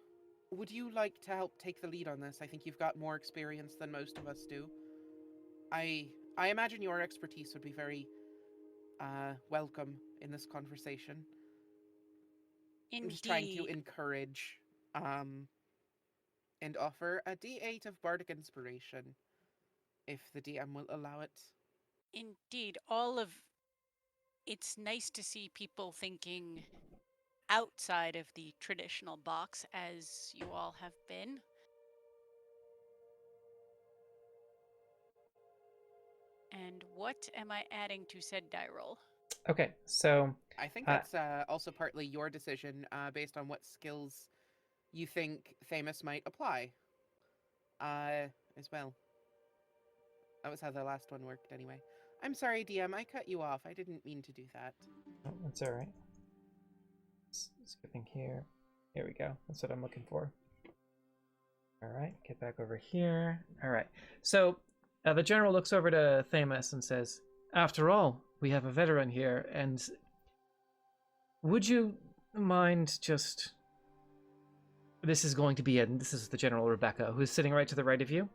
would you like to help take the lead on this? I think you've got more experience than most of us do. I imagine your expertise would be very welcome in this conversation. Indeed. I'm just trying to encourage and offer a D8 of Bardic Inspiration, if the DM will allow it. Indeed, it's nice to see people thinking outside of the traditional box, as you all have been. And what am I adding to said die roll? Okay, so I think that's also partly your decision, based on what skills you think Famous might apply, as well. That was how the last one worked, anyway. I'm sorry, DM, I cut you off. I didn't mean to do that. Oh, that's all right. Skipping here. Here we go. That's what I'm looking for. All right, get back over here. All right. So the general looks over to Famous and says, "After all, we have a veteran here, and would you mind just..." This is going to be this is the General Rebecca, who's sitting right to the right of you.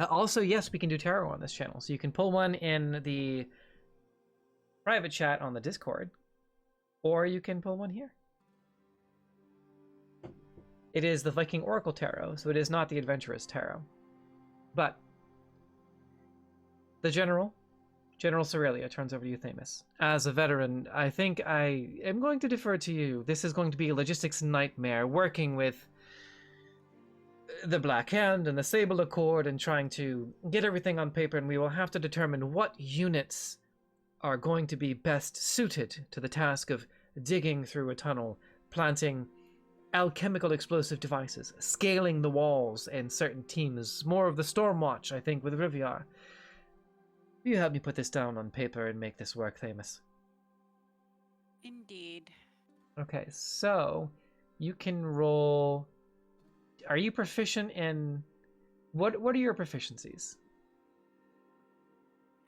Also, yes, we can do tarot on this channel, so you can pull one in the private chat on the Discord, or you can pull one here. It is the Viking Oracle Tarot, so it is not the Adventurous Tarot. But the General Cerelia, turns over to you, Famous. As a veteran, I think I am going to defer to you. This is going to be a logistics nightmare, working with the Black Hand and the Sable Accord and trying to get everything on paper, and we will have to determine what units are going to be best suited to the task of digging through a tunnel, planting alchemical explosive devices, scaling the walls in certain teams, more of the Stormwatch, I think, with Riviar. Will you help me put this down on paper and make this work, Famous? Indeed. Okay, so you can roll... Are you proficient in... What are your proficiencies?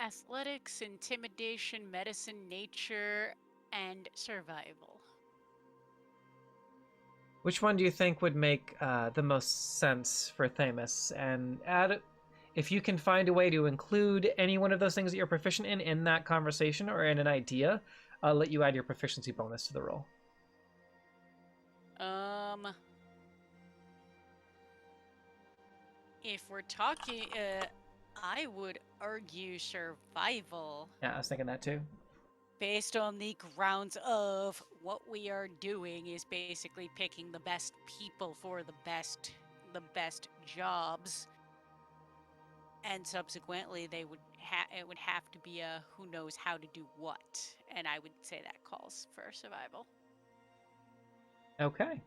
Athletics, intimidation, medicine, nature, and survival. Which one do you think would make the most sense for Famous? And add... If you can find a way to include any one of those things that you're proficient in that conversation or in an idea, I'll let you add your proficiency bonus to the roll. If we're talking, I would argue survival. Yeah, I was thinking that too. Based on the grounds of what we are doing is basically picking the best people for the best jobs. And subsequently, it would have to be a who knows how to do what, and I would say that calls for survival. Okay.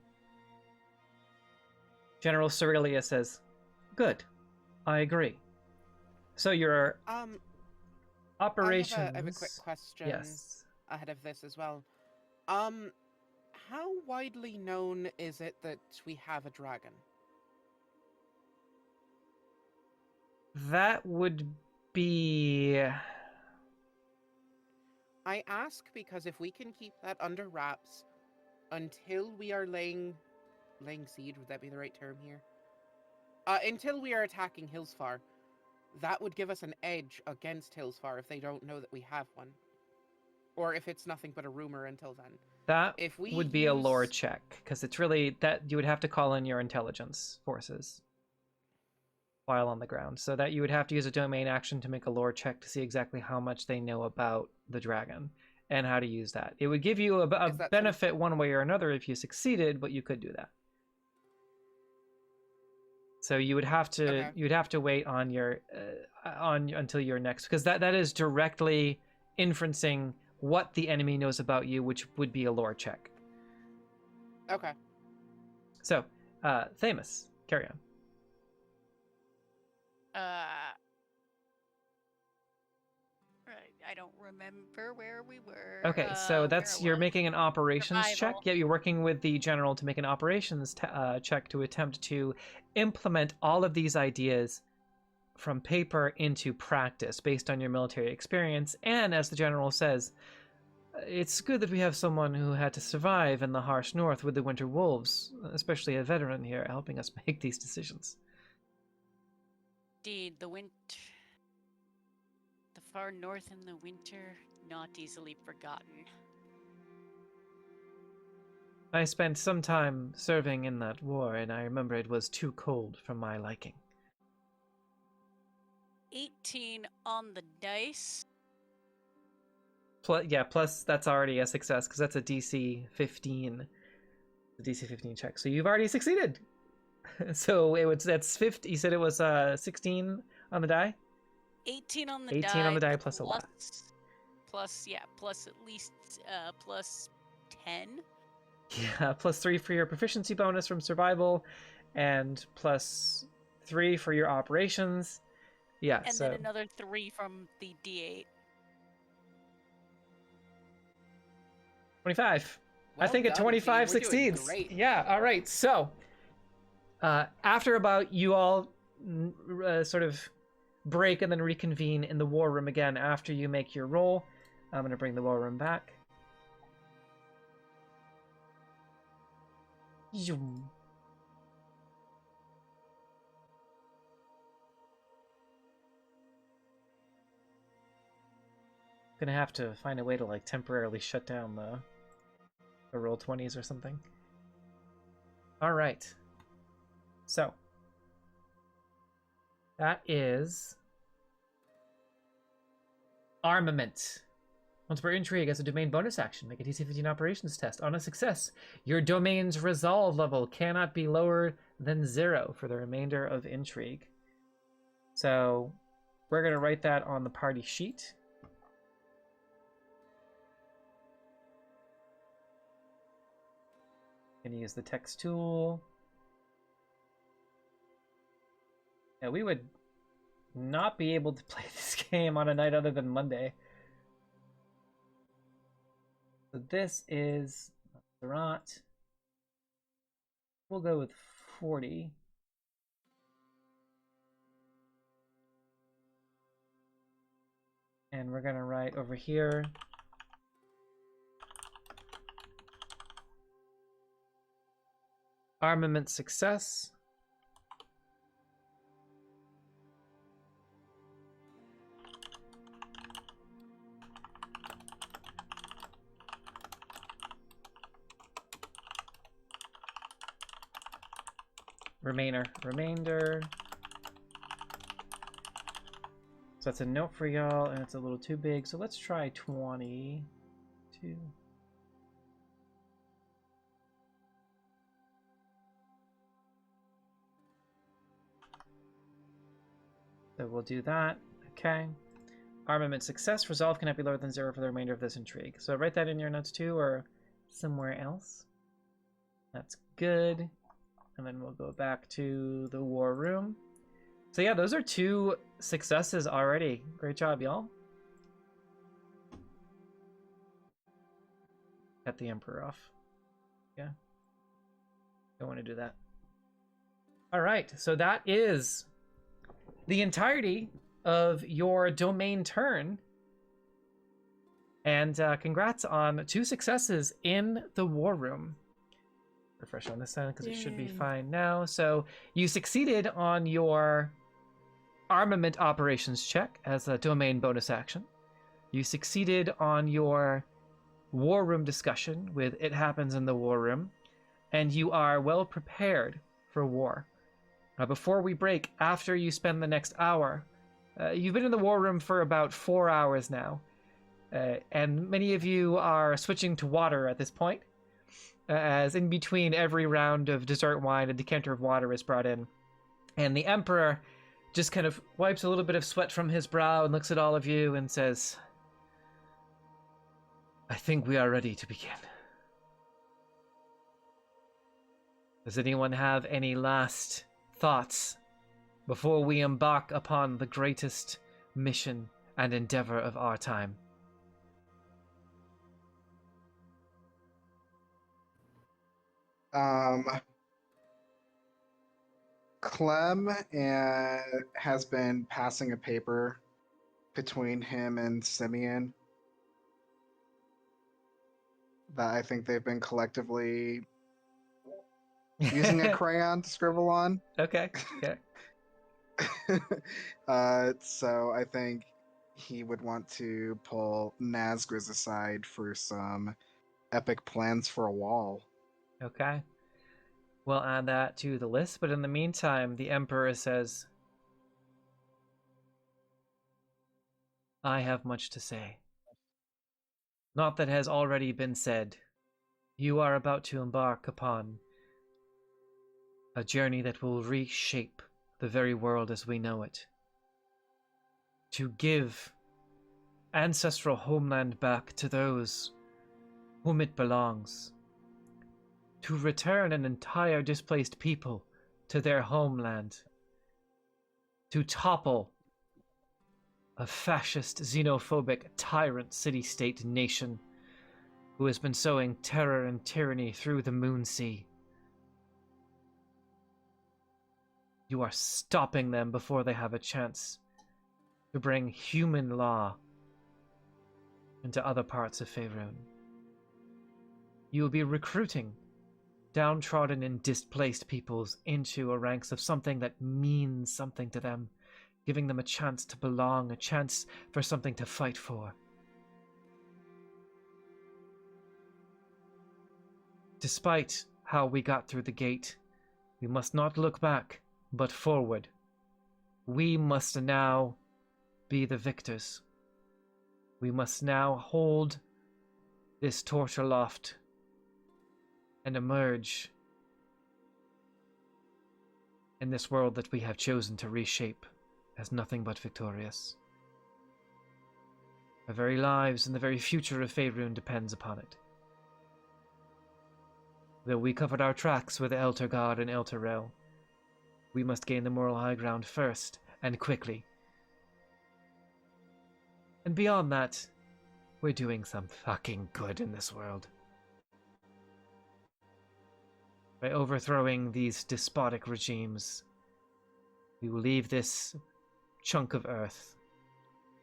General Cerelia says, "Good, I agree." So your operations. I have a quick question. Yes. Ahead of this as well. How widely known is it that we have a dragon? That would be... I ask because if we can keep that under wraps until we are laying siege, would that be the right term here? Until we are attacking Hillsfar, that would give us an edge against Hillsfar if they don't know that we have one. Or if it's nothing but a rumor until then. That If we would be a lore check, because it's really that you would have to call in your intelligence forces while on the ground. So that you would have to use a domain action to make a lore check to see exactly how much they know about the dragon and how to use that. It would give you a benefit one way or another if you succeeded, but you could do that. So you would have to wait on your until your next, because that is directly inferencing what the enemy knows about you, which would be a lore check. Okay. So, Thamus, carry on. Right, I don't remember where we were. Okay, so that's you're making an operations check. Survival. Yeah, you're working with the general to make an operations check to attempt to implement all of these ideas from paper into practice based on your military experience. And as the general says, it's good that we have someone who had to survive in the harsh north with the winter wolves, especially a veteran here, helping us make these decisions. Indeed, the far north in the winter, not easily forgotten. I spent some time serving in that war, and I remember it was too cold for my liking. 18 on the dice. Plus that's already a success, because that's a DC 15. The DC 15 check. So you've already succeeded. So that's 50. You said it was 16 on the die? 18 on the 18 die. 18 on the die plus a lot. Plus at least plus 10. Yeah, plus 3 for your proficiency bonus from survival, and plus 3 for your operations. Yeah, and then another 3 from the D8. 25. Well I think done, a 25 team. We're doing succeeds. great. Yeah, all right. So, after about you all sort of break and then reconvene in the war room again after you make your roll. I'm going to bring the war room back. Zoom. Gonna have to find a way to like temporarily shut down the roll 20s or something. All right. So that is Armament. Once per intrigue, as a domain bonus action, make a DC 15 operations test. On a success, your domain's resolve level cannot be lower than 0 for the remainder of intrigue. So we're going to write that on the party sheet. Going to use the text tool. Yeah, we would not be able to play this game on a night other than Monday. So this is Restaurant. We'll go with 40. And we're going to write over here Armament success. Remainder. So that's a note for y'all, and it's a little too big. So let's try 22. So we'll do that. Okay. Armament success. Resolve cannot be lower than 0 for the remainder of this intrigue. So write that in your notes too, or somewhere else. That's good. And then we'll go back to the war room. So yeah, those are 2 successes already. Great job, y'all. Cut the Emperor off. Yeah. Don't want to do that. All right, so that is the entirety of your domain turn. And congrats on 2 successes in the war room. Refresh on this side because it should be Yay. fine now. So you succeeded on your armament operations check as a domain bonus action. You succeeded on your war room discussion with It Happens in the War Room, and you are well prepared for war. Before we break, after you spend the next hour, you've been in the war room for about 4 hours now, and many of you are switching to water at this point, as in between every round of dessert wine, a decanter of water is brought in, and the Emperor just kind of wipes a little bit of sweat from his brow and looks at all of you and says, I think we are ready to begin. Does anyone have any last thoughts before we embark upon the greatest mission and endeavor of our time? Clem has been passing a paper between him and Simeon that I think they've been collectively using a crayon to scribble on. Okay, yeah. So I think he would want to pull Nazgriz aside for some epic plans for a wall. Okay. We'll add that to the list, but in the meantime, the Emperor says, I have much to say. Not that has already been said. You are about to embark upon a journey that will reshape the very world as we know it. To give ancestral homeland back to those whom it belongs. To return an entire displaced people to their homeland. To topple a fascist, xenophobic, tyrant city-state nation who has been sowing terror and tyranny through the Moonsea. You are stopping them before they have a chance to bring human law into other parts of Faerun. You will be recruiting downtrodden and displaced peoples into a ranks of something that means something to them, giving them a chance to belong, a chance for something to fight for. Despite how we got through the gate, we must not look back, but forward. We must now be the victors. We must now hold this torch aloft and emerge in this world that we have chosen to reshape as nothing but victorious. Our very lives and the very future of Faerun depends upon it. Though we covered our tracks with Eltergard and Elturel, we must gain the moral high ground first, and quickly. And beyond that, we're doing some fucking good in this world. By overthrowing these despotic regimes, we will leave this chunk of earth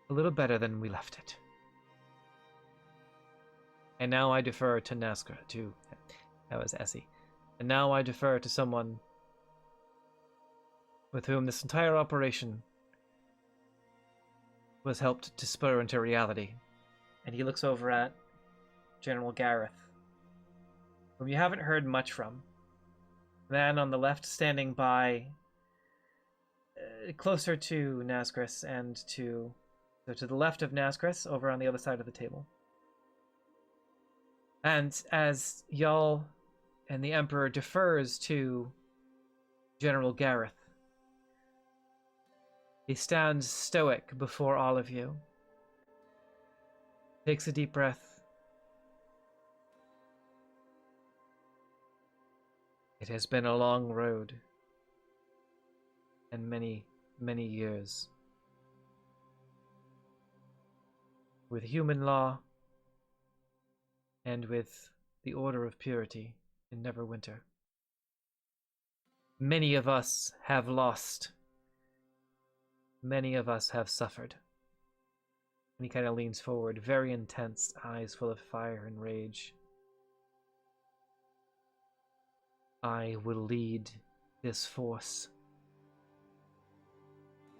a little better than we left it. And now I defer to Nazgriz, that was Essie. And now I defer to someone with whom this entire operation was helped to spur into reality. And he looks over at General Gareth, whom you haven't heard much from. Man on the left, standing by, closer to Nazgriz and to the left of Nazgriz, over on the other side of the table. And as Jarl and the Emperor defers to General Gareth, he stands stoic before all of you, takes a deep breath. It has been a long road, and many, many years. With human law, and with the Order of Purity in Neverwinter. Many of us have lost. Many of us have suffered. And he kind of leans forward, very intense, eyes full of fire and rage. I will lead this force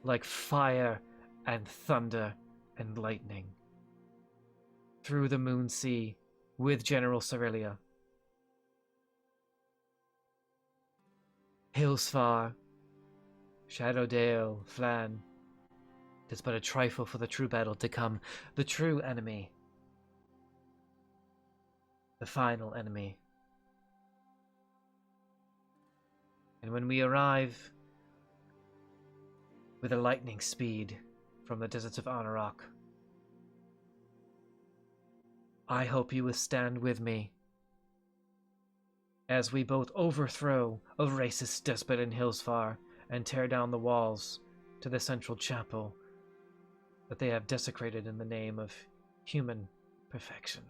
like fire and thunder and lightning through the Moon Sea with General Cerelia. Hillsfar, Shadowdale, Flan. It is but a trifle for the true battle to come, the true enemy, the final enemy. And when we arrive with a lightning speed from the deserts of Anarok, I hope you will stand with me as we both overthrow a racist despot in Hillsfar and tear down the walls to the central chapel that they have desecrated in the name of human perfection.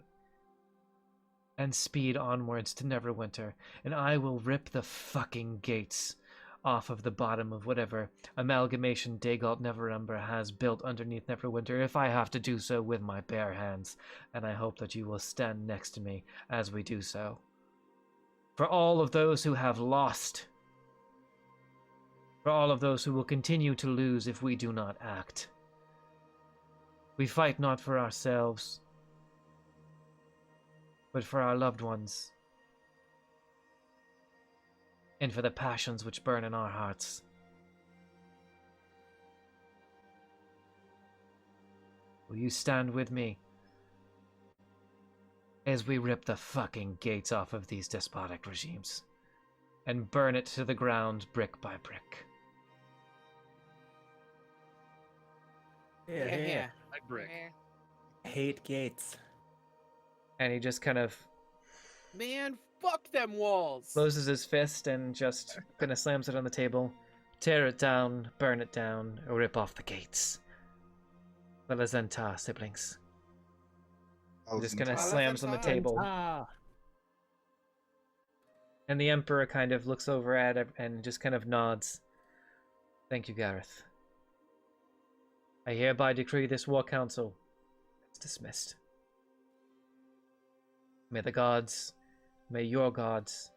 And speed onwards to Neverwinter, and I will rip the fucking gates off of the bottom of whatever amalgamation Dagult Neverember has built underneath Neverwinter if I have to do so with my bare hands, and I hope that you will stand next to me as we do so. For all of those who have lost, for all of those who will continue to lose if we do not act. We fight not for ourselves, but for our loved ones, and for the passions which burn in our hearts. Will you stand with me as we rip the fucking gates off of these despotic regimes and burn it to the ground brick by brick? Yeah. Like brick. Hate gates. And he just kind of Man, fuck them walls. closes his fist and just kind of slams it on the table. Tear it down, burn it down, or rip off the gates. The Zhentilar siblings. He just kind of slams on the table. And the Emperor kind of looks over at it and just kind of nods. Thank you, Gareth. I hereby decree this war council is dismissed. May the gods, may your gods,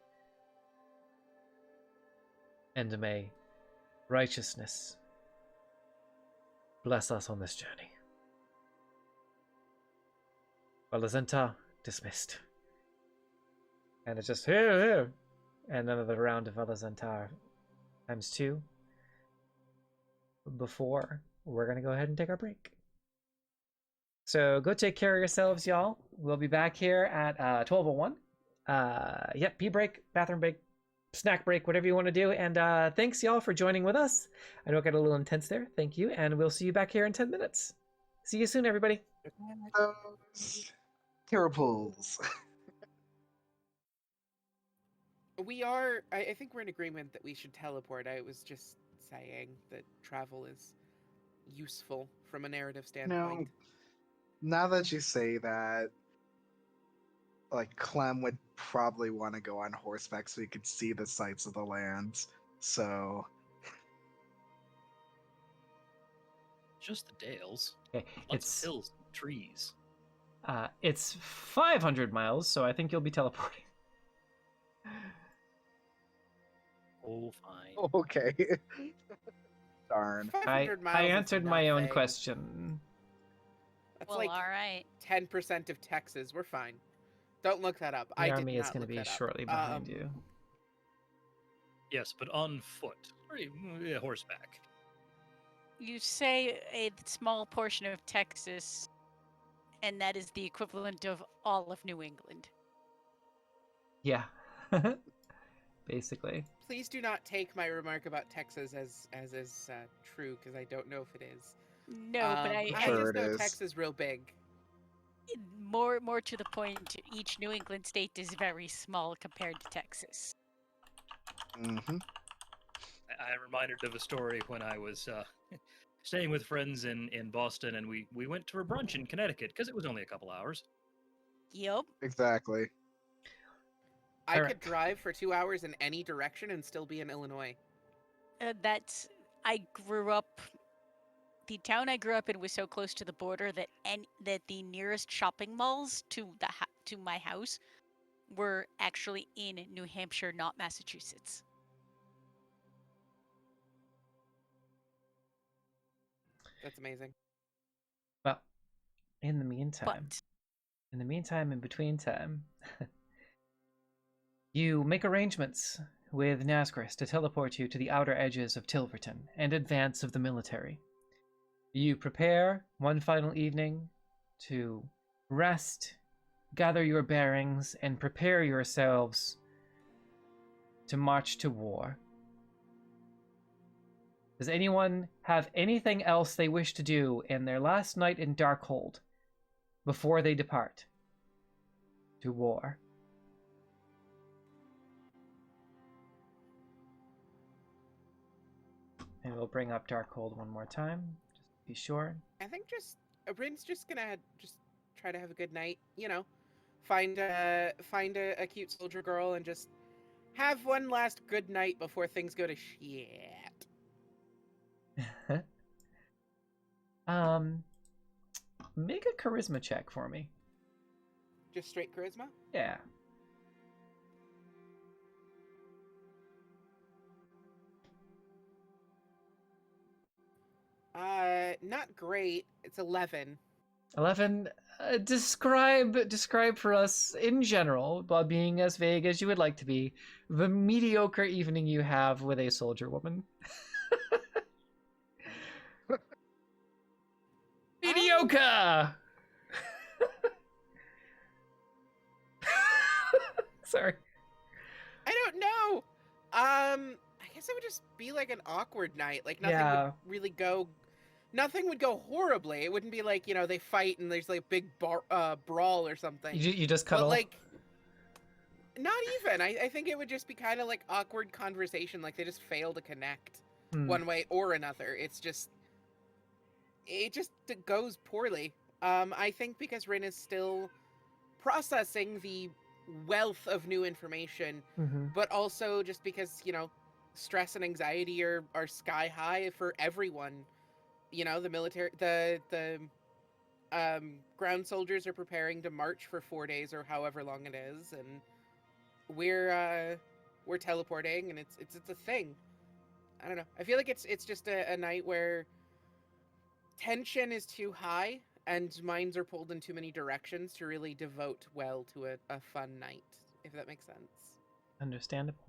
and may righteousness bless us on this journey. Zhentilar dismissed. And it's just here. And another round of Zhentilar times 2 before we're going to go ahead and take our break. So go take care of yourselves, y'all. We'll be back here at 12:01. Yep, pee break, bathroom break, snack break, whatever you want to do. And thanks, y'all, for joining with us. I know it got a little intense there. Thank you. And we'll see you back here in 10 minutes. See you soon, everybody. Terribles. I think we're in agreement that we should teleport. I was just saying that travel is useful from a narrative standpoint. Now that you say that, like, Clem would probably want to go on horseback so he could see the sights of the lands. So Just the dales. Okay, Lots of hills and trees. it's 500 miles, so I think you'll be teleporting. Oh, fine. okay. Darn. 500 miles I is answered my own nothing. question. That's Well, like all right. 10% of Texas. We're fine. Don't look that up. The I did army is not going to look be that up. shortly behind you. Yes, but on foot. Or yeah, horseback. You say a small portion of Texas, and that is the equivalent of all of New England. Yeah. Basically. Please do not take my remark about Texas as is true, because I don't know if it is. No, but I Sure just it know is. Texas is real big. more to the point, each New England state is very small compared to Texas. Mm-hmm. I'm reminded of a story when I was staying with friends in Boston, and we went to a brunch in Connecticut because it was only a couple hours. Yup. Exactly. I Alright. could drive for 2 hours in any direction and still be in Illinois. I grew up the town I grew up in was so close to the border that that the nearest shopping malls to to my house were actually in New Hampshire, not Massachusetts. That's amazing. Well, in the meantime, But in between time, you make arrangements with Nazgris to teleport you to the outer edges of Tilverton and advance of the military. You prepare one final evening to rest, gather your bearings, and prepare yourselves to march to war. Does anyone have anything else they wish to do in their last night in Darkhold before they depart to war? And we'll bring up Darkhold one more time, just to be sure. I think Rin's just gonna just try to have a good night. You know, find a cute soldier girl and just have one last good night before things go to shit. Make a charisma check for me. Just straight charisma? Yeah. Not great. It's 11. 11. Describe for us in general, while being as vague as you would like to be, the mediocre evening you have with a soldier woman. Mediocre. Sorry. I don't know. I guess it would just be like an awkward night. Like nothing would really go. Nothing would go horribly. It wouldn't be like, you know, they fight and there's like a big brawl or something. You just cuddle. But like, not even. I think it would just be kind of like awkward conversation. Like they just fail to connect one way or another. It just goes poorly. I think because Rin is still processing the wealth of new information, but also just because, you know, stress and anxiety are sky high for everyone. You know, the military, the ground soldiers are preparing to march for 4 days or however long it is, and we're teleporting, and it's a thing. I don't know. I feel like it's just a night where tension is too high and minds are pulled in too many directions to really devote well to a fun night, if that makes sense. Understandable.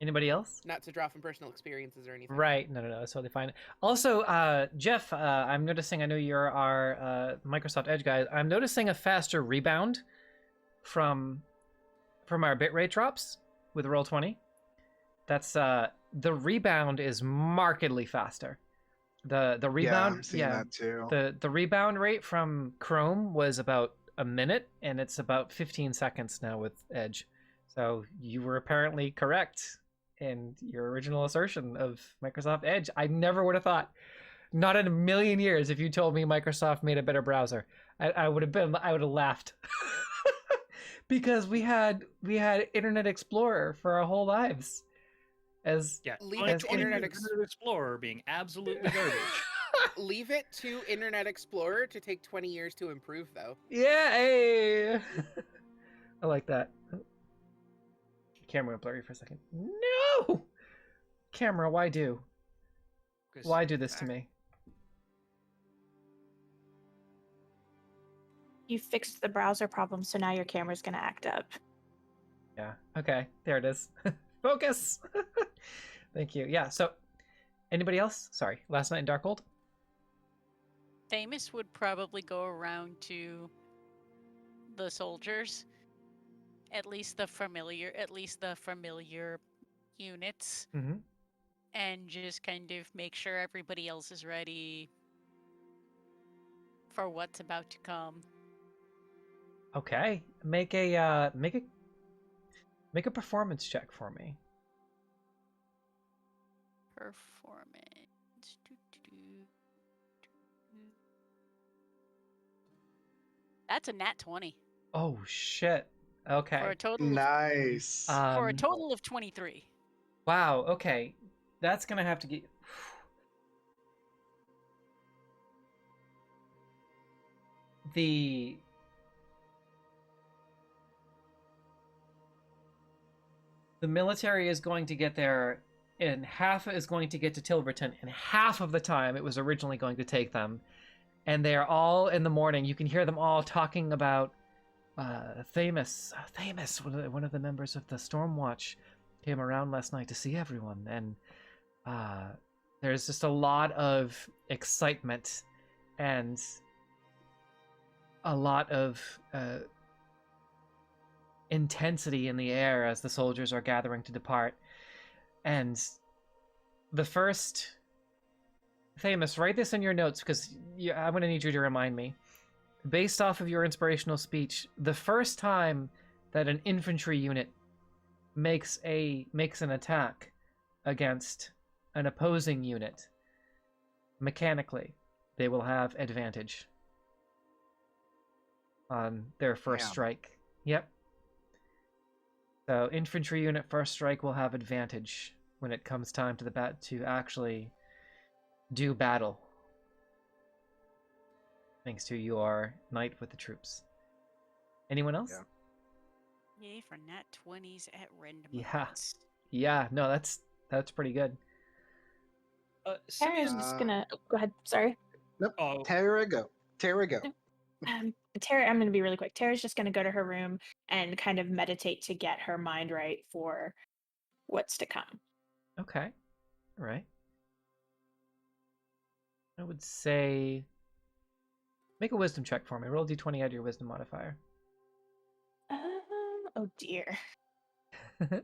Anybody else? Not to draw from personal experiences or anything. Right. No, it's totally fine. Also, Jeff, I'm noticing, I know you're our Microsoft Edge guy, I'm noticing a faster rebound from our bitrate drops with Roll20. That's, the rebound is markedly faster. The rebound, I'm seeing that too. The rebound rate from Chrome was about a minute, and it's about 15 seconds now with Edge. So you were apparently correct in your original assertion of Microsoft Edge. I never would have thought, not in a million years, if you told me Microsoft made a better browser. I would have laughed. Because we had Internet Explorer for our whole lives. Leave it to Internet Explorer being absolutely garbage. Leave it to Internet Explorer to take 20 years to improve, though. Yeah, hey. I like that. Camera went blurry for a second. No! Camera, why do this to me? You fixed the browser problem, so now your camera's gonna act up. Yeah, okay, there it is. Focus! Thank you. Yeah, so, anybody else? Sorry, last night in Darkhold? Famous would probably go around to the soldiers, at least the familiar units, and just kind of make sure everybody else is ready for what's about to come. Okay, make a performance check for me. Performance. That's a nat 20. Oh shit. Okay. For a total nice. For a total of 23. Wow, okay. That's gonna have to get... the military is going to get there, and half is going to get to Tilberton, and half of the time it was originally going to take them. And they are all in the morning. You can hear them all talking about Famous, one of the members of the Stormwatch came around last night to see everyone, and there's just a lot of excitement and a lot of intensity in the air as the soldiers are gathering to depart. And the first... Famous, write this in your notes, because I'm going to need you to remind me. Based off of your inspirational speech, the first time that an infantry unit makes an attack against an opposing unit, mechanically, they will have advantage on their first strike. Yep. So infantry unit first strike will have advantage when it comes time to to actually do battle. Thanks to your night with the troops. Anyone else? Yeah. Yay for nat 20s at random. Yeah. No, that's pretty good. Tara's just gonna go ahead. Sorry. Nope. Oh. Tara, go. Tara, I'm gonna be really quick. Tara's just gonna go to her room and kind of meditate to get her mind right for what's to come. Okay. All right. I would say make a wisdom check for me. Roll d20 out of your wisdom modifier. Oh dear. You're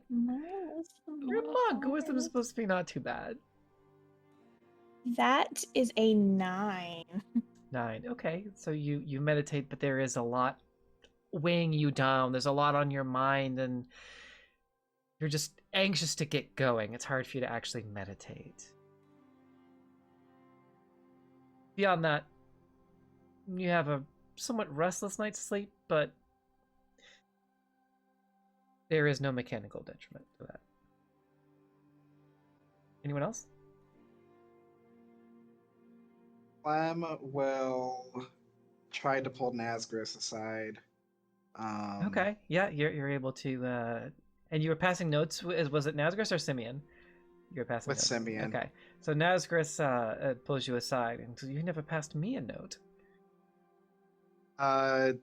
a monk. Wisdom is supposed to be not too bad. That is a 9. 9. Okay. So you meditate, but there is a lot weighing you down. There's a lot on your mind, and you're just anxious to get going. It's hard for you to actually meditate. Beyond that, you have a somewhat restless night's sleep, but there is no mechanical detriment to that. Anyone else? Clem will try to pull Nazgris aside. Okay, yeah, you're able to, and you were passing notes. Was it Nazgris or Simeon? You're passing with notes. Simeon. Okay, so Nazgris pulls you aside, and so you never passed me a note. And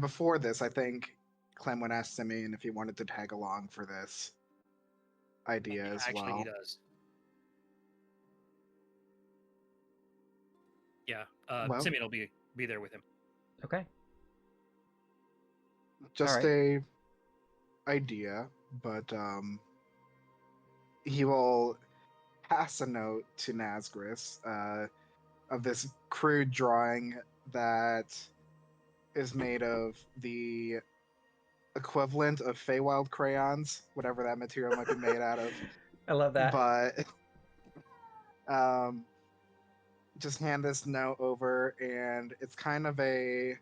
before this, I think Clem would ask Simeon if he wanted to tag along for this idea as Actually, well. he does. Yeah, Well, Simeon will be there with him. Okay. Just a idea, but he will pass a note to Nazgris of this crude drawing that is made of the equivalent of Feywild crayons, whatever that material might be made out of. I love that. But just hand this note over, and it's kind of a...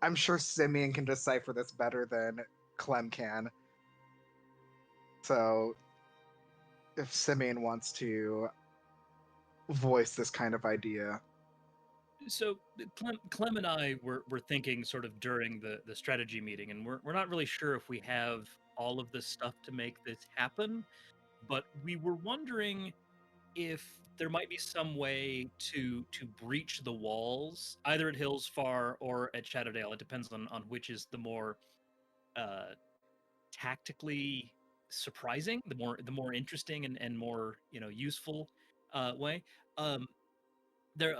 I'm sure Simeon can decipher this better than Clem can. So, if Simeon wants to voice this kind of idea. So Clem and I were thinking sort of during the strategy meeting, and we're not really sure if we have all of the stuff to make this happen, but we were wondering if there might be some way to breach the walls, either at Hillsfar or at Shadowdale. It depends on which is the more tactically surprising, the more interesting and more useful way. There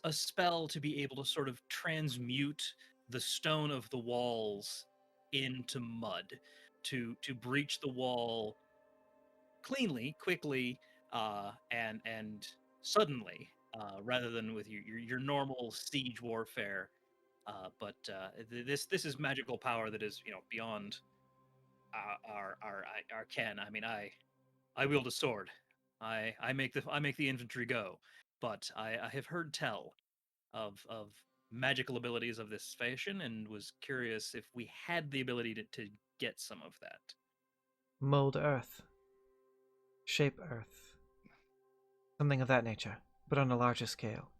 a spell to be able to sort of transmute the stone of the walls into mud, to breach the wall cleanly, quickly, and suddenly, rather than with your normal siege warfare. But this is magical power that is beyond our ken. I mean, I wield a sword. I make the infantry go, but I have heard tell of magical abilities of this fashion, and was curious if we had the ability to get some of that. Mold earth. Shape earth. Something of that nature, but on a larger scale.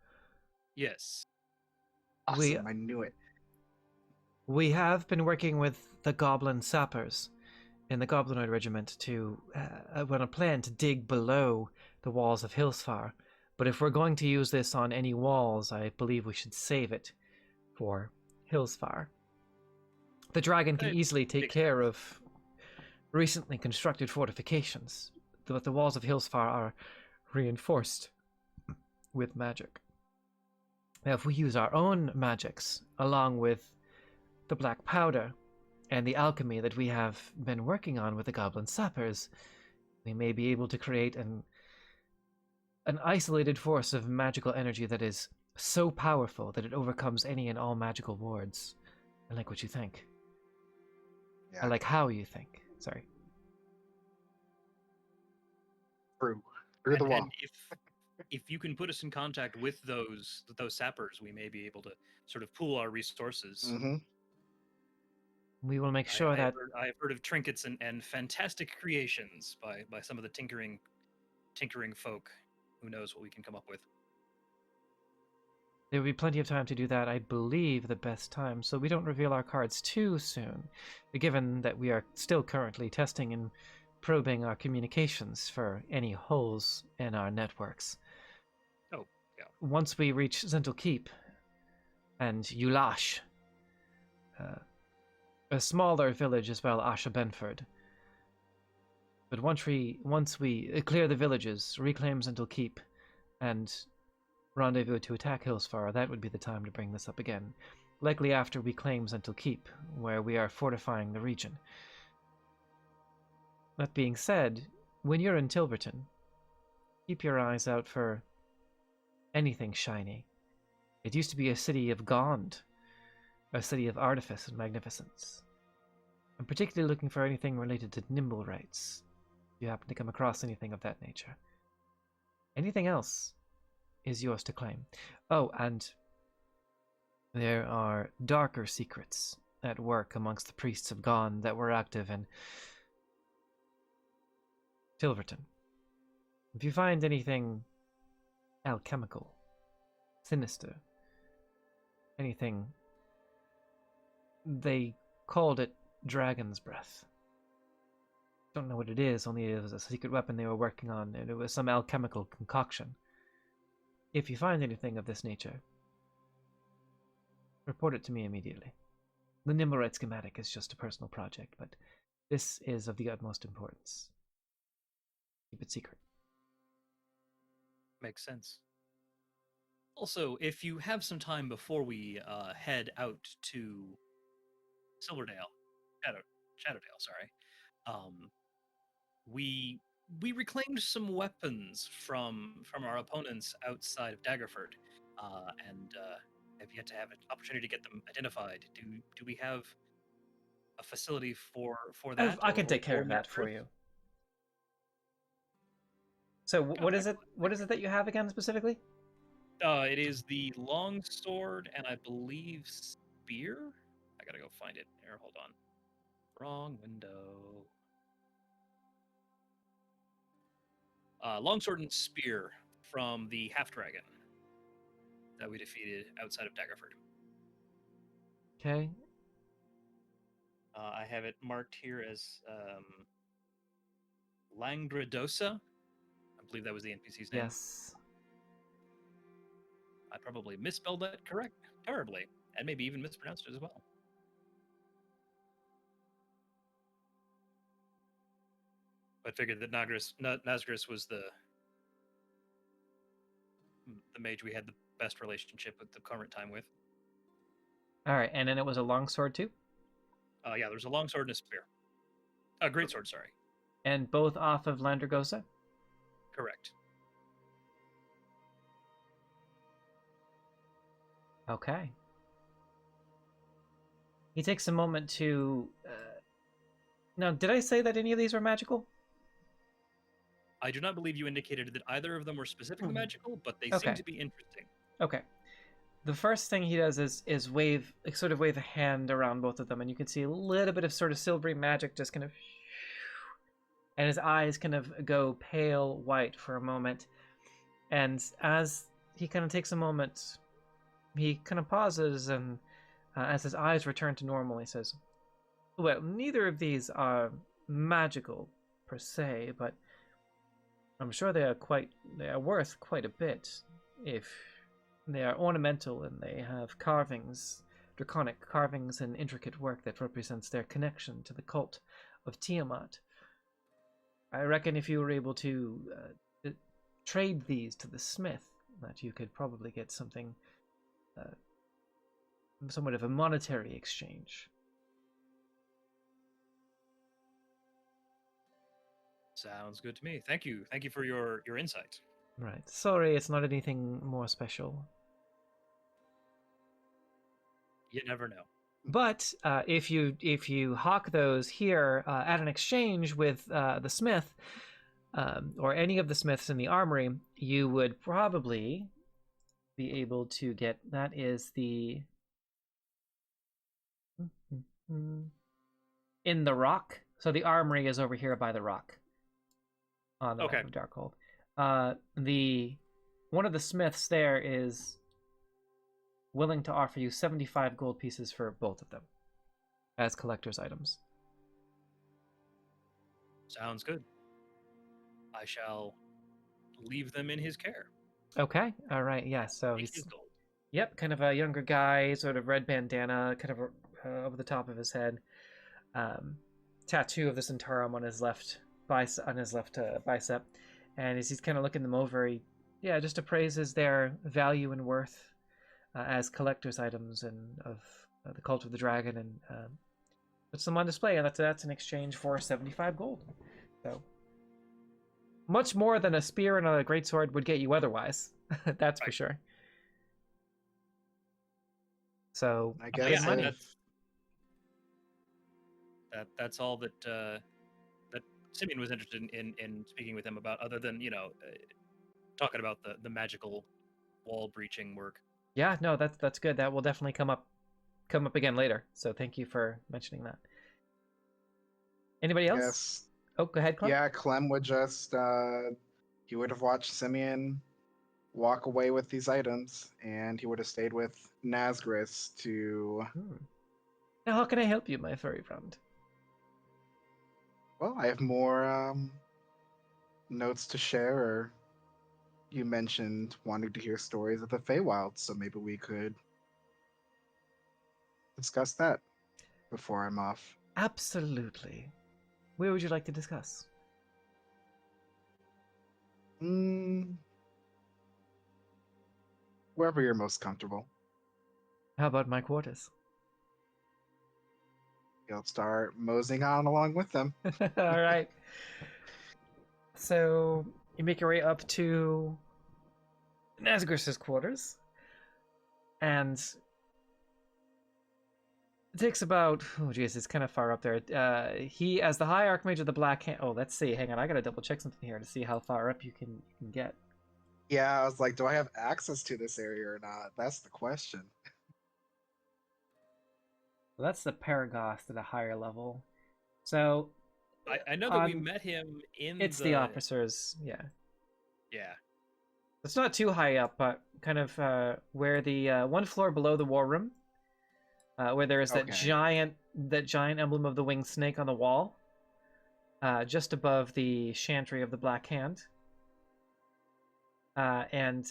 Yes. Awesome, I knew it. We have been working with the Goblin Sappers in the Goblinoid Regiment to run a plan to dig below the walls of Hillsfar. But if we're going to use this on any walls, I believe we should save it for Hillsfar. The dragon can easily take care of recently constructed fortifications, but the walls of Hillsfar are reinforced with magic. Now, if we use our own magics, along with the black powder and the alchemy that we have been working on with the Goblin Sappers, we may be able to create an isolated force of magical energy that is so powerful that it overcomes any and all magical wards. I like what you think. Yeah. I like how you think. Sorry. Through the wall. And if you can put us in contact with those sappers, we may be able to sort of pool our resources. Mm-hmm. We will make sure that I've heard of trinkets and fantastic creations by some of the tinkering folk. Who knows what we can come up with? there will be plenty of time to do that. I believe the best time, so we don't reveal our cards too soon, given that we are still currently testing and probing our communications for any holes in our networks. Oh, yeah. Once we reach Zhentilar Keep and Ulash, a smaller village as well, Asha Benford. But once we clear the villages, reclaim Zhentilar Keep, and rendezvous to attack Hillsfar, that would be the time to bring this up again. Likely after we claim Zhentilar Keep, where we are fortifying the region. That being said, when you're in Tilverton, keep your eyes out for anything shiny. It used to be a city of Gond, a city of artifice and magnificence. I'm particularly looking for anything related to nimble rights, if you happen to come across anything of that nature. Anything else is yours to claim. Oh, and there are darker secrets at work amongst the priests of Gond that were active in Tilverton. If you find anything alchemical, sinister, anything, they called it Dragon's Breath. Don't know what it is, only it was a secret weapon they were working on, and it was some alchemical concoction. If you find anything of this nature, report it to me immediately. The Nimblewright schematic is just a personal project, but this is of the utmost importance. Keep it secret. Makes sense. Also, if you have some time before we head out to Shadowdale, sorry, we reclaimed some weapons from our opponents outside of Daggerford, and have yet to have an opportunity to get them identified. Do we have a facility for that? I can take care of that for you. So what is it? What is it that you have again specifically? It is the long sword and I believe spear. I gotta go find it. Here, hold on. Wrong window. Longsword and spear from the half dragon that we defeated outside of Daggerford. Okay. I have it marked here as Langdradosa. I believe that was the NPC's name. Yes. I probably misspelled that terribly, and maybe even mispronounced it as well. But figured that Nazgris was the mage we had the best relationship at the current time with. All right, and then it was a longsword too? Yeah, there was a longsword and a spear. A greatsword, sorry. And both off of Landragosa? Correct. Okay. He takes a moment to... Now, did I say that any of these were magical? I do not believe you indicated that either of them were specifically magical, but they Okay. seem to be interesting. Okay. The first thing he does is wave a hand around both of them, and you can see a little bit of sort of silvery magic just kind of... And his eyes kind of go pale white for a moment. And as he kind of takes a moment he kind of pauses, and as his eyes return to normal, he says, "Well, neither of these are magical per se, but I'm sure they are worth quite a bit if they are ornamental and they have carvings, draconic carvings and intricate work that represents their connection to the cult of Tiamat. I reckon if you were able to trade these to the smith, that you could probably get something, somewhat of a monetary exchange." Sounds good to me. Thank you. Thank you for your insight. Right. Sorry, it's not anything more special. You never know. But if you hawk those here at an exchange with the smith, or any of the smiths in the armory, you would probably be able to get, that is the in the rock. So the armory is over here by the rock on the map of Darkhold. One of the smiths there is willing to offer you 75 gold pieces for both of them as collector's items. Sounds good. I shall leave them in his care. Okay. All right. Yeah. So Take he's his gold. Yep, kind of a younger guy, sort of red bandana, kind of over the top of his head. Tattoo of the Centaurum on his left bicep, and as he's kind of looking them over, he just appraises their value and worth as collector's items and of the Cult of the Dragon, and puts them on display, and that's in exchange for 75 gold. So much more than a spear and a greatsword would get you otherwise. That's for sure. So I guess money. That's all that that Simeon was interested in speaking with him about, other than talking about the magical wall breaching work. Yeah, no, that's good. That will definitely come up again later. So thank you for mentioning that. Anybody else? Yes. Oh, go ahead, Clem. Yeah, Clem would just he would have watched Simeon walk away with these items, and he would have stayed with Nazgris to. Now, how can I help you, my furry friend? Well, I have more notes to share. Or you mentioned wanting to hear stories of the Feywild, so maybe we could discuss that before I'm off. Absolutely. Where would you like to discuss? Wherever you're most comfortable. How about my quarters? You'll start moseying on along with them. All right. So you make your way up to Nazgris's quarters, and it takes about, it's kind of far up there. He, as the High Archmage of the Black Hand. Oh, let's see. Hang on, I gotta double check something here to see how far up you can get. Yeah, I was like, do I have access to this area or not? That's the question. So that's the Paragost at a higher level. So I know that we met him in it's the officers, yeah. Yeah. It's not too high up, but kind of where the one floor below the war room, where there is that giant emblem of the winged snake on the wall, just above the chantry of the Black Hand, and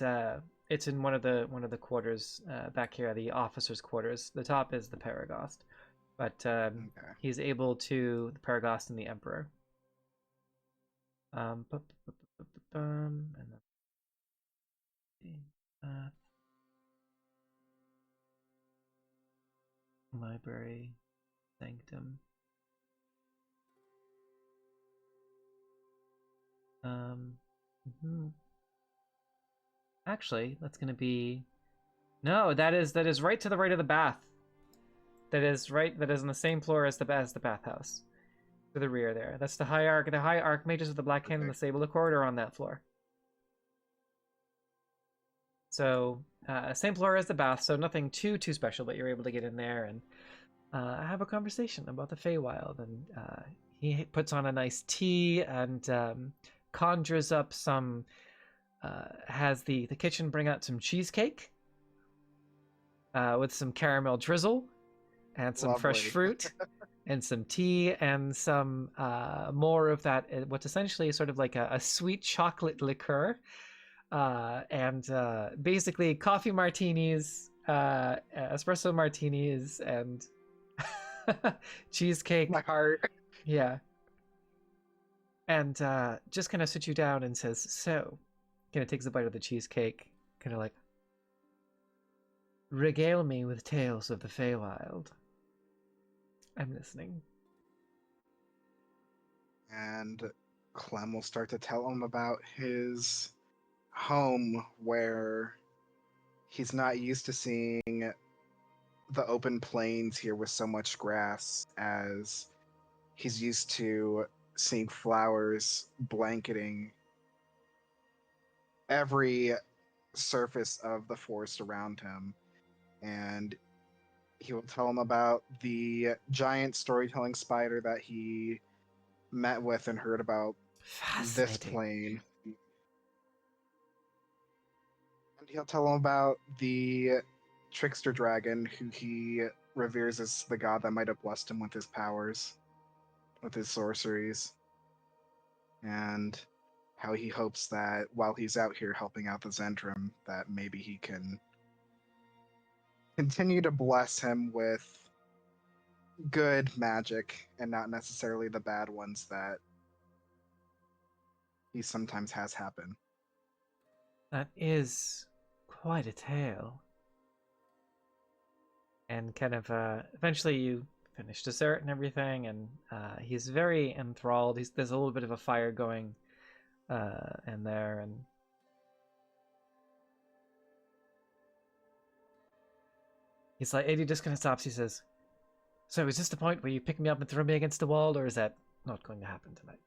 it's in one of the quarters back here, the officers' quarters. The top is the Paragost, but he's able to, the Paragost and the Emperor. And then library, sanctum. Actually, that's going to be, no, that is right to the right of the bath. That is on the same floor as the bathhouse. To the rear there. That's the high archmages of the Black Hand and the Sable Accord are on that floor. So same floor as the bath, so nothing too special, but you're able to get in there and have a conversation about the Feywild. And he puts on a nice tea and conjures up some, has the kitchen bring out some cheesecake with some caramel drizzle and some fresh Lovely. fruit and some tea and some more of that, what's essentially sort of like a sweet chocolate liqueur. And basically coffee martinis, espresso martinis, and cheesecake. My heart. Yeah. And just kind of sits you down and says, so, kind of takes a bite of the cheesecake, kind of like, regale me with tales of the Feywild. I'm listening. And Clem will start to tell him about his home, where he's not used to seeing the open plains here with so much grass, as he's used to seeing flowers blanketing every surface of the forest around him. And he will tell him about the giant storytelling spider that he met with and heard about this plane. And he'll tell him about the trickster dragon, who he reveres as the god that might have blessed him with his powers, with his sorceries, and how he hopes that while he's out here helping out the Zentrum, that maybe he can continue to bless him with good magic and not necessarily the bad ones that he sometimes has happen. That is quite a tale. And kind of eventually you finish dessert and everything, and he's very enthralled. There's a little bit of a fire going in there, and he's like, Eddie just kind of stops. He says, so is this the point where you pick me up and throw me against the wall, or is that not going to happen tonight?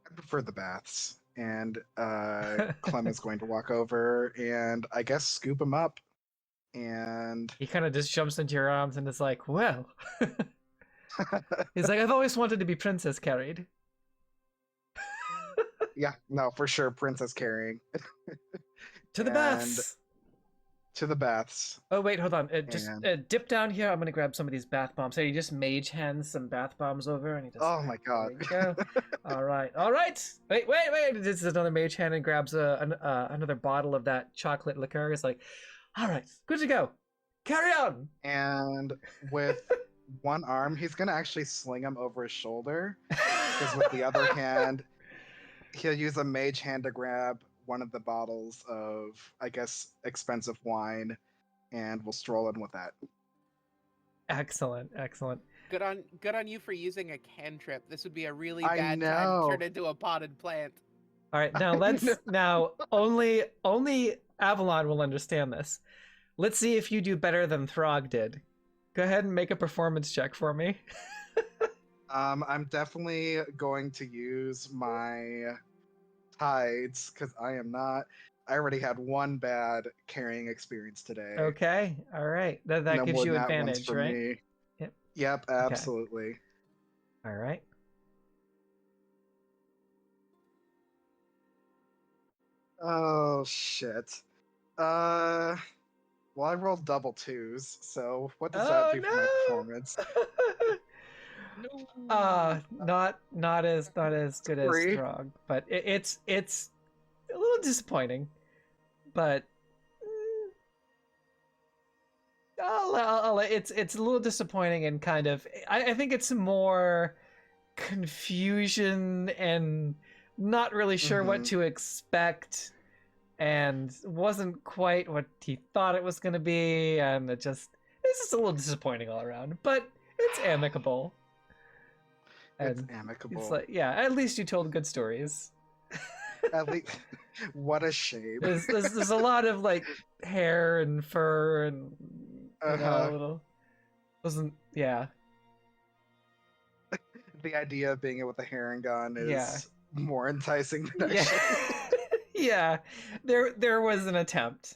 I prefer the baths. And Clem is going to walk over and I guess scoop him up. And he kind of just jumps into your arms and is like, well. He's like, I've always wanted to be princess carried. Yeah, no, for sure, princess carrying. To the baths. To the baths. Oh, wait, hold on. Just dip down here. I'm going to grab some of these bath bombs. So he just mage hands some bath bombs over. And he just, oh, my God. There we go. All right. All right. Wait. This is another mage hand and grabs another bottle of that chocolate liqueur. It's like, all right, good to go. Carry on. And with one arm, he's going to actually sling him over his shoulder. Because with the other hand, he'll use a mage hand to grab one of the bottles of, I guess, expensive wine, and we'll stroll in with that. Excellent. Good on you for using a cantrip. This would be a really bad time to turn into a potted plant. All right, now let's now only Avalon will understand this. Let's see if you do better than Throg did. Go ahead and make a performance check for me. I'm definitely going to use my tides, because I already had one bad carrying experience today. Okay, all right. That gives you advantage, right? Me. Yep. Yep, absolutely. Okay. All right. Oh, shit. Well, I rolled double twos, so what does that do for my performance? Not as good as Throg, but it's a little disappointing. But it's a little disappointing, and kind of I think it's more confusion and not really sure what to expect, and wasn't quite what he thought it was going to be, and it's just a little disappointing all around. But it's amicable. It's amicable. It's like, yeah, at least you told good stories. At least, what a shame. There's a lot of like hair and fur and you know, a little wasn't the idea of being it with a herring gun is more enticing than yeah. There was an attempt.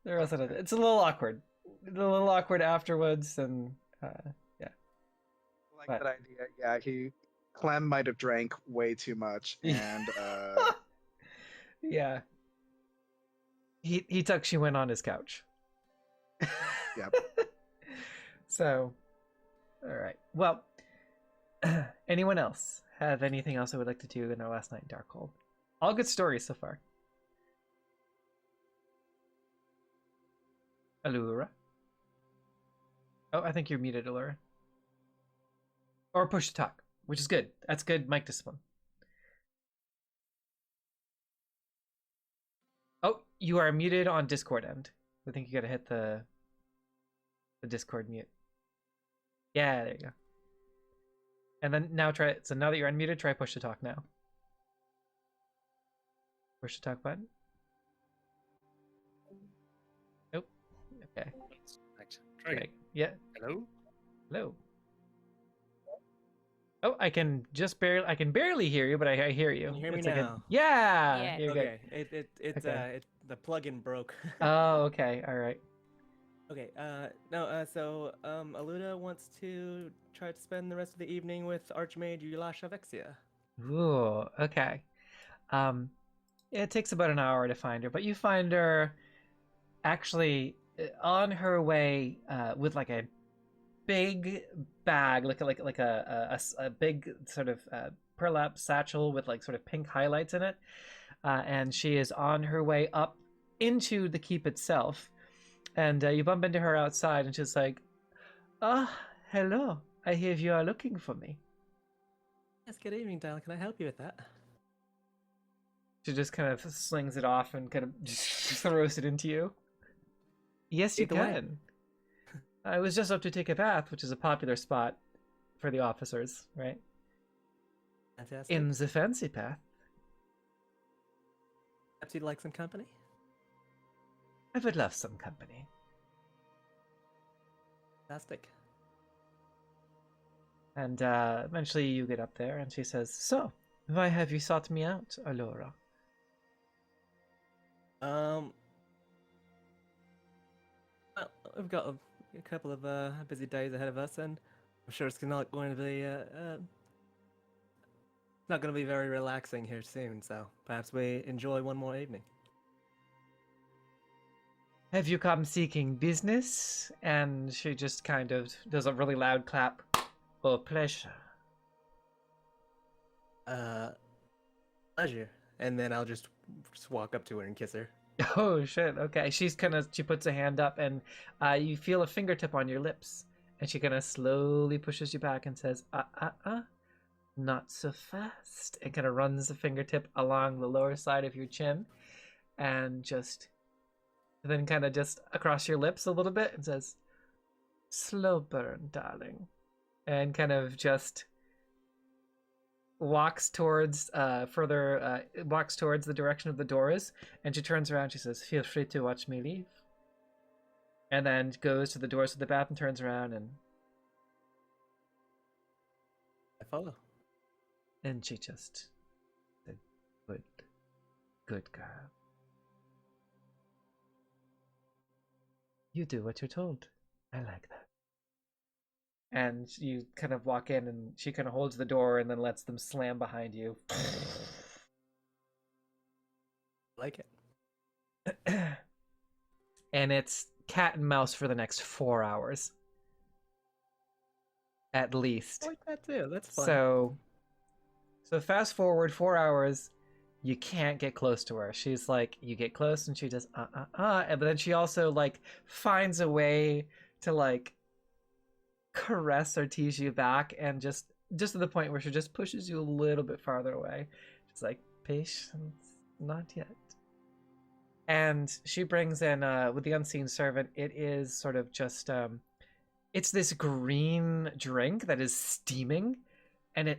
It's a little awkward. A little awkward afterwards, and that idea. Yeah, Clem might have drank way too much, and Yeah. He tucks you in on his couch. Yep. So, all right. Well, anyone else have anything else I would like to do in our last night in Darkhold? All good stories so far. Allura. Oh, I think you're muted, Allura. Or push to talk, which is good. That's good mic discipline. Oh, you are muted on Discord end. I think you gotta hit the Discord mute. Yeah, there you go. And then now try it. So now that you're unmuted, try push to talk now. Push to talk button. Nope. Okay. Try Okay. Yeah. Hello? Hello. Oh, I can barely hear you, but I hear you. Can you hear me It's like a- now? yeah. Yeah. You're Okay. good. It the plugin broke. Oh, okay. All right. Okay. Aluda wants to try to spend the rest of the evening with Archmage Yulasha Vexia. Ooh, okay. It takes about an hour to find her, but you find her actually on her way with like a big bag, like a big sort of burlap satchel with like sort of pink highlights in it, and she is on her way up into the keep itself. And you bump into her outside, and she's like, "Ah, hello. I hear you are looking for me." Yes. Good evening, Dial. Can I help you with that? She just kind of slings it off and kind of just throws it into you. Yes, you Lead the way. can. I was just up to take a bath, which is a popular spot for the officers, right? Fantastic. In the fancy path. Perhaps you'd like some company? I would love some company. Fantastic. And eventually you get up there, and she says, "So, why have you sought me out, Allura?" Well, we've got a couple of busy days ahead of us, and I'm sure it's not going to be not going to be very relaxing here soon. So perhaps we enjoy one more evening. Have you come seeking business? And she just kind of does a really loud clap. Oh, pleasure. Pleasure. And then I'll just walk up to her and kiss her. Oh shit, okay. She puts a hand up, and you feel a fingertip on your lips, and she kind of slowly pushes you back and says, not so fast. And kind of runs the fingertip along the lower side of your chin, and then kind of just across your lips a little bit, and says, "Slow burn, darling," and kind of just walks towards the direction of the doors, and she turns around. She says, "Feel free to watch me leave," and then goes to the doors of the bath and turns around, and I follow. she just said, good girl. You do what you're told. I like that." And you kind of walk in, and she kind of holds the door and then lets them slam behind you. Like it. And it's cat and mouse for the next 4 hours. At least. I like that too. That's fun. So fast forward 4 hours, you can't get close to her. She's like, you get close and she does but then she also like finds a way to like caress or tease you back, and just to the point where she just pushes you a little bit farther away. She's like, "Patience, not yet." And she brings in with the unseen servant, it is sort of just it's this green drink that is steaming, and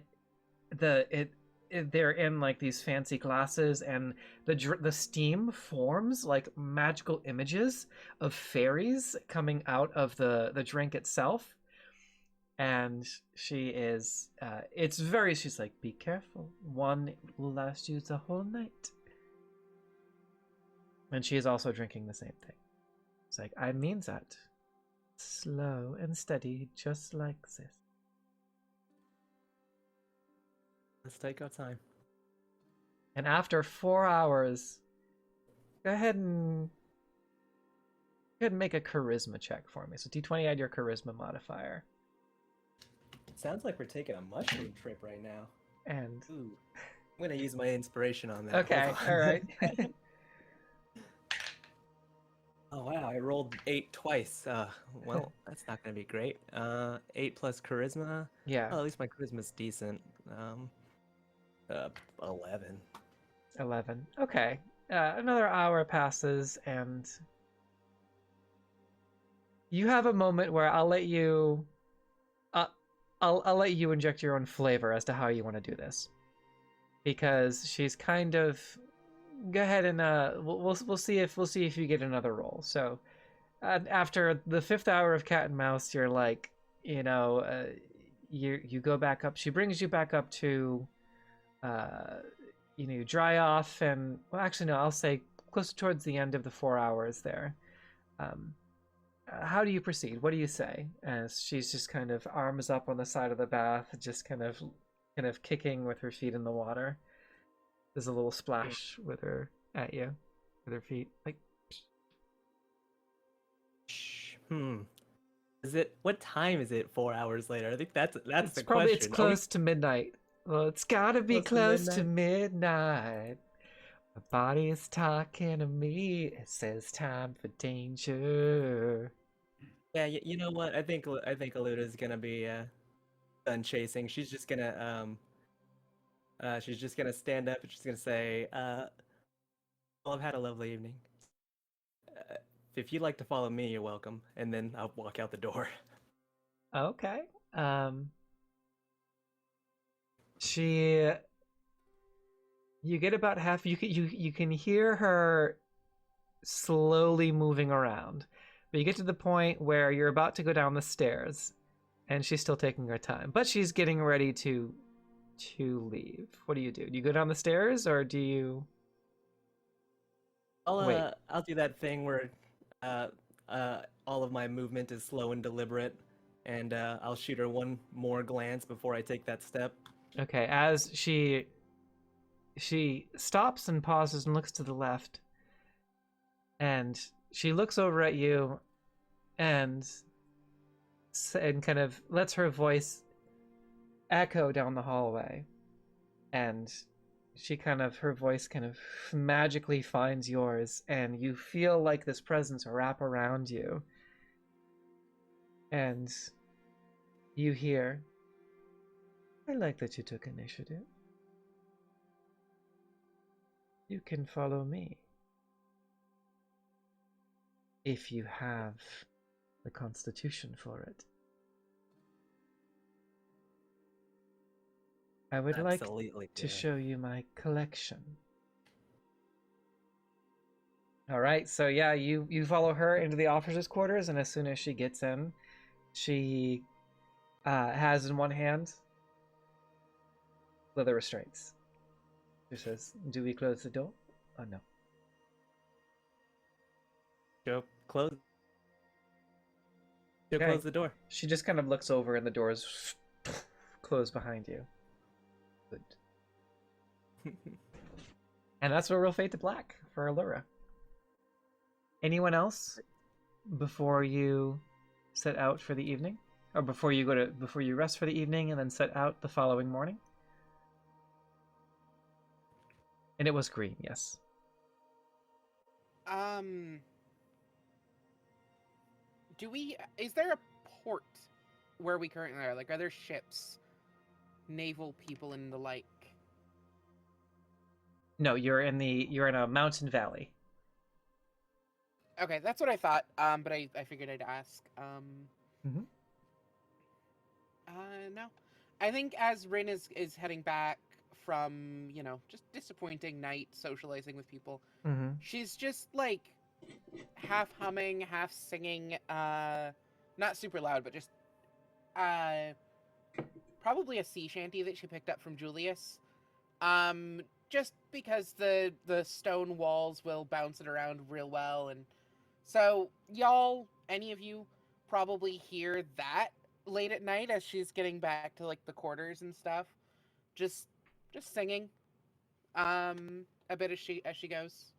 they're in like these fancy glasses, and the steam forms like magical images of fairies coming out of the drink itself. And she is she's like, "Be careful, one will last you the whole night." And she is also drinking the same thing. It's like, "I mean that. Slow and steady, just like this." Let's take our time. And after 4 hours, go ahead and make a charisma check for me. So D20, add your charisma modifier. Sounds like we're taking a mushroom trip right now. And Ooh, I'm gonna use my inspiration on that. okay, Hold on. all right. Oh wow, I rolled 8 twice. Well, that's not gonna be great. 8 plus charisma. Yeah. Oh, at least my charisma's decent. 11. 11. Okay. Another hour passes, and you have a moment where I'll let you. I'll let you inject your own flavor as to how you want to do this, because she's kind of. Go ahead and we'll see if you get another roll. So, after the 5th hour of cat and mouse, you're like, you go back up. She brings you back up to, you dry off, and well, actually no, I'll say close towards the end of the 4 hours there. How do you proceed? What do you say as she's just kind of arms up on the side of the bath, just kind of kicking with her feet in the water? There's a little splash with her at you, with her feet. Like, Is it? What time is it? 4 hours later? I think that's it's the probably question. it's close to midnight. Well, it's gotta be Close close to to midnight. My body is talking to me. It says time for danger. Yeah, you know what? I think Aluda's gonna be done chasing. She's just gonna stand up and she's gonna say, "Well, I've had a lovely evening. If you'd like to follow me, you're welcome." And then I'll walk out the door. Okay. You get about half. You can hear her slowly moving around, but you get to the point where you're about to go down the stairs, and she's still taking her time. But she's getting ready to leave. What do you do? Do you go down the stairs, or do you? Wait. I'll do that thing where all of my movement is slow and deliberate, and I'll shoot her one more glance before I take that step. Okay, as she stops and pauses and looks to the left, and she looks over at you and kind of lets her voice echo down the hallway, and her voice kind of magically finds yours, and you feel like this presence wrap around you, and you hear, "I like that you took initiative. You can follow me. If you have the constitution for it. I would Absolutely like to do. show you my collection." Alright, so yeah, you follow her into the officers' quarters, and as soon as she gets in, she has in one hand leather restraints. She says, "Do we close the door? Oh no." Go close. Go Okay. close the door. She just kind of looks over, and the doors close behind you. Good. And that's where we'll fade to black for Allura. Anyone else before you set out for the evening, or before you rest for the evening and then set out the following morning? And it was green, yes. Is there a port where we currently are? Like, are there ships, naval people, and the like? No, you're in a mountain valley. Okay, that's what I thought. But I figured I'd ask. No. I think as Rin is heading back from, just disappointing night socializing with people, she's just like half humming, half singing, not super loud, but just probably a sea shanty that she picked up from Julius. Just because the stone walls will bounce it around real well, and so y'all, any of you, probably hear that late at night as she's getting back to like the quarters and stuff, just singing. a bit as she goes.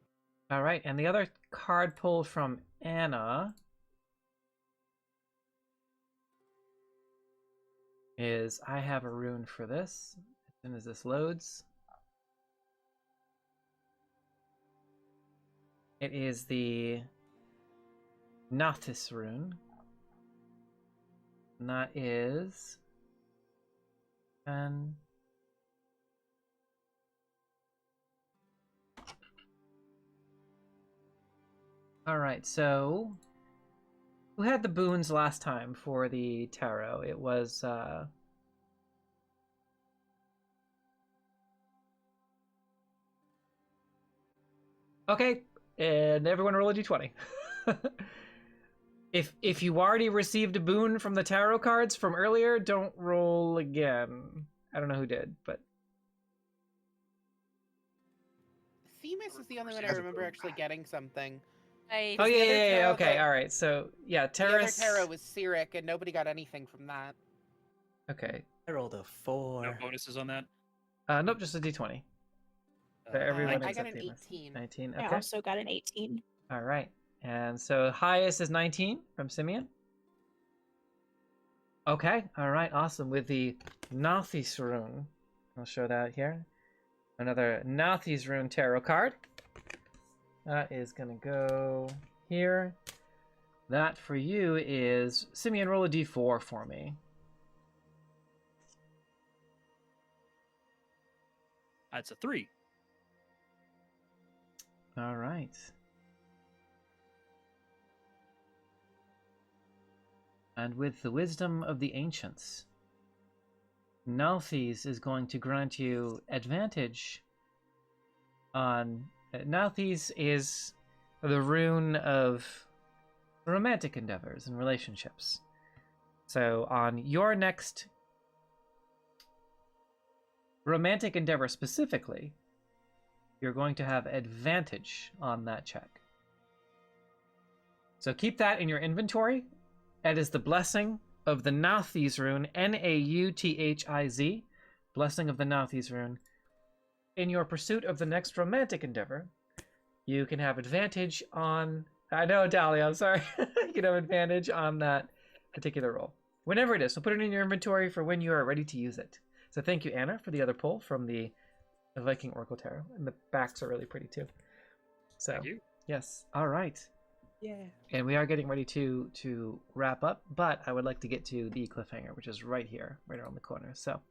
All right, and the other card pull from Anna is, I have a rune for this. As soon as this loads, it is the Noctis rune. And that is 10. All right, so who had the boons last time for the tarot? It was okay, and everyone roll a d20. If you already received a boon from the tarot cards from earlier, don't roll again. I don't know who did, but Themis is the only one I remember actually getting something. Oh yeah. Okay, all right. So yeah, Terrace. The other tarot was Cyric, and nobody got anything from that. Okay. I rolled a 4. No bonuses on that. Nope, just a d20. So everyone I got except an Themis. 18. 19. I Okay. also got an 18. All right. And so highest is 19 from Simeon. Okay. All right. Awesome. With the Noctis rune, I'll show that here. Another Noctis rune tarot card. That is gonna go here. That for you is, Simeon, roll a d4 for me. That's a 3. All right. And with the wisdom of the ancients, Nalthis is going to grant you advantage on... Nalthis is the rune of romantic endeavors and relationships. So on your next romantic endeavor specifically, you're going to have advantage on that check. So keep that in your inventory. That is the blessing of the Nauthiz rune, Nauthiz, blessing of the Nauthiz rune. In your pursuit of the next romantic endeavor, you can have advantage on... I know, Dahlia, I'm sorry. You can have advantage on that particular roll. Whenever it is, so put it in your inventory for when you are ready to use it. So thank you, Anna, for the other pull from the Viking Oracle Tarot. And the backs are really pretty, too. So, Thank you. yes. All right. Yeah. And we are getting ready to wrap up, but I would like to get to the cliffhanger, which is right here, right around the corner. So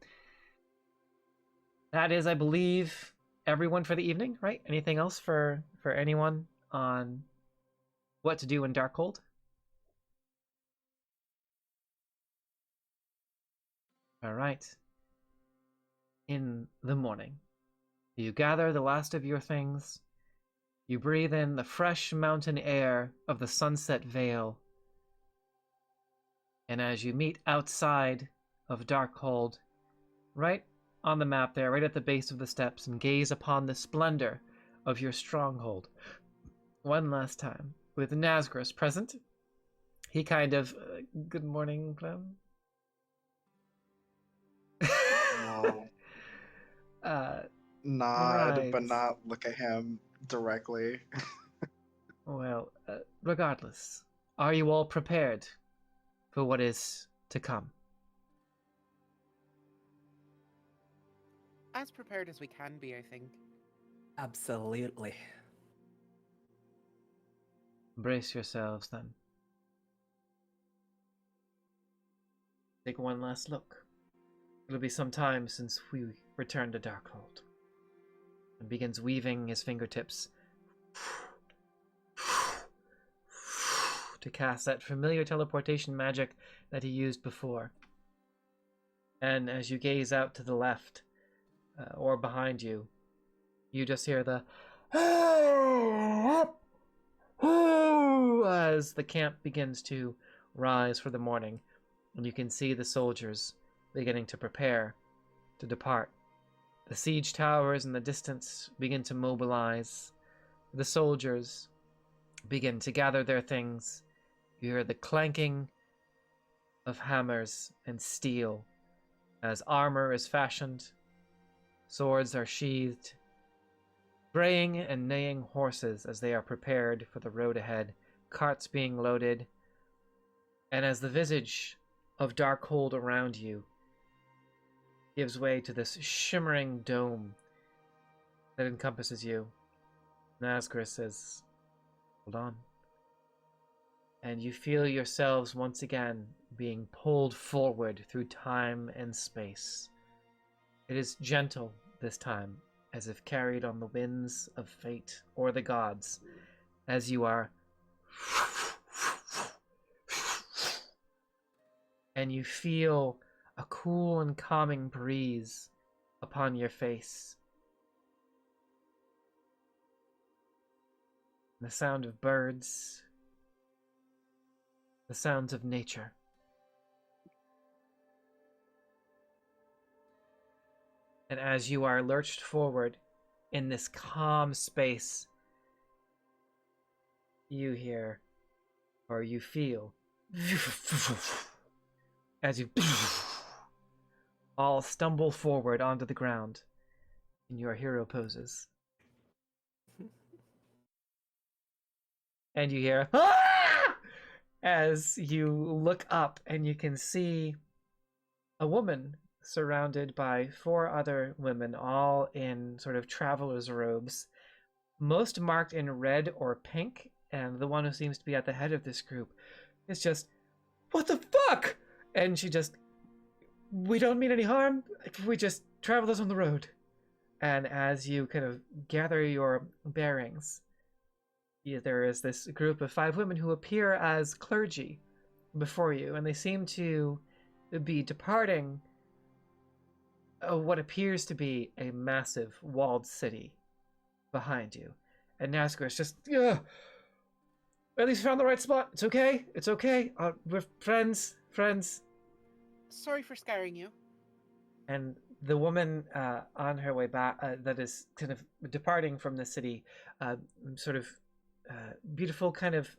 that is, I believe, everyone for the evening, right? Anything else for anyone on what to do in Darkhold? All right. In the morning, you gather the last of your things. You breathe in the fresh mountain air of the sunset Vale. And as you meet outside of Darkhold, right on the map there, right at the base of the steps, and gaze upon the splendor of your stronghold, one last time, with Nazgris present, he kind of, good morning, Clem. Nod, right. but not look at him directly. Well, regardless, are you all prepared for what is to come? As prepared as we can be, I think. Absolutely. Brace yourselves, then. Take one last look. It'll be some time since we return to Darkhold. And begins weaving his fingertips to cast that familiar teleportation magic that he used before. And as you gaze out to the left, or behind you, you just hear the as the camp begins to rise for the morning, and you can see the soldiers beginning to prepare to depart. The siege towers in the distance begin to mobilize. The soldiers begin to gather their things. You hear the clanking of hammers and steel as armor is fashioned, swords are sheathed, braying and neighing horses as they are prepared for the road ahead, carts being loaded, and as the visage of Darkhold around you gives way to this shimmering dome that encompasses you, Nazgûl says, "Hold on." And you feel yourselves once again being pulled forward through time and space. It is gentle this time, as if carried on the winds of fate or the gods, as you are. And you feel a cool and calming breeze upon your face. The sound of birds, the sounds of nature. And as you are lurched forward in this calm space, you hear, or you feel, as you all stumble forward onto the ground in your hero poses. And you hear, "Ah!" as you look up and you can see a woman surrounded by 4 other women, all in sort of traveler's robes, most marked in red or pink, and the one who seems to be at the head of this group is just, "What the fuck?" And she just, "We don't mean any harm, we just travelers on the road." And as you kind of gather your bearings, there is this group of 5 women who appear as clergy before you, and they seem to be departing what appears to be a massive walled city behind you. And Nazgûl is just, "Yeah, at least we found the right spot. It's okay. It's okay. We're friends. Sorry for scaring you. And the woman on her way back, that is kind of departing from the city, sort of beautiful kind of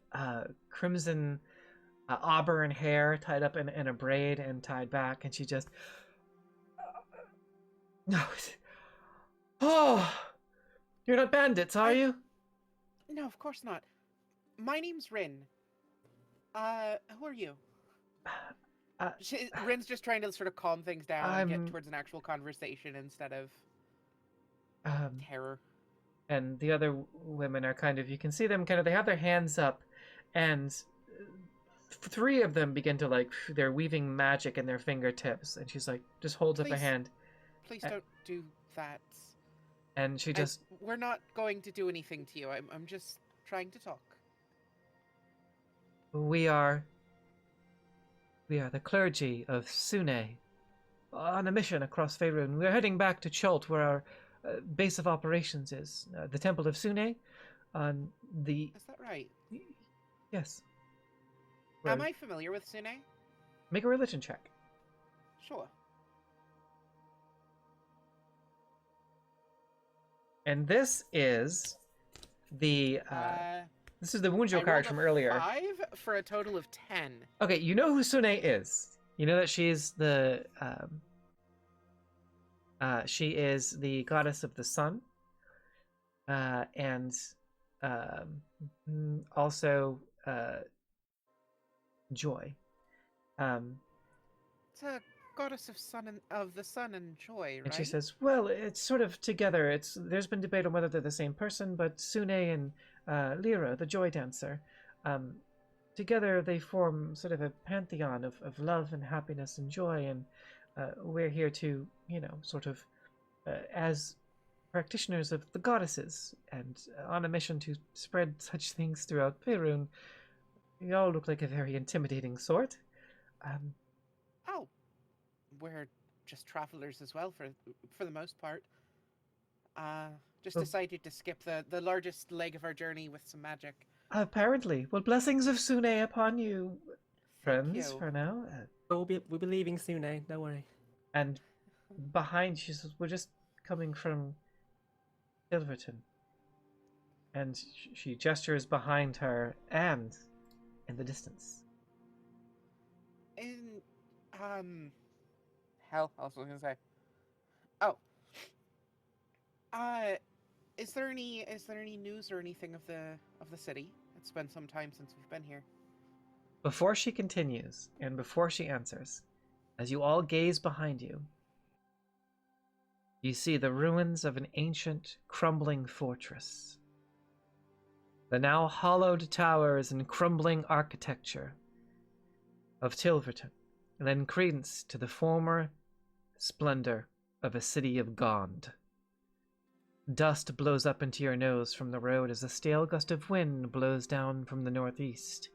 crimson auburn hair tied up in a braid and tied back, and she just, "No, oh, you're not bandits, are you?" No, of course not. My name's Rin. Who are you? Rin's just trying to sort of calm things down and get towards an actual conversation instead of terror. And the other women are kind of, you can see them kind of, they have their hands up, and 3 of them begin to, like, they're weaving magic in their fingertips, and she's like, just holds up a hand. Please don't do that. And she just... We're not going to do anything to you. I'm just trying to talk. We are the clergy of Sune, on a mission across Faerun. We're heading back to Chult, where our base of operations is. The Temple of Sune, on the... Is that right? Yes. Am I familiar with Sune? Make a religion check. Sure. And this is the... this is the Wunjo card from earlier. 5 for a total of 10. Okay, you know who Sune is. You know that she's the... she is the goddess of the sun. And also joy. It's a goddess of the sun and joy, right? And she says, well, it's sort of together. There's been debate on whether they're the same person, but Sune and Lyra, the joy dancer, together they form sort of a pantheon of love and happiness and joy, and we're here to, sort of, as practitioners of the goddesses, and on a mission to spread such things throughout Faerun. You all look like a very intimidating sort. Oh, we're just travelers as well, for the most part. Just decided to skip the largest leg of our journey with some magic. Apparently. Well, blessings of Sune upon you, friends, for now. We'll be leaving soon, eh? Don't worry. And behind, she says, we're just coming from Silverton. And she gestures behind her and in the distance. Hell, I was gonna say. Oh. is there any news or anything of the city? It's been some time since we've been here. Before she continues, and before she answers, as you all gaze behind you, you see the ruins of an ancient, crumbling fortress. The now hollowed towers and crumbling architecture of Tilverton lend credence to the former splendor of a city of Gond. Dust blows up into your nose from the road as a stale gust of wind blows down from the northeast.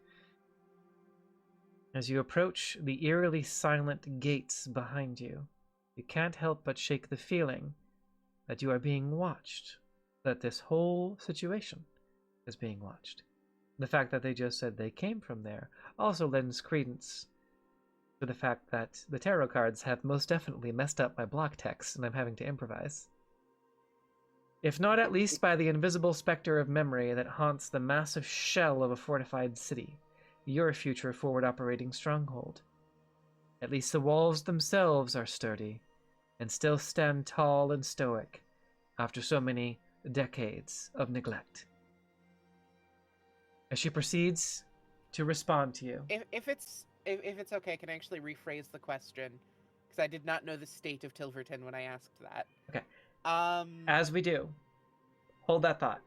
As you approach the eerily silent gates behind you, you can't help but shake the feeling that you are being watched, that this whole situation is being watched. The fact that they just said they came from there also lends credence to the fact that the tarot cards have most definitely messed up my block text and I'm having to improvise. If not at least by the invisible specter of memory that haunts the massive shell of a fortified city, your future forward operating stronghold. At least the walls themselves are sturdy and still stand tall and stoic after so many decades of neglect. As she proceeds to respond to you. If it's okay, can I actually rephrase the question? Because I did not know the state of Tilverton when I asked that. Okay. As we do, hold that thought.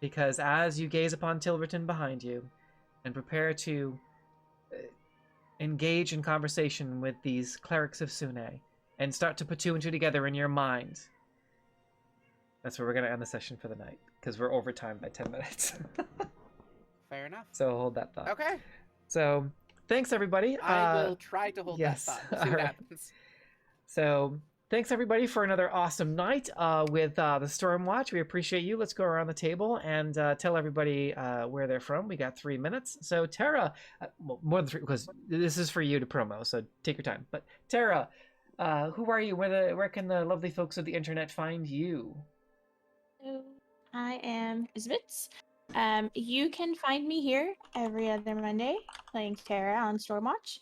Because as you gaze upon Tilverton behind you and prepare to engage in conversation with these clerics of Sune and start to put two and two together in your mind, that's where we're going to end the session for the night, because we're over time by 10 minutes. Fair enough. So hold that thought. Okay. So thanks, everybody. I will try to hold that thought. We'll see what happens. So thanks, everybody, for another awesome night with the Stormwatch. We appreciate you. Let's go around the table and tell everybody where they're from. We got 3 minutes. So Tara, well, more than 3, because this is for you to promo, so take your time. But Tara, who are you? Where can the lovely folks of the internet find you? So I am Isbits. You can find me here every other Monday playing Tara on Stormwatch.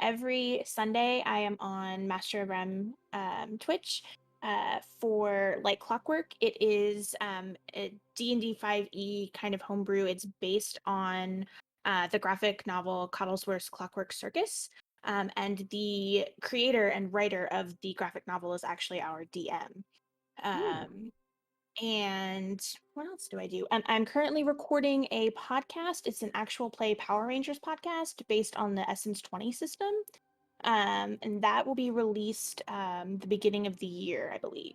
Every Sunday I am on Master of Rem Twitch for Like Clockwork. It is a D&D 5e kind of homebrew. It's based on the graphic novel Coddlesworth's Clockwork Circus. And the creator and writer of the graphic novel is actually our DM. And what else do I do? I'm currently recording a podcast. It's an actual play Power Rangers podcast based on the Essence 20 system. And that will be released the beginning of the year, I believe.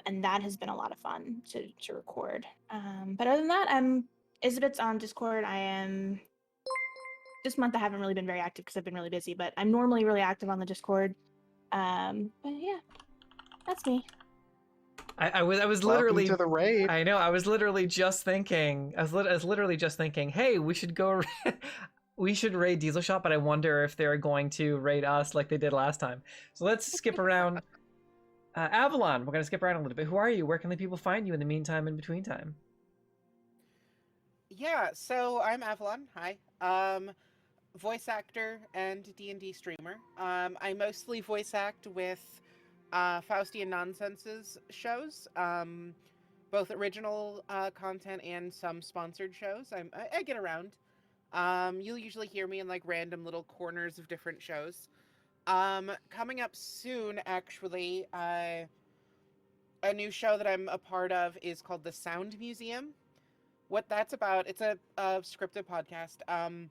And that has been a lot of fun to record. But other than that, I'm Isabit's on Discord. This month I haven't really been very active because I've been really busy, but I'm normally really active on the Discord. But yeah, that's me. I was literally Welcome to the raid. I know. I was literally just thinking. I was literally just thinking. Hey, we should go. We should raid Diesel Shop, but I wonder if they're going to raid us like they did last time. So let's skip around. Avalon, we're gonna skip around a little bit. Who are you? Where can the people find you in the meantime, in between time? Yeah, so I'm Avalon. Hi. Voice actor and D&D streamer. I mostly voice act with Faustian Nonsense's shows, both original content and some sponsored shows. I get around. You'll usually hear me in like random little corners of different shows. Coming up soon, actually, a new show that I'm a part of is called The Sound Museum. What that's about, it's a scripted podcast.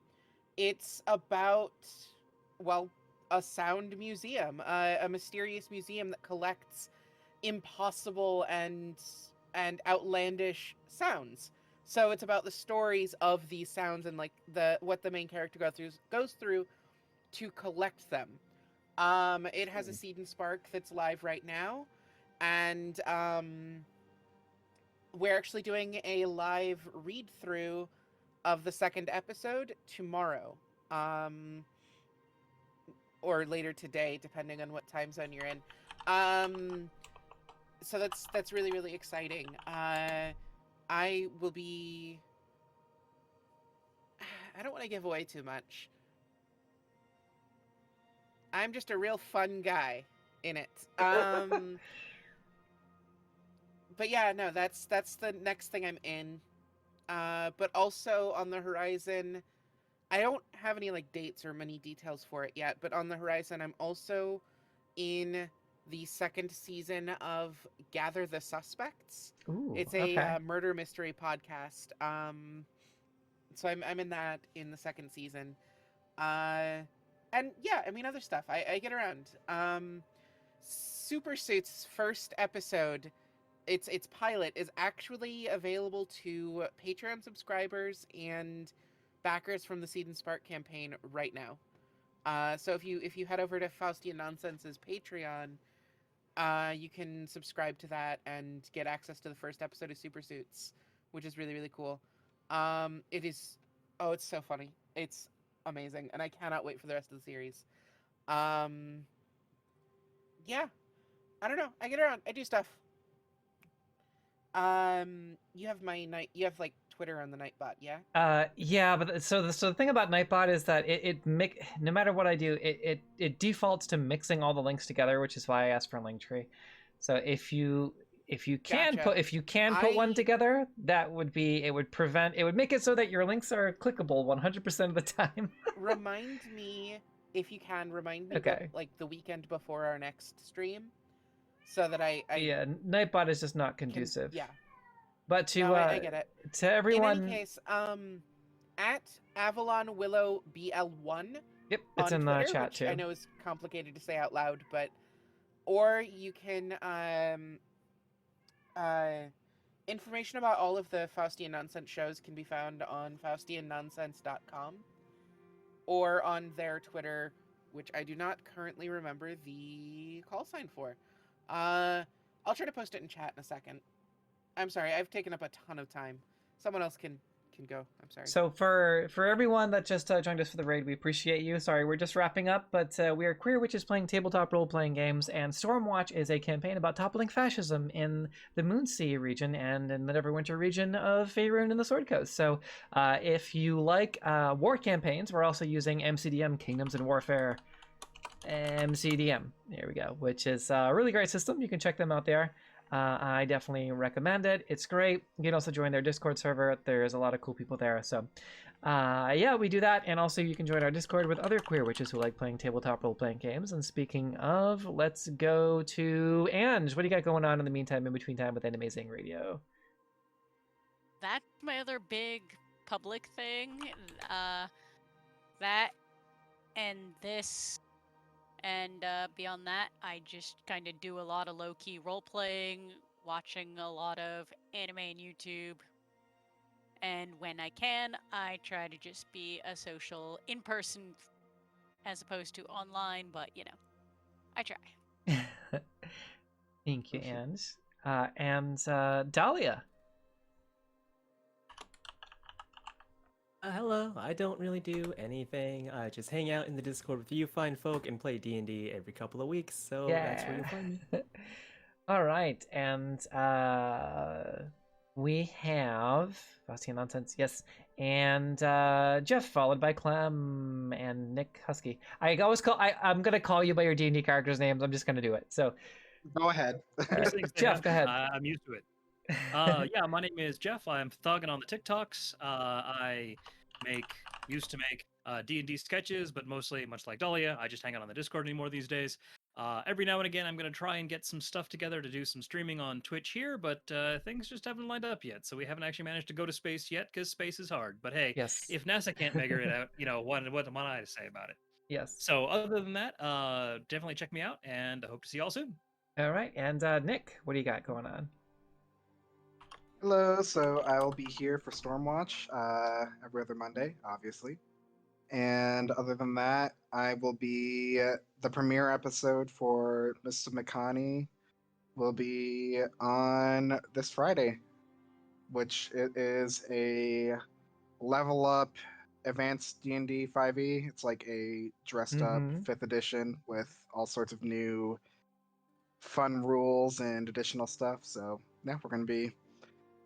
It's about, well, a sound museum, a mysterious museum that collects impossible and outlandish sounds. So it's about the stories of these sounds and like what the main character goes through to collect them. It has a Seed and Spark that's live right now, and we're actually doing a live read through of the second episode tomorrow. Or later today, depending on what time zone you're in. So that's really, really exciting. I will be... I don't want to give away too much. I'm just a real fun guy in it. but yeah, no, that's the next thing I'm in. But also on the horizon, I don't have any like dates or many details for it yet, but on the horizon, I'm also in the second season of Gather the Suspects. Ooh, It's a okay. murder mystery podcast. So I'm in that in the second season. And yeah, I mean other stuff. I get around. Super Suits first episode, its pilot is actually available to Patreon subscribers and backers from the Seed and Spark campaign right now. So if you head over to Faustian Nonsense's Patreon, you can subscribe to that and get access to the first episode of Super Suits, which is really, really cool. It is, oh, it's so funny. It's amazing, and I cannot wait for the rest of the series. Yeah, I don't know. I get around. I do stuff. You have you have like Twitter on the Nightbot, yeah? Yeah, but so the thing about Nightbot is that no matter what I do, it defaults to mixing all the links together, which is why I asked for a link tree. So if you can Gotcha. put one together, it would make it so that your links are clickable 100% of the time. Remind me, if you can, Okay. like the weekend before our next stream, so that I Yeah, Nightbot is just not conducive. yeah. But to No, I get it. to everyone, In any case, at Avalon Willow BL1. yep, it's on in Twitter, the chat which too. I know is complicated to say out loud, but or you can information about all of the Faustian Nonsense shows can be found on faustiannonsense.com or on their Twitter, which I do not currently remember the call sign for. I'll try to post it in chat in a second. I'm sorry, I've taken up a ton of time. Someone else can go. I'm sorry. So for everyone that just joined us for the raid, we appreciate you. Sorry, we're just wrapping up, but we are Queer Witches playing tabletop role-playing games, and Stormwatch is a campaign about toppling fascism in the Moonsea region and in the Neverwinter region of Faerun and the Sword Coast. So if you like war campaigns, we're also using MCDM Kingdoms Warfare. MCDM, there we go, which is a really great system. You can check them out there. I definitely recommend it. It's great. You can also join their Discord server. There's a lot of cool people there. So yeah, we do that. And also you can join our Discord with other queer witches who like playing tabletop role-playing games. And speaking of, let's go to Ange. What do you got going on in the meantime, in between time with Amazing Radio? That's my other big public thing. That and this. And beyond that, I just kind of do a lot of low-key role-playing, watching a lot of anime and YouTube. And when I can, I try to just be a social in-person as opposed to online, but, you know, I try. Thank you, Ange. And Dahlia. Hello, I don't really do anything. I just hang out in the Discord with you fine folk and play D&D every couple of weeks, so that's where you'll find me. All right, and we have Faustian Nonsense, yes, and Jeff, followed by Clem and Nick Husky. I'm gonna call you by your D&D characters' names. I'm just gonna do it. So Go ahead. Jeff, go ahead. I'm used to it. Yeah, my name is Jeff. I'm thugging on the TikToks. I used to make D&D sketches, but mostly, much like Dahlia, I just hang out on the Discord anymore these days. Every now and again, I'm going to try and get some stuff together to do some streaming on Twitch here, but things just haven't lined up yet, so we haven't actually managed to go to space yet, because space is hard. But hey, Yes. if NASA can't figure it out, you know, what am I to say about it? Yes. So other than that, definitely check me out, and I hope to see y'all soon. All right, and Nick, what do you got going on? Hello, so I'll be here for Stormwatch every other Monday, obviously. And other than that, I will be the premiere episode for Mr. McConney will be on this Friday, which it is a level up advanced D&D 5e. It's like a dressed up 5th edition with all sorts of new fun rules and additional stuff. So yeah, we're going to be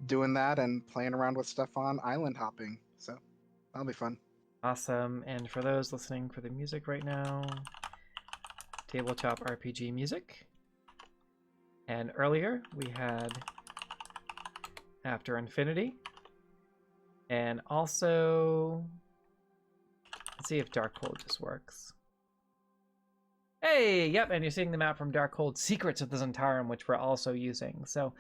doing that and playing around with stuff on island hopping, so that'll be fun. Awesome. And for those listening for the music right now, tabletop RPG music. And earlier we had after infinity. And also, let's see if Darkhold just works. Hey, yep, and you're seeing the map from Darkhold Secrets of the Zhentilar, which we're also using. So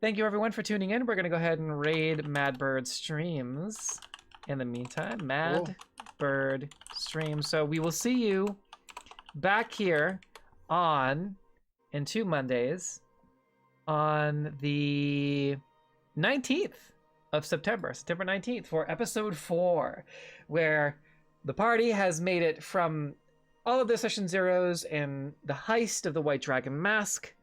thank you everyone for tuning in. We're going to go ahead and raid Madbird streams. In the meantime, Madbird streams. So we will see you back here in 2 Mondays on the 19th of September 19th, for episode 4, where the party has made it from all of the session zeros and the heist of the White Dragon Mask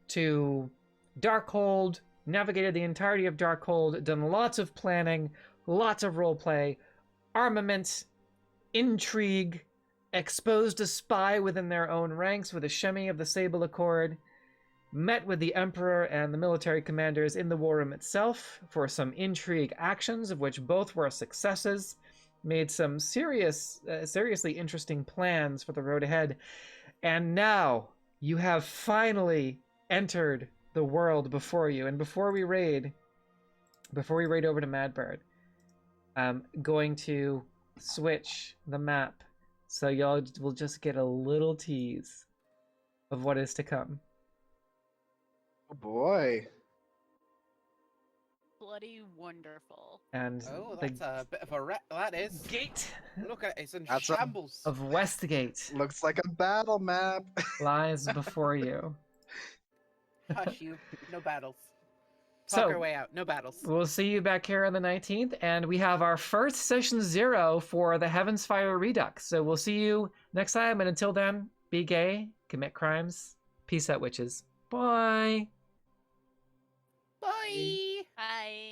to Darkhold, navigated the entirety of Darkhold, done lots of planning, lots of roleplay, armament, intrigue, exposed a spy within their own ranks with a Shemi of the Sable Accord, met with the Emperor and the military commanders in the war room itself for some intrigue actions, of which both were successes, made some seriously interesting plans for the road ahead, and now you have finally entered the world before you. And before we raid over to Madbird, I'm going to switch the map so y'all will just get a little tease of what is to come. Oh boy. Bloody wonderful. And Oh, the that's a bit of a that is. gate Look at it, it's in That's a- shambles. of Westgate Looks like a battle map. lies before you. Hush you, no battles. Talk So our way out, no battles. we'll see you back here on the 19th, and we have our first session 0 for the Heaven's Fire Redux. So we'll see you next time, and until then, be gay, commit crimes, peace out, witches. Bye. Bye. Bye.